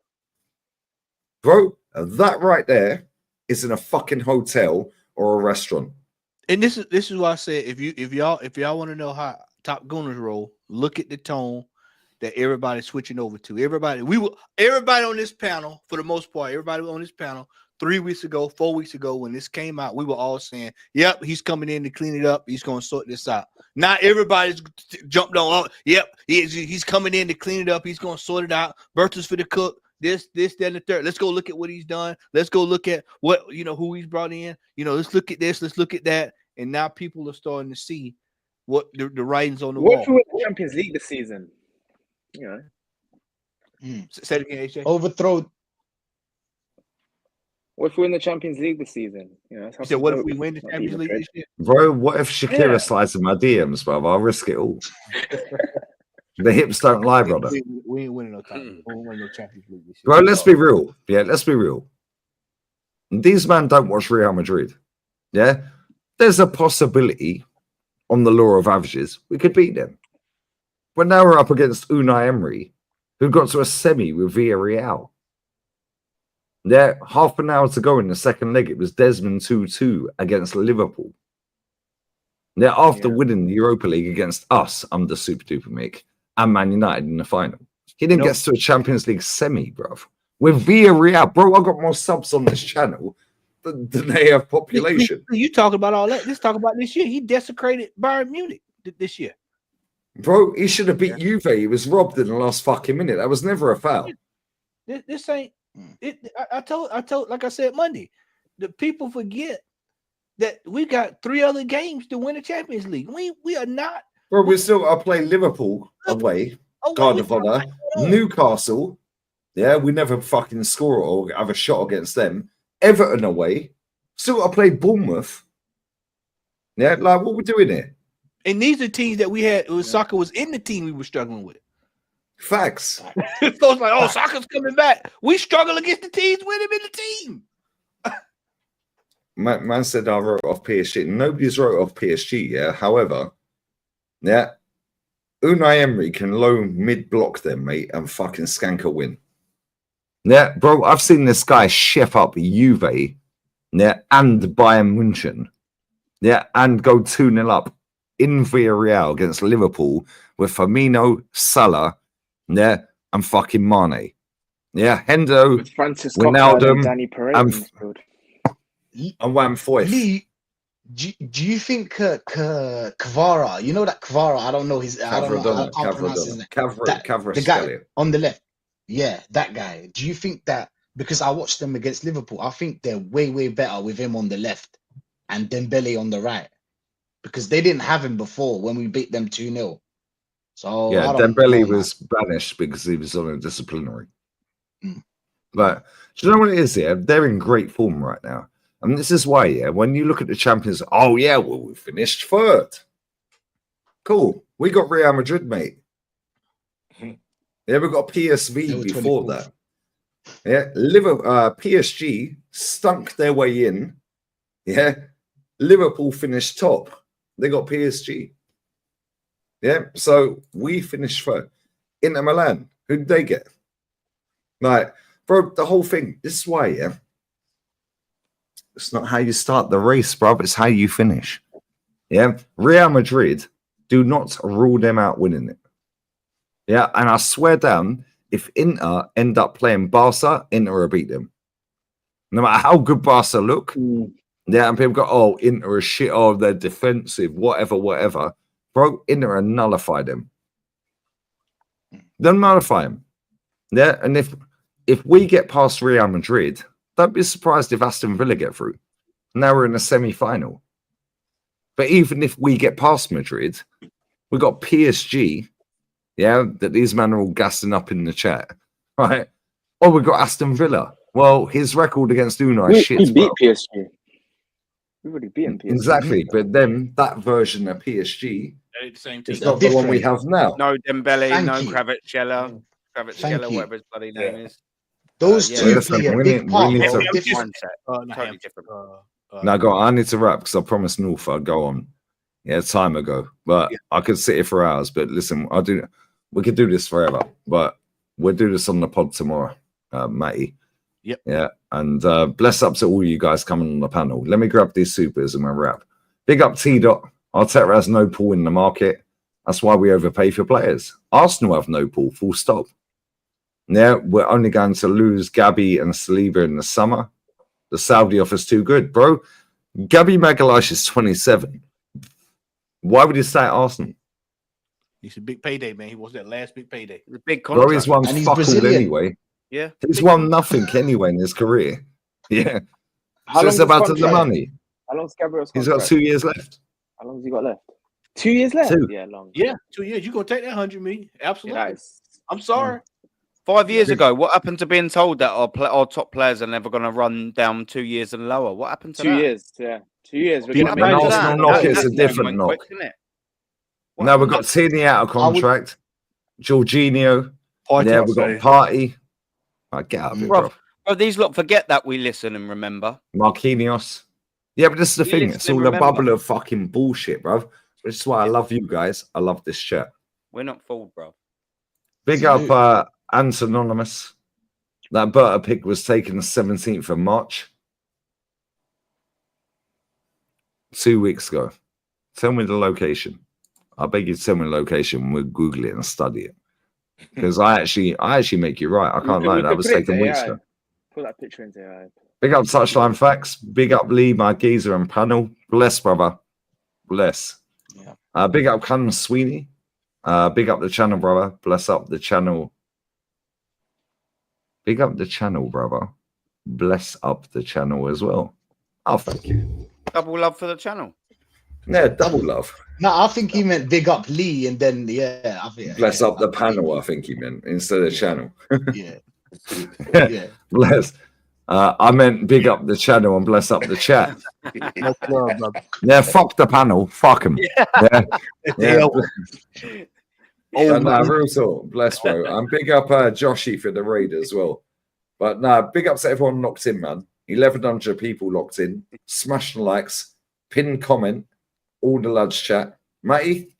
Bro, that right there is in a fucking hotel or a restaurant. And this is why I said if y'all want to know how Top Gunners roll, look at the tone that everybody's switching over to. Everybody on this panel, for the most part, everybody on this panel 3 weeks ago, 4 weeks ago, when this came out, we were all saying, yep, he's coming in to clean it up. He's going to sort this out. Not everybody's jumped on, oh, yep, he's coming in to clean it up. He's going to sort it out. Berta's for the cook. This, that, and the third. Let's go look at what he's done. Let's go look at what, who he's brought in. Let's look at this. Let's look at that. And now people are starting to see what the writings on the wall. What if we win the Champions League this season? Say it again, HJ. Overthrow. What if we win the Champions League this season? So what if we win the Champions League this year? Bro, what if Shakira slides in my DMs, bro? I'll risk it all. The hips don't lie, brother. We ain't winning no time. We ain't winning no Champions League this year. Bro, let's be real. Yeah, let's be real. These men don't watch Real Madrid. Yeah? There's a possibility on the law of averages we could beat them. But now we're up against Unai Emery, who got to a semi with Villarreal. Yeah, half an hour to go in the second leg. It was Desmond 2-2 against Liverpool. Yeah, after winning the Europa League against us under Super Duper Mick and Man United in the final. He didn't get to a Champions League semi, bruv. With Villarreal, bro, I got more subs on this channel than they have population. You talk about all that. Let's talk about this year. He desecrated Bayern Munich this year. Bro, he should have beat Juve. He was robbed in the last fucking minute. That was never a foul. This ain't it. I told, like I said Monday, the people forget that we got 3 other games to win the Champions League. We are not. Bro, we still got to play Liverpool away, Guard of Honor, Newcastle. Yeah, we never fucking score or have a shot against them. Everton away. Still got to play Bournemouth. Yeah, like what we doing here? And these are teams that we had. Soccer was in the team we were struggling with. Facts. So it's like, oh, Soccer's coming back. We struggle against the teams with him in the team. Man said I wrote off PSG. Nobody's wrote off PSG, yeah. However, yeah, Unai Emery can low mid-block them, mate, and fucking skank a win. Yeah, bro, I've seen this guy chef up Juve, yeah, and Bayern München, yeah, and go 2-0 up in Villarreal against Liverpool with Firmino, Salah, yeah, and fucking Mane. Yeah, Hendo, Wijnaldum, Danny Perez, and Wham Foyth. Lee, do you think Kvara, you know that Kvara, I don't know his, I can't pronounce his name. The guy on the left. Yeah, that guy. Do you think that, because I watched them against Liverpool, I think they're way, way better with him on the left and Dembele on the right. Because they didn't have him before when we beat them 2-0. So Yeah, I don't Dembele know, man. was banished because he was on a disciplinary. But do you know what it is here? They're in great form right now. And this is why, yeah, when you look at the champions, oh, yeah, well, we finished third. Cool. We got Real Madrid, mate. Yeah, we got PSV before 24th. that. Yeah, PSG stunk their way in. Yeah, Liverpool finished top. They got PSG. Yeah, so we finished third. Inter Milan, who did they get? Like, bro, the whole thing. This is why, yeah. It's not how you start the race, bro. It's how you finish. Yeah, Real Madrid, do not rule them out winning it. Yeah, and I swear down, if Inter end up playing Barca, Inter will beat them. No matter how good Barca look. Yeah, and people go, oh, Inter is shit. Oh, they're defensive, whatever. Bro, Inter will nullify them. They'll nullify them. Yeah, and if we get past Real Madrid, don't be surprised if Aston Villa get through. Now we're in a semi-final. But even if we get past Madrid, we got PSG. Yeah, that these men are all gassing up in the chat, right? Oh, we got Aston Villa. Well, his record against Unai is shit. We beat PSG. We've already beaten PSG. Exactly, but then that version of PSG is not the one we have now. No Dembele, Thank no you. Kvaratskhelia, Thank you. whatever his bloody name is. Those two listen, play a we big need part. to- bro. Different Different. mindset. Totally different. Now, go on. I need to wrap because I promised North I'd go on. Yeah, time ago. But I could sit here for hours. But listen, we could do this forever. But we'll do this on the pod tomorrow, Matty. Yep. Yeah. And bless up to all you guys coming on the panel. Let me grab these supers and we'll wrap. Big up T. Arteta has no pull in the market. That's why we overpay for players. Arsenal have no pull, full stop. Yeah, we're only going to lose Gabby and Saliba in the summer. The Saudi offer's too good, bro. Gabby Magalhaes is 27. Why would he stay at Arsenal? He's a big payday, man. He wants that last big payday. The big Bro, contract. he's won fuck all anyway. Yeah. He's won nothing anyway in his career. Yeah. How So it's long's his about the contract? money. How long's Gabriel's He's got contract? 2 years left. How long's he got left? 2 years left? 2. Yeah, long. Yeah, 2 years. You gonna take that 100 million? Absolutely. Nice. I'm sorry. 5 years ago, what happened to being told that our top players are never going to run down 2 years and lower? What happened to 2 that? years, yeah. 2 years. We're When gonna make it. Arsenal knock, it's a different knock. Now we've got Tierney out of contract. Jorginho. Yeah, we've got Party. Get out of here, bro. Bro, these lot forget that we listen and remember. Marquinhos. Yeah, but this is the We thing. listen It's and all a remember. bubble of fucking bullshit, bro. Which is why I love you guys. I love this chat. We're not fooled, bro. Big up Anonymous. That Berta pick was taken the 17th of March. 2 weeks ago. Tell me the location. I beg you to tell me the location. We'll Google it and study it. Because I actually make you right. I can't lie. That was taken weeks ago. Put that picture into AI. Big up Touchline Facts. Big up Lee, my geezer and panel. Bless, brother. Bless. Big up Callum Sweeney. Big up the channel, brother. Bless up the channel. Big up the channel, brother. Bless up the channel as well. Oh, thank you. Double love for the channel. Yeah, double love. No, I think he meant big up Lee, and then I think Bless up the panel, I think he meant, instead of channel. Yeah. Yeah. Bless. I meant big up the channel and bless up the chat. Yeah, fuck the panel. Fuck them. Yeah. Oh, real talk. Bless, bro. And big up Joshy for the raid as well. But big up to everyone locked in, man. 1,100 people locked in. Smash the likes, pin comment, all the lads chat. Matty?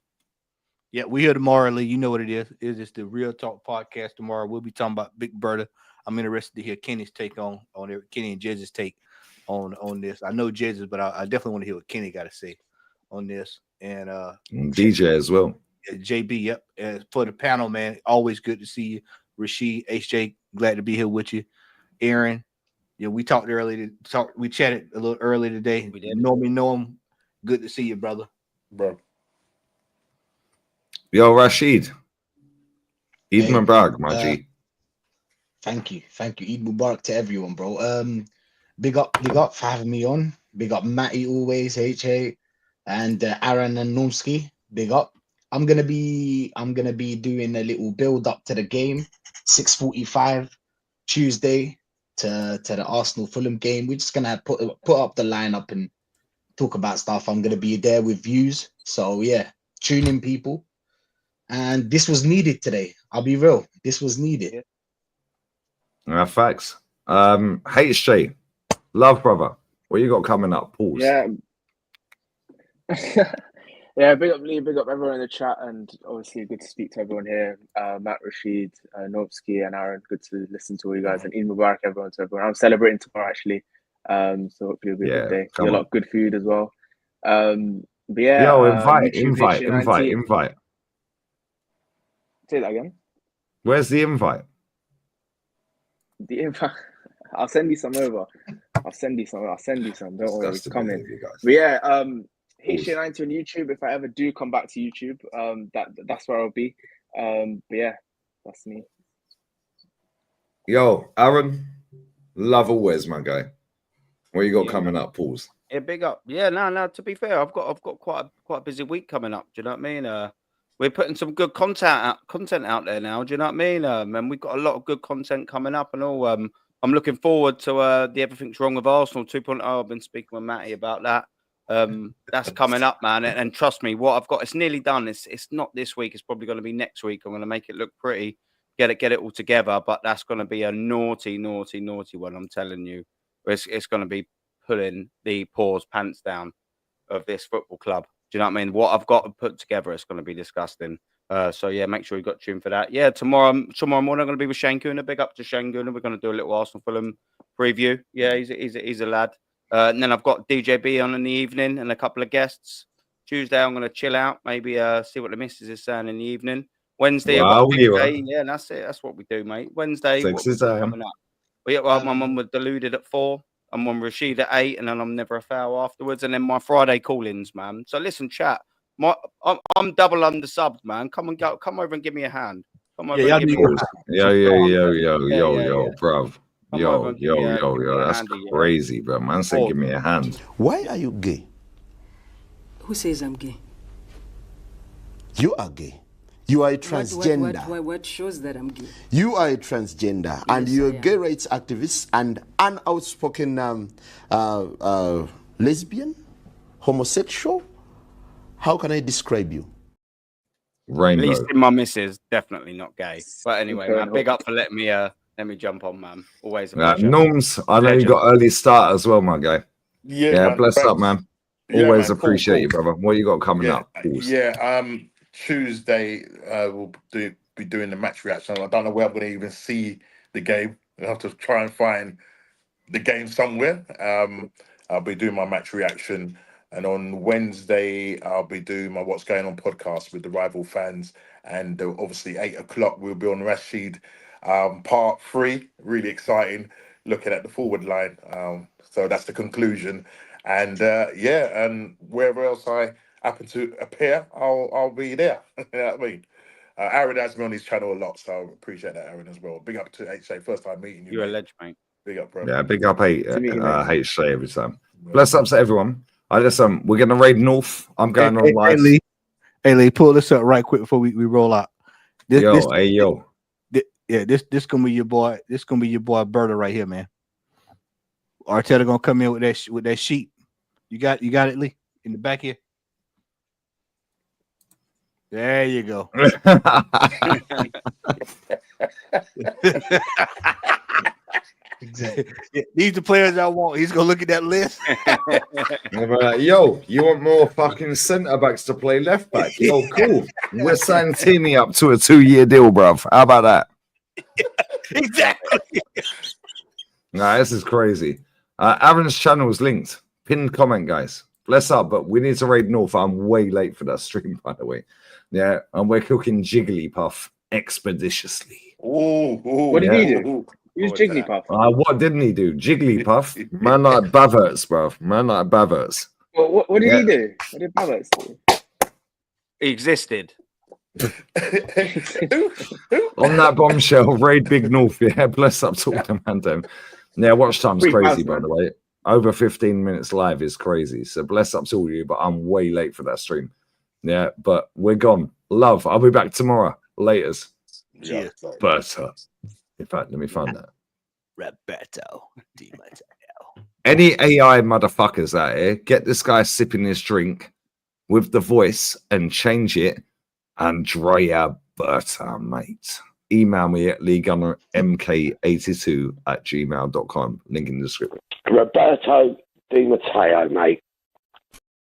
Yeah, we here tomorrow, Lee. You know what it is. It's just the Real Talk podcast tomorrow. We'll be talking about Big Berta. I'm interested to hear Kenny's take on it. Kenny and Jez's take on this. I know Jez's, but I definitely want to hear what Kenny got to say on this. And DJ as well. JB, yep. And for the panel, man, always good to see you. Rashid, HJ, glad to be here with you. Aaron, yeah, we talked earlier. We chatted a little earlier today. We did. Know him. Good to see you, brother. Bro. Yo, Rashid. Eid Mubarak, my G. Thank you. Eid Mubarak to everyone, bro. Big up for having me on. Big up Matty always, HA, and Aaron and Nomsky. Big up. I'm gonna be doing a little build up to the game, 6:45 Tuesday to the Arsenal Fulham game. We're just gonna put up the lineup and talk about stuff. I'm gonna be there with views. So yeah, tune in, people. And this was needed today. I'll be real. This was needed. Facts. HJ, love brother. What you got coming up? Pause. Yeah. Yeah, big up Lee, big up everyone in the chat, and obviously good to speak to everyone here. Matt, Rashid, Novsky, and Aaron. Good to listen to all you guys, and Eid Mubarak, everyone. To everyone, I'm celebrating tomorrow actually, so hopefully it'll be a good day. A lot of good food as well. But yeah, Yo, invite. Say that again. Where's the invite? The invite. I'll send you some over. I'll send you some. Don't worry, it's coming. But yeah, HJ90 on YouTube. If I ever do come back to YouTube, that's where I'll be. But yeah, that's me. Yo, Aaron, love always, my guy. What you got coming up? Pause. Yeah, big up. Yeah, no. To be fair, I've got quite a busy week coming up. Do you know what I mean? We're putting some good content out there now. Do you know what I mean? And we've got a lot of good content coming up and all. I'm looking forward to the Everything's Wrong with Arsenal 2.0. I've been speaking with Matty about that. That's coming up, man. And trust me, what I've got, it's nearly done. It's not this week. It's probably going to be next week. I'm going to make it look pretty, get it all together. But that's going to be a naughty one. I'm telling you, it's going to be pulling the pants down of this football club. Do you know what I mean? What I've got to put together is going to be disgusting. So yeah, make sure you got tuned for that. Yeah, tomorrow morning I'm going to be with Shankuna. Big up to Shankuna. We're going to do a little Arsenal Fulham preview. Yeah, he's a lad. And then I've got DJB on in the evening and a couple of guests. Tuesday I'm going to chill out, maybe see what the missus is saying in the evening. Wednesday I've got a big day. Yeah, that's it. That's what we do, mate. Wednesday coming up. But yeah, well, my mum was deluded at 4. I'm on Rashid at 8, and then I'm never a foul afterwards. And then my Friday call-ins, man. So listen, chat. I'm double undersubbed, man. Come over and give me a hand. Come over and give me a hand. Yo, bruv. Yo, that's crazy, bro. Man said, give me a hand. Why are you gay? Who says I'm gay? You are gay. You are a transgender. What shows that I'm gay? You are a transgender, and you're a gay rights activist and an outspoken lesbian, homosexual. How can I describe you? Rainbow. At least in my missus, definitely not gay. But anyway, man, big up for letting me jump on, man. Always a pleasure. Norms, I know you got early start as well, my guy. Yeah, man, bless thanks. up, man. Yeah, Always man, appreciate you, brother. What you got coming up? Yeah, Tuesday we'll be doing the match reaction. I don't know where I'm going to even see the game. I'll have to try and find the game somewhere. I'll be doing my match reaction, and on Wednesday I'll be doing my What's Going On podcast with the rival fans, and obviously 8 o'clock we'll be on Rashid part 3. Really exciting, looking at the forward line. So that's the conclusion, and and wherever else I happen to appear, I'll be there. You know what I mean? Aaron has me on his channel a lot, so I appreciate that, Aaron, as well. Big up to HJ, first time meeting you. You're a legend, mate. Big up, bro. Yeah, big up HJ every time. Bless up to everyone. Listen, we're gonna raid North. I'm going on live. Hey Lee, pull this up right quick before we roll out. This gonna be your boy. This gonna be your boy Berta right here, man. Arteta gonna come in with that sheet. You got it, Lee, in the back here. There you go. Exactly. Yeah, these the players I want. He's gonna look at that list. Yo, you want more fucking centre backs to play left back? Yo, cool. We're signing Tini up to a 2-year deal, bruv. How about that? Exactly. Nah, this is crazy. Aaron's channel is linked. Pinned comment, guys. Bless up, but we need to raid North. I'm way late for that stream, by the way. Yeah, and we're cooking Jigglypuff expeditiously. What did he do? Who's Jigglypuff? What didn't he do? Jigglypuff? Man like Baverts, bruv. Man like Baverts. What did he do? What did Baverts do? He existed. On that bombshell, raid Big North. Yeah, bless up to all the man them. Yeah, watch time's crazy, by the way. Over 15 minutes live is crazy. So bless up to all you, but I'm way late for that stream. Yeah, but we're gone. Love. I'll be back tomorrow. Laters. Yeah. Berta. In fact, let me find that. Roberto. Any AI motherfuckers out here, get this guy sipping his drink with the voice and change it. Andrea Berta, mate. Email me at leegunnermk82@gmail.com. Link in the description. Roberto Di Matteo, mate.